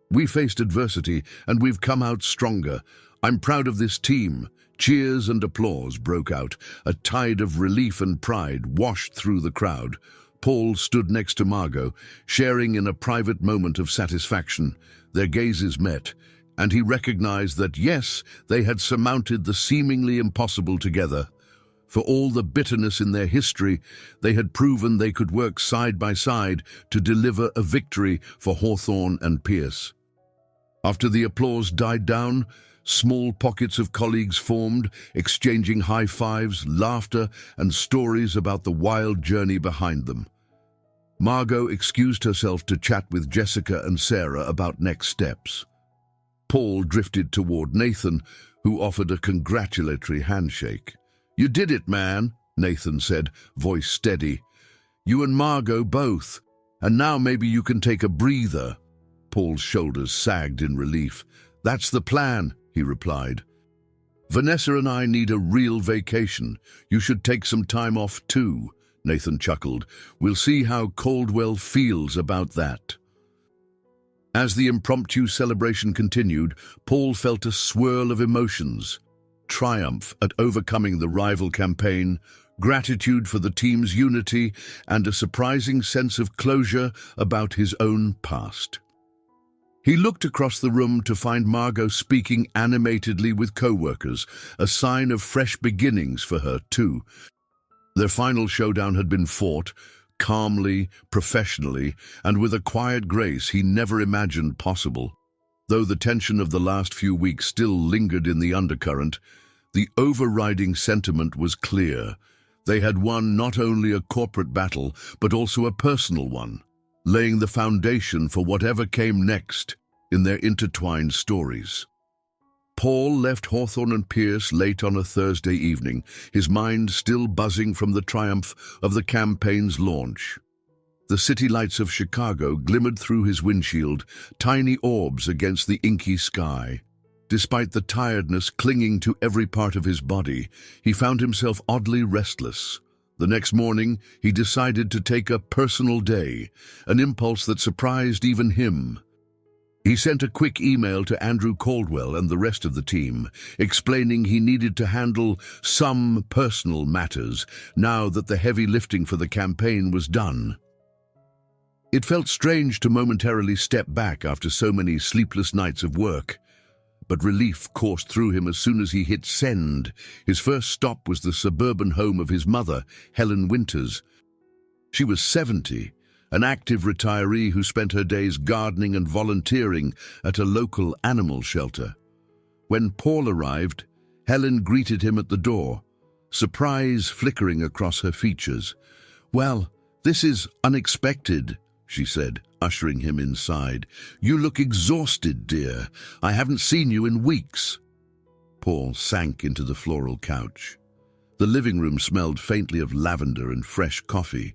"We faced adversity, and we've come out stronger. I'm proud of this team." Cheers and applause broke out. A tide of relief and pride washed through the crowd. Paul stood next to Margot, sharing in a private moment of satisfaction. Their gazes met, and he recognized that, yes, they had surmounted the seemingly impossible together. For all the bitterness in their history, they had proven they could work side by side to deliver a victory for Hawthorne and Pierce. After the applause died down, small pockets of colleagues formed, exchanging high fives, laughter, and stories about the wild journey behind them. Margot excused herself to chat with Jessica and Sarah about next steps. Paul drifted toward Nathan, who offered a congratulatory handshake. "You did it, man," Nathan said, voice steady. "You and Margot both. And now maybe you can take a breather." Paul's shoulders sagged in relief. "That's the plan," he replied. "Vanessa and I need a real vacation. You should take some time off too," Nathan chuckled. "We'll see how Caldwell feels about that." As the impromptu celebration continued, Paul felt a swirl of emotions. Triumph at overcoming the rival campaign, gratitude for the team's unity, and a surprising sense of closure about his own past. He looked across the room to find Margot speaking animatedly with co-workers, a sign of fresh beginnings for her too. Their final showdown had been fought, calmly, professionally, and with a quiet grace he never imagined possible. Though the tension of the last few weeks still lingered in the undercurrent, the overriding sentiment was clear. They had won not only a corporate battle, but also a personal one, laying the foundation for whatever came next in their intertwined stories. Paul left Hawthorne Pierce late on a Thursday evening, his mind still buzzing from the triumph of the campaign's launch. The city lights of Chicago glimmered through his windshield, tiny orbs against the inky sky. Despite the tiredness clinging to every part of his body, he found himself oddly restless. The next morning, he decided to take a personal day, an impulse that surprised even him. He sent a quick email to Andrew Caldwell and the rest of the team, explaining he needed to handle some personal matters now that the heavy lifting for the campaign was done. It felt strange to momentarily step back after so many sleepless nights of work, but relief coursed through him as soon as he hit send. His first stop was the suburban home of his mother, Helen Winters. She was 70, an active retiree who spent her days gardening and volunteering at a local animal shelter. When Paul arrived, Helen greeted him at the door, surprise flickering across her features. "Well, this is unexpected," she said, ushering him inside. "You look exhausted, dear. I haven't seen you in weeks." Paul sank into the floral couch. The living room smelled faintly of lavender and fresh coffee.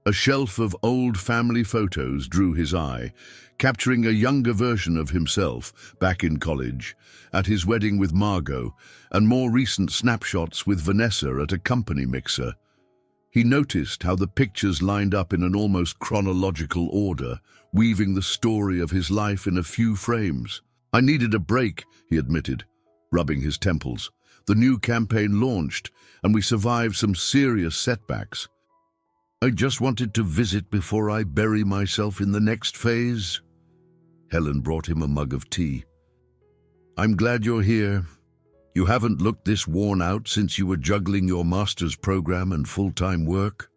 A shelf of old family photos drew his eye, capturing a younger version of himself back in college, at his wedding with Margot, and more recent snapshots with Vanessa at a company mixer. He noticed how the pictures lined up in an almost chronological order, weaving the story of his life in a few frames. "I needed a break," he admitted, rubbing his temples. "The new campaign launched, and we survived some serious setbacks. I just wanted to visit before I bury myself in the next phase." Helen brought him a mug of tea. "I'm glad you're here. You haven't looked this worn out since you were juggling your master's program and full-time work."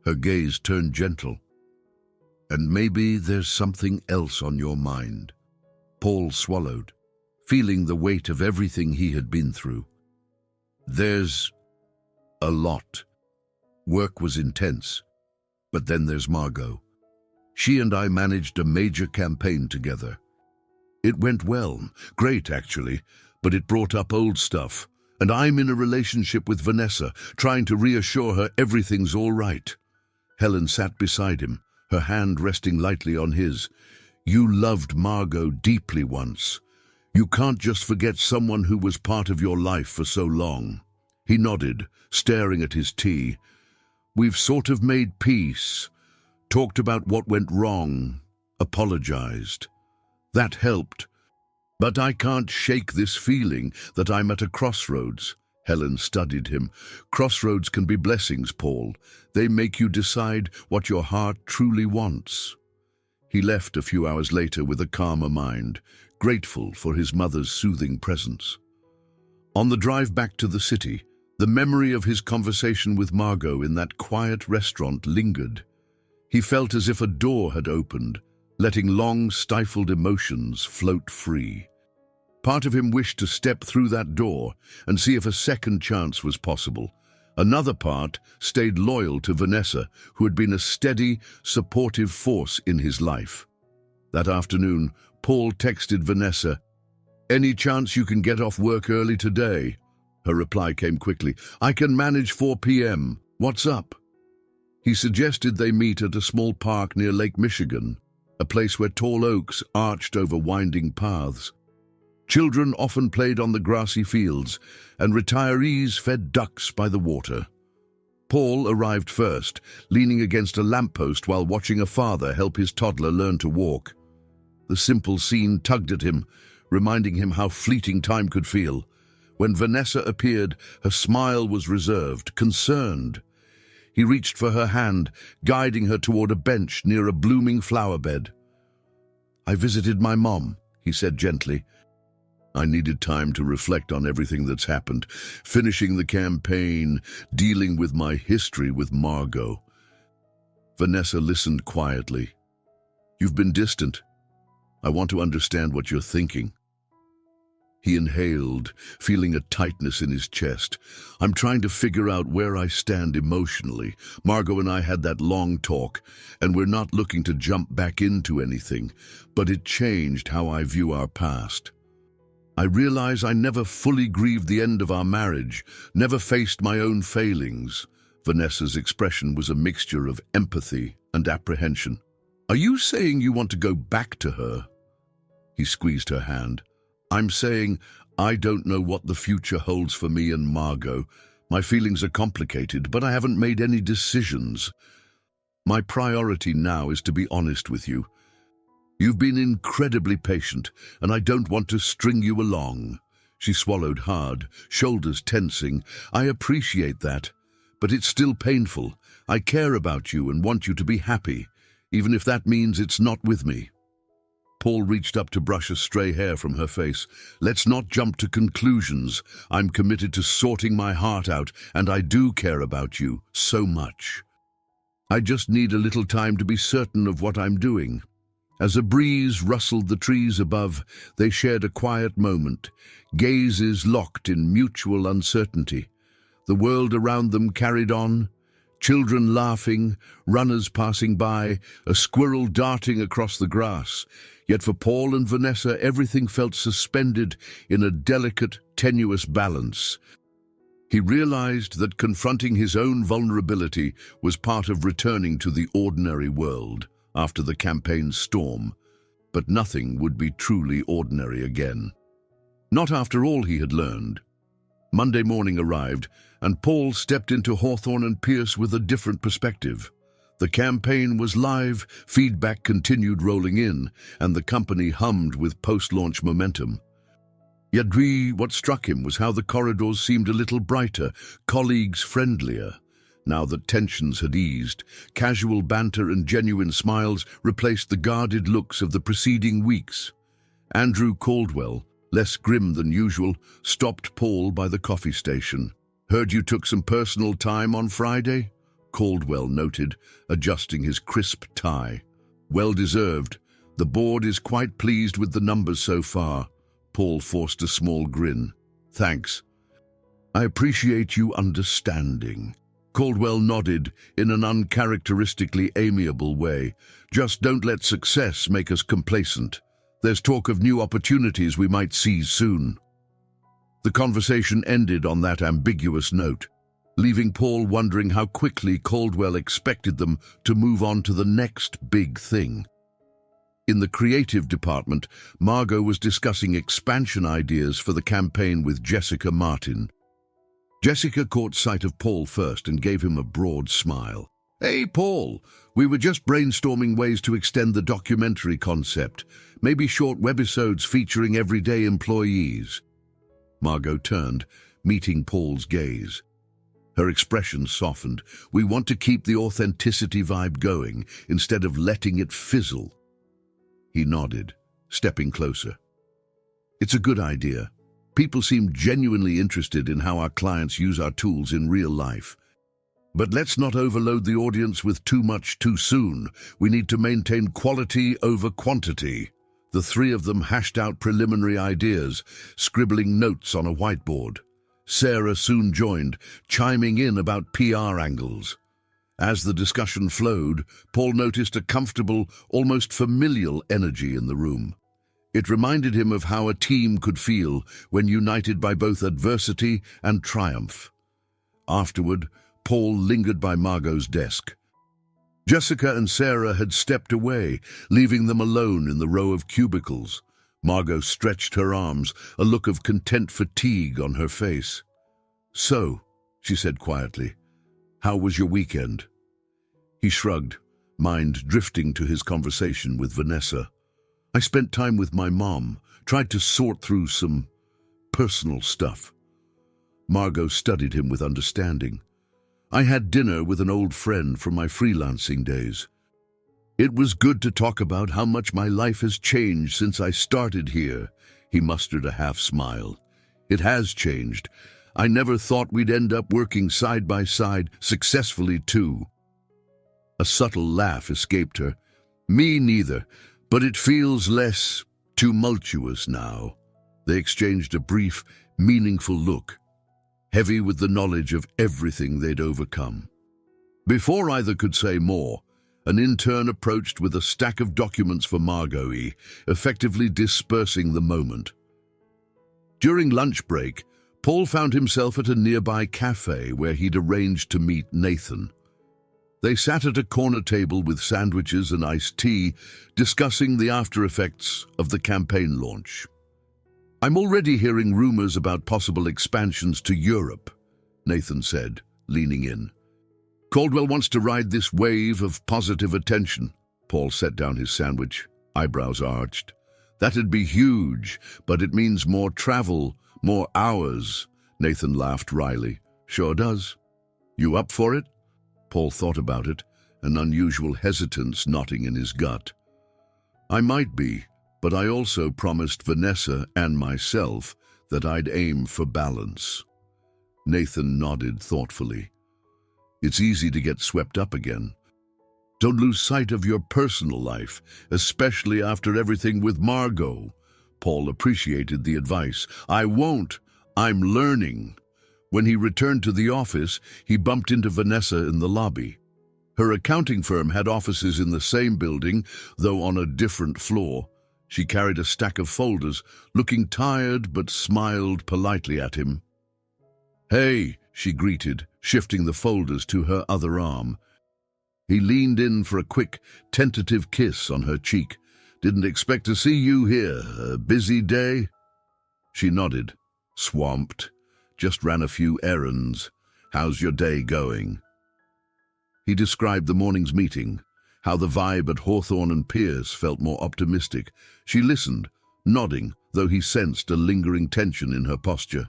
Her gaze turned gentle. "And maybe there's something else on your mind." Paul swallowed, feeling the weight of everything he had been through. "There's a lot. Work was intense, but then there's Margot. She and I managed a major campaign together. It went well, great actually, but it brought up old stuff, and I'm in a relationship with Vanessa, trying to reassure her everything's all right." Helen sat beside him, her hand resting lightly on his. "You loved Margot deeply once. You can't just forget someone who was part of your life for so long." He nodded, staring at his tea. "We've sort of made peace, talked about what went wrong, apologized. That helped. But I can't shake this feeling that I'm at a crossroads." Helen studied him. "Crossroads can be blessings, Paul. They make you decide what your heart truly wants." He left a few hours later with a calmer mind, grateful for his mother's soothing presence. On the drive back to the city, the memory of his conversation with Margot in that quiet restaurant lingered. He felt as if a door had opened, letting long, stifled emotions float free. Part of him wished to step through that door and see if a second chance was possible. Another part stayed loyal to Vanessa, who had been a steady, supportive force in his life. That afternoon, Paul texted Vanessa, "Any chance you can get off work early today?" Her reply came quickly, "I can manage 4 p.m. What's up?" He suggested they meet at a small park near Lake Michigan, a place where tall oaks arched over winding paths. Children often played on the grassy fields, and retirees fed ducks by the water. Paul arrived first, leaning against a lamppost while watching a father help his toddler learn to walk. The simple scene tugged at him, reminding him how fleeting time could feel. When Vanessa appeared, her smile was reserved, concerned. He reached for her hand, guiding her toward a bench near a blooming flower bed. "I visited my mom," he said gently. "I needed time to reflect on everything that's happened, finishing the campaign, dealing with my history with Margot." Vanessa listened quietly. "You've been distant. I want to understand what you're thinking." He inhaled, feeling a tightness in his chest. "I'm trying to figure out where I stand emotionally. Margot and I had that long talk, and we're not looking to jump back into anything, but it changed how I view our past. I realize I never fully grieved the end of our marriage, never faced my own failings." Vanessa's expression was a mixture of empathy and apprehension. "Are you saying you want to go back to her?" He squeezed her hand. I'm saying I don't know what the future holds for me and Margot. My feelings are complicated, but I haven't made any decisions. My priority now is to be honest with you. You've been incredibly patient, and I don't want to string you along. She swallowed hard, shoulders tensing. I appreciate that, but it's still painful. I care about you and want you to be happy, even if that means it's not with me. Paul reached up to brush a stray hair from her face. Let's not jump to conclusions. I'm committed to sorting my heart out, and I do care about you so much. I just need a little time to be certain of what I'm doing. As a breeze rustled the trees above, they shared a quiet moment, gazes locked in mutual uncertainty. The world around them carried on, children laughing, runners passing by, a squirrel darting across the grass. Yet for Paul and Vanessa, everything felt suspended in a delicate, tenuous balance. He realized that confronting his own vulnerability was part of returning to the ordinary world after the campaign's storm, but nothing would be truly ordinary again. Not after all he had learned. Monday morning arrived, and Paul stepped into Hawthorne Pierce with a different perspective. The campaign was live, feedback continued rolling in, and the company hummed with post-launch momentum. Yet what struck him was how the corridors seemed a little brighter, colleagues friendlier. Now that tensions had eased, casual banter and genuine smiles replaced the guarded looks of the preceding weeks. Andrew Caldwell, less grim than usual, stopped Paul by the coffee station. "Heard you took some personal time on Friday?" Caldwell noted, adjusting his crisp tie. "Well deserved. The board is quite pleased with the numbers so far." Paul forced a small grin. "Thanks. I appreciate you understanding." Caldwell nodded in an uncharacteristically amiable way. "Just don't let success make us complacent. There's talk of new opportunities we might seize soon." The conversation ended on that ambiguous note, leaving Paul wondering how quickly Caldwell expected them to move on to the next big thing. In the creative department, Margot was discussing expansion ideas for the campaign with Jessica Martin. Jessica caught sight of Paul first and gave him a broad smile. "Hey, Paul, we were just brainstorming ways to extend the documentary concept, maybe short webisodes featuring everyday employees." Margot turned, meeting Paul's gaze. Her expression softened. "We want to keep the authenticity vibe going, instead of letting it fizzle." He nodded, stepping closer. "It's a good idea. People seem genuinely interested in how our clients use our tools in real life. But let's not overload the audience with too much too soon. We need to maintain quality over quantity." The three of them hashed out preliminary ideas, scribbling notes on a whiteboard. Sarah soon joined, chiming in about PR angles. As the discussion flowed, Paul noticed a comfortable, almost familial energy in the room. It reminded him of how a team could feel when united by both adversity and triumph. Afterward, Paul lingered by Margot's desk. Jessica and Sarah had stepped away, leaving them alone in the row of cubicles. Margot stretched her arms, a look of content fatigue on her face. "So," she said quietly, "how was your weekend?" He shrugged, mind drifting to his conversation with Vanessa. "I spent time with my mom, tried to sort through some personal stuff." Margot studied him with understanding. "I had dinner with an old friend from my freelancing days. It was good to talk about how much my life has changed since I started here." He mustered a half smile. "It has changed. I never thought we'd end up working side by side, successfully too." A subtle laugh escaped her. "Me neither, but it feels less tumultuous now." They exchanged a brief, meaningful look, heavy with the knowledge of everything they'd overcome. Before either could say more, an intern approached with a stack of documents for Margot, effectively dispersing the moment. During lunch break, Paul found himself at a nearby cafe where he'd arranged to meet Nathan. They sat at a corner table with sandwiches and iced tea, discussing the after effects of the campaign launch. I'm already hearing rumors about possible expansions to Europe, Nathan said, leaning in. Caldwell wants to ride this wave of positive attention. Paul set down his sandwich, eyebrows arched. That'd be huge, but it means more travel, more hours. Nathan laughed wryly. Sure does. You up for it? Paul thought about it, an unusual hesitance knotting in his gut. I might be, but I also promised Vanessa and myself that I'd aim for balance. Nathan nodded thoughtfully. It's easy to get swept up again. Don't lose sight of your personal life, especially after everything with Margot. Paul appreciated the advice. I won't. I'm learning. When he returned to the office, he bumped into Vanessa in the lobby. Her accounting firm had offices in the same building, though on a different floor. She carried a stack of folders, looking tired but smiled politely at him. Hey, she greeted, shifting the folders to her other arm. He leaned in for a quick, tentative kiss on her cheek. Didn't expect to see you here. A busy day? She nodded. Swamped. Just ran a few errands. How's your day going? He described the morning's meeting, how the vibe at Hawthorne Pierce felt more optimistic. She listened, nodding, though he sensed a lingering tension in her posture.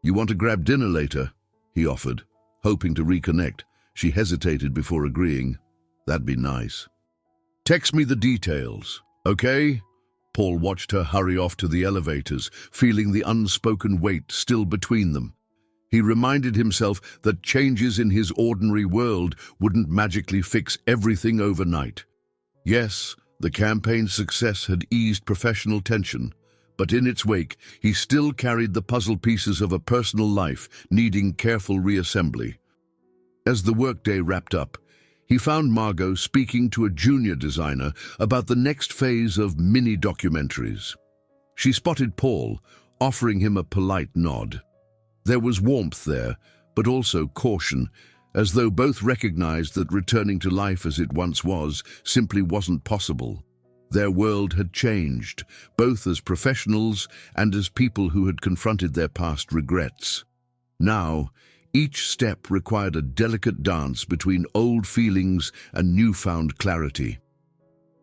You want to grab dinner later? He offered, hoping to reconnect. She hesitated before agreeing. That'd be nice. Text me the details, okay? Paul watched her hurry off to the elevators, feeling the unspoken weight still between them. He reminded himself that changes in his ordinary world wouldn't magically fix everything overnight. Yes, the campaign's success had eased professional tension, but in its wake, he still carried the puzzle pieces of a personal life needing careful reassembly. As the workday wrapped up, he found Margot speaking to a junior designer about the next phase of mini-documentaries. She spotted Paul, offering him a polite nod. There was warmth there, but also caution, as though both recognized that returning to life as it once was simply wasn't possible. Their world had changed, both as professionals and as people who had confronted their past regrets. Now, each step required a delicate dance between old feelings and newfound clarity.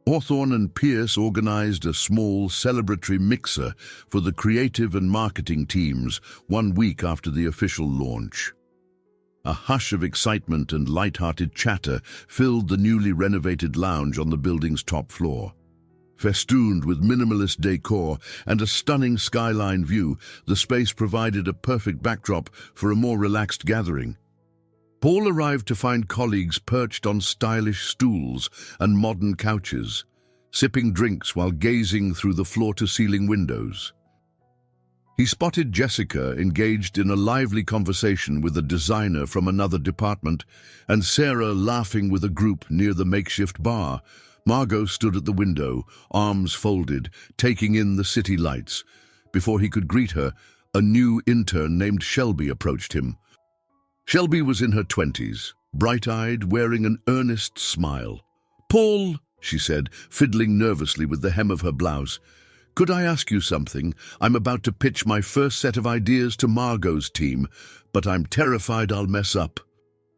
Hawthorne Pierce organized a small celebratory mixer for the creative and marketing teams 1 week after the official launch. A hush of excitement and light-hearted chatter filled the newly renovated lounge on the building's top floor. Festooned with minimalist decor and a stunning skyline view, the space provided a perfect backdrop for a more relaxed gathering. Paul arrived to find colleagues perched on stylish stools and modern couches, sipping drinks while gazing through the floor-to-ceiling windows. He spotted Jessica engaged in a lively conversation with a designer from another department, and Sarah laughing with a group near the makeshift bar. Margot stood at the window, arms folded, taking in the city lights. Before he could greet her, a new intern named Shelby approached him. Shelby was in her 20s, bright-eyed, wearing an earnest smile. "Paul," she said, fiddling nervously with the hem of her blouse, "could I ask you something? I'm about to pitch my first set of ideas to Margot's team, but I'm terrified I'll mess up."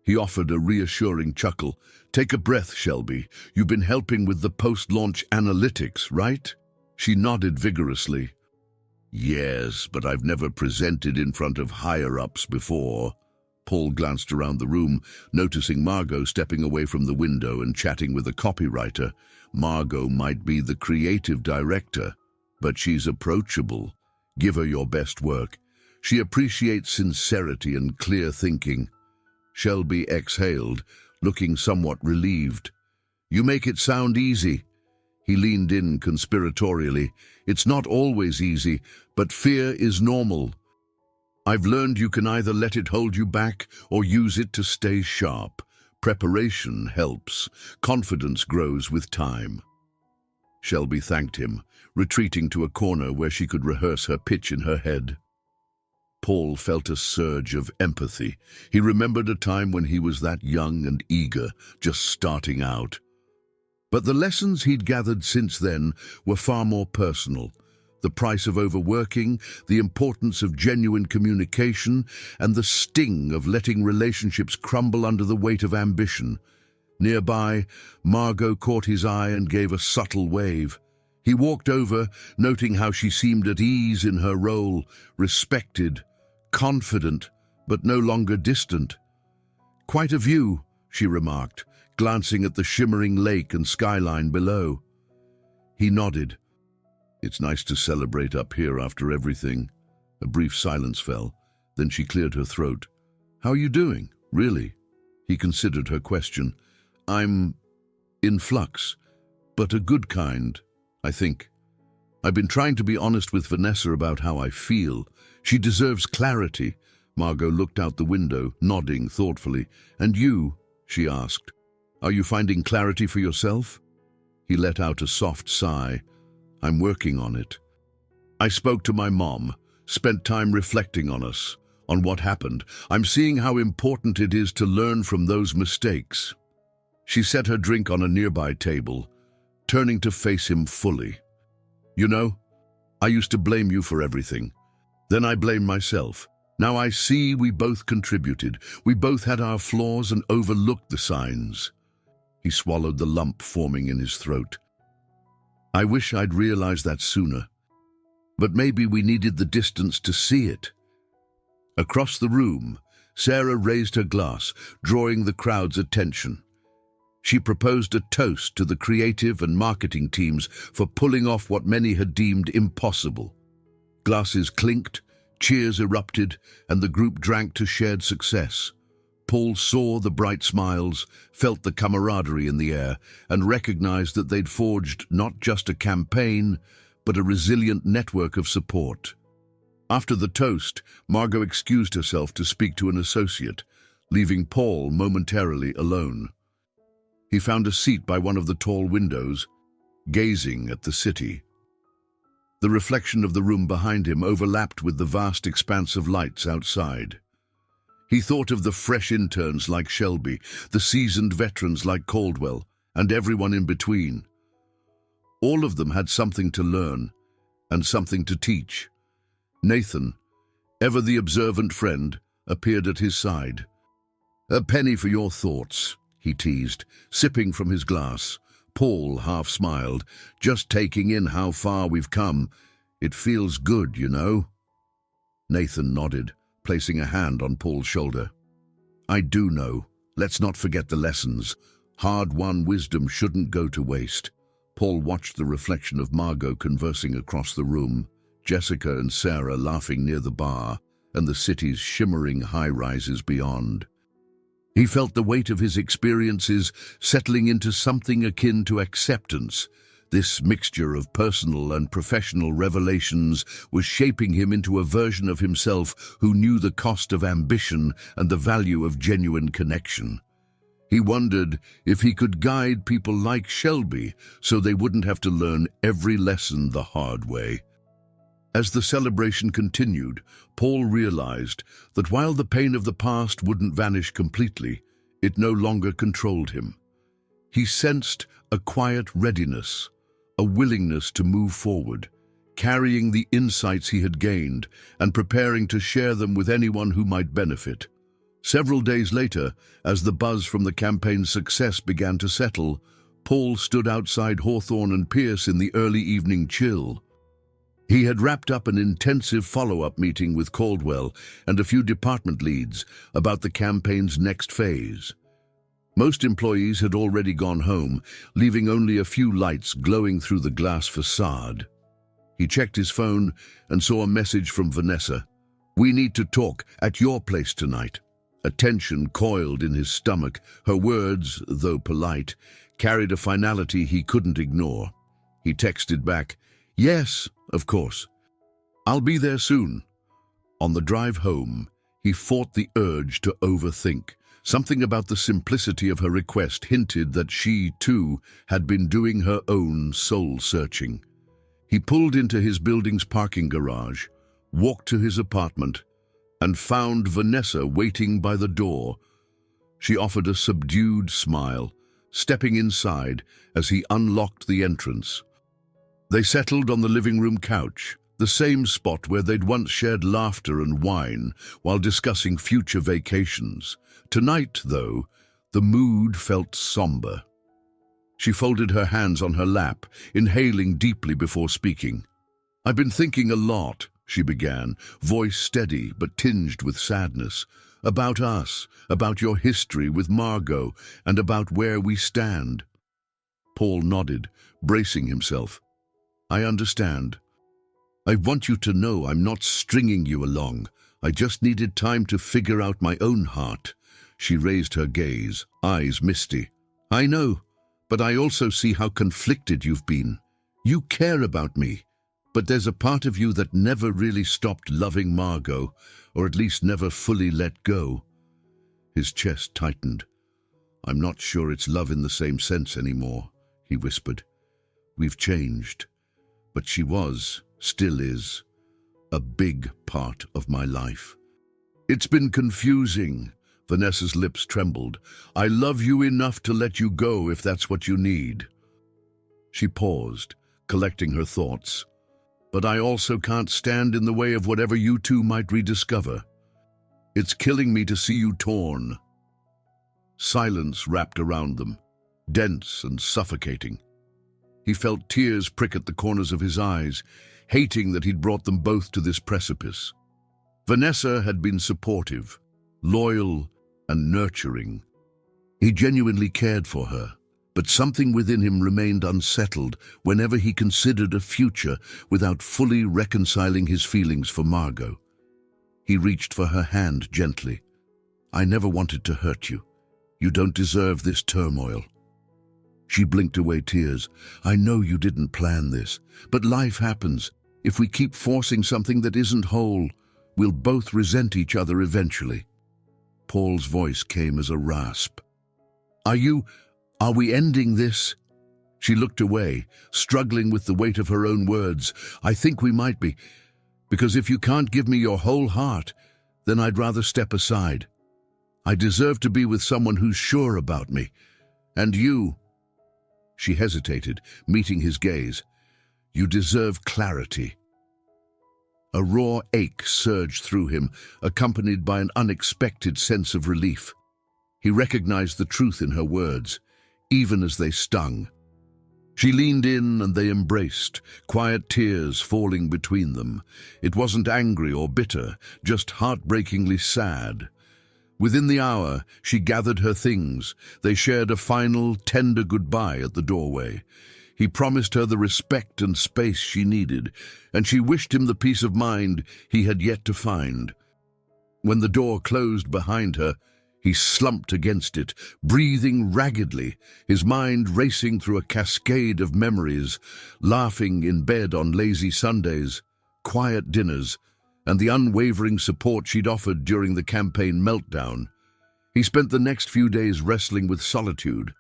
He offered a reassuring chuckle. "Take a breath, Shelby. You've been helping with the post-launch analytics, right?" She nodded vigorously. "Yes, but I've never presented in front of higher-ups before." Paul glanced around the room, noticing Margot stepping away from the window and chatting with a copywriter. Margot might be the creative director, but she's approachable. Give her your best work. She appreciates sincerity and clear thinking. Shelby exhaled, looking somewhat relieved. "You make it sound easy." He leaned in conspiratorially. "It's not always easy, but fear is normal. I've learned you can either let it hold you back or use it to stay sharp. Preparation helps. Confidence grows with time." Shelby thanked him, retreating to a corner where she could rehearse her pitch in her head. Paul felt a surge of empathy. He remembered a time when he was that young and eager, just starting out. But the lessons he'd gathered since then were far more personal. the price of overworking, the importance of genuine communication, and the sting of letting relationships crumble under the weight of ambition. Nearby, Margot caught his eye and gave a subtle wave. He walked over, noting how she seemed at ease in her role, respected, confident, but no longer distant. "Quite a view," she remarked, glancing at the shimmering lake and skyline below. He nodded. "It's nice to celebrate up here after everything." A brief silence fell. Then she cleared her throat. "How are you doing, really?" He considered her question. "I'm in flux, but a good kind, I think. I've been trying to be honest with Vanessa about how I feel. She deserves clarity." Margot looked out the window, nodding thoughtfully. "And you?" she asked. "Are you finding clarity for yourself?" He let out a soft sigh. "I'm working on it. I spoke to my mom, spent time reflecting on us, on what happened. I'm seeing how important it is to learn from those mistakes." She set her drink on a nearby table, turning to face him fully. "You know, I used to blame you for everything. Then I blamed myself. Now I see we both contributed. We both had our flaws and overlooked the signs." He swallowed the lump forming in his throat. "I wish I'd realized that sooner. But maybe we needed the distance to see it." Across the room, Sarah raised her glass, drawing the crowd's attention. She proposed a toast to the creative and marketing teams for pulling off what many had deemed impossible. Glasses clinked, cheers erupted, and the group drank to shared success. Paul saw the bright smiles, felt the camaraderie in the air, and recognized that they'd forged not just a campaign, but a resilient network of support. After the toast, Margot excused herself to speak to an associate, leaving Paul momentarily alone. He found a seat by one of the tall windows, gazing at the city. The reflection of the room behind him overlapped with the vast expanse of lights outside. He thought of the fresh interns like Shelby, the seasoned veterans like Caldwell, and everyone in between. All of them had something to learn and something to teach. Nathan, ever the observant friend, appeared at his side. "A penny for your thoughts," he teased, sipping from his glass. Paul half smiled, "Just taking in how far we've come. It feels good, you know." Nathan nodded, placing a hand on Paul's shoulder. "I do know. Let's not forget the lessons. Hard-won wisdom shouldn't go to waste." Paul watched the reflection of Margot conversing across the room, Jessica and Sarah laughing near the bar, and the city's shimmering high-rises beyond. He felt the weight of his experiences settling into something akin to acceptance. This mixture of personal and professional revelations was shaping him into a version of himself who knew the cost of ambition and the value of genuine connection. He wondered if he could guide people like Shelby so they wouldn't have to learn every lesson the hard way. As the celebration continued, Paul realized that while the pain of the past wouldn't vanish completely, it no longer controlled him. He sensed a quiet readiness, a willingness to move forward, carrying the insights he had gained and preparing to share them with anyone who might benefit. Several days later, as the buzz from the campaign's success began to settle, Paul stood outside Hawthorne Pierce in the early evening chill. He had wrapped up an intensive follow-up meeting with Caldwell and a few department leads about the campaign's next phase. Most employees had already gone home, leaving only a few lights glowing through the glass facade. He checked his phone and saw a message from Vanessa. "We need to talk at your place tonight." A tension coiled in his stomach. Her words, though polite, carried a finality he couldn't ignore. He texted back, "Yes, of course. I'll be there soon." On the drive home, he fought the urge to overthink. Something about the simplicity of her request hinted that she, too, had been doing her own soul-searching. He pulled into his building's parking garage, walked to his apartment, and found Vanessa waiting by the door. She offered a subdued smile, stepping inside as he unlocked the entrance. They settled on the living room couch, the same spot where they'd once shared laughter and wine while discussing future vacations. Tonight, though, the mood felt somber. She folded her hands on her lap, inhaling deeply before speaking. "I've been thinking a lot," she began, voice steady but tinged with sadness, "about us, about your history with Margot, and about where we stand." Paul nodded, bracing himself. "I understand. I want you to know I'm not stringing you along. I just needed time to figure out my own heart." She raised her gaze, eyes misty. "I know, but I also see how conflicted you've been. You care about me, but there's a part of you that never really stopped loving Margot, or at least never fully let go." His chest tightened. "I'm not sure it's love in the same sense anymore," he whispered. "We've changed, but she was, still is, a big part of my life." "It's been confusing." Vanessa's lips trembled. "I love you enough to let you go if that's what you need." She paused, collecting her thoughts. "But I also can't stand in the way of whatever you two might rediscover. It's killing me to see you torn." Silence wrapped around them, dense and suffocating. He felt tears prick at the corners of his eyes, hating that he'd brought them both to this precipice. Vanessa had been supportive, loyal, and nurturing. He genuinely cared for her, but something within him remained unsettled whenever he considered a future without fully reconciling his feelings for Margot. He reached for her hand gently. "I never wanted to hurt you. You don't deserve this turmoil." She blinked away tears. "I know you didn't plan this, but life happens. If we keep forcing something that isn't whole, we'll both resent each other eventually." Paul's voice came as a rasp. Are we ending this?" She looked away, struggling with the weight of her own words. "I think we might be, because if you can't give me your whole heart, then I'd rather step aside. I deserve to be with someone who's sure about me. And you—" She hesitated, meeting his gaze. "You deserve clarity." A raw ache surged through him, accompanied by an unexpected sense of relief. He recognized the truth in her words, even as they stung. She leaned in and they embraced, quiet tears falling between them. It wasn't angry or bitter, just heartbreakingly sad. Within the hour, she gathered her things. They shared a final, tender goodbye at the doorway. He promised her the respect and space she needed, and she wished him the peace of mind he had yet to find. When the door closed behind her, he slumped against it, breathing raggedly, his mind racing through a cascade of memories, laughing in bed on lazy Sundays, quiet dinners, and the unwavering support she'd offered during the campaign meltdown. He spent the next few days wrestling with solitude.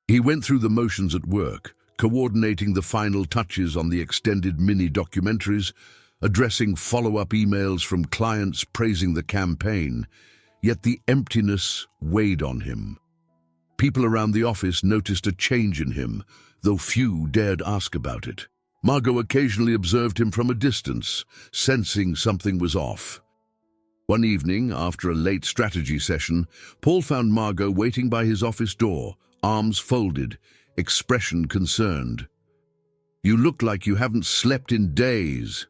He went through the motions at work, coordinating the final touches on the extended mini-documentaries, addressing follow-up emails from clients praising the campaign. Yet the emptiness weighed on him. People around the office noticed a change in him, though few dared ask about it. Margot occasionally observed him from a distance, sensing something was off. One evening, after a late strategy session, Paul found Margot waiting by his office door, arms folded, expression concerned. "You look like you haven't slept in days."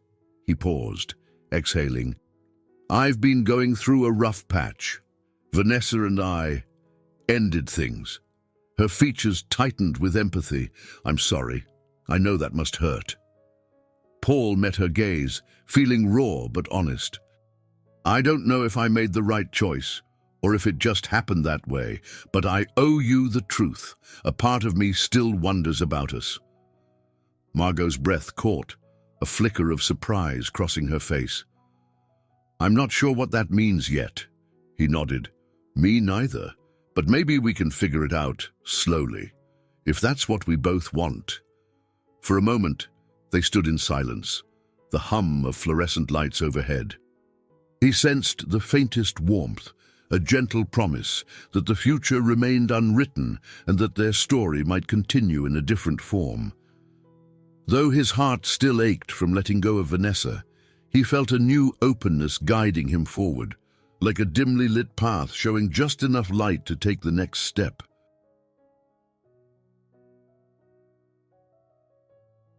He paused, exhaling. "I've been going through a rough patch. Vanessa and I ended things." Her features tightened with empathy. "I'm sorry. I know that must hurt." Paul met her gaze, feeling raw but honest. "I don't know if I made the right choice, or if it just happened that way, but I owe you the truth. A part of me still wonders about us." Margot's breath caught, a flicker of surprise crossing her face. "I'm not sure what that means yet," he nodded. "Me neither, but maybe we can figure it out slowly, if that's what we both want." For a moment, they stood in silence, the hum of fluorescent lights overhead. He sensed the faintest warmth, a gentle promise that the future remained unwritten and that their story might continue in a different form. Though his heart still ached from letting go of Vanessa, he felt a new openness guiding him forward, like a dimly lit path showing just enough light to take the next step.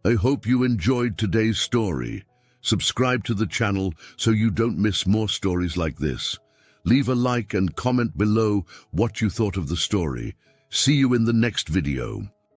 I hope you enjoyed today's story. Subscribe to the channel so you don't miss more stories like this. Leave a like and comment below what you thought of the story. See you in the next video.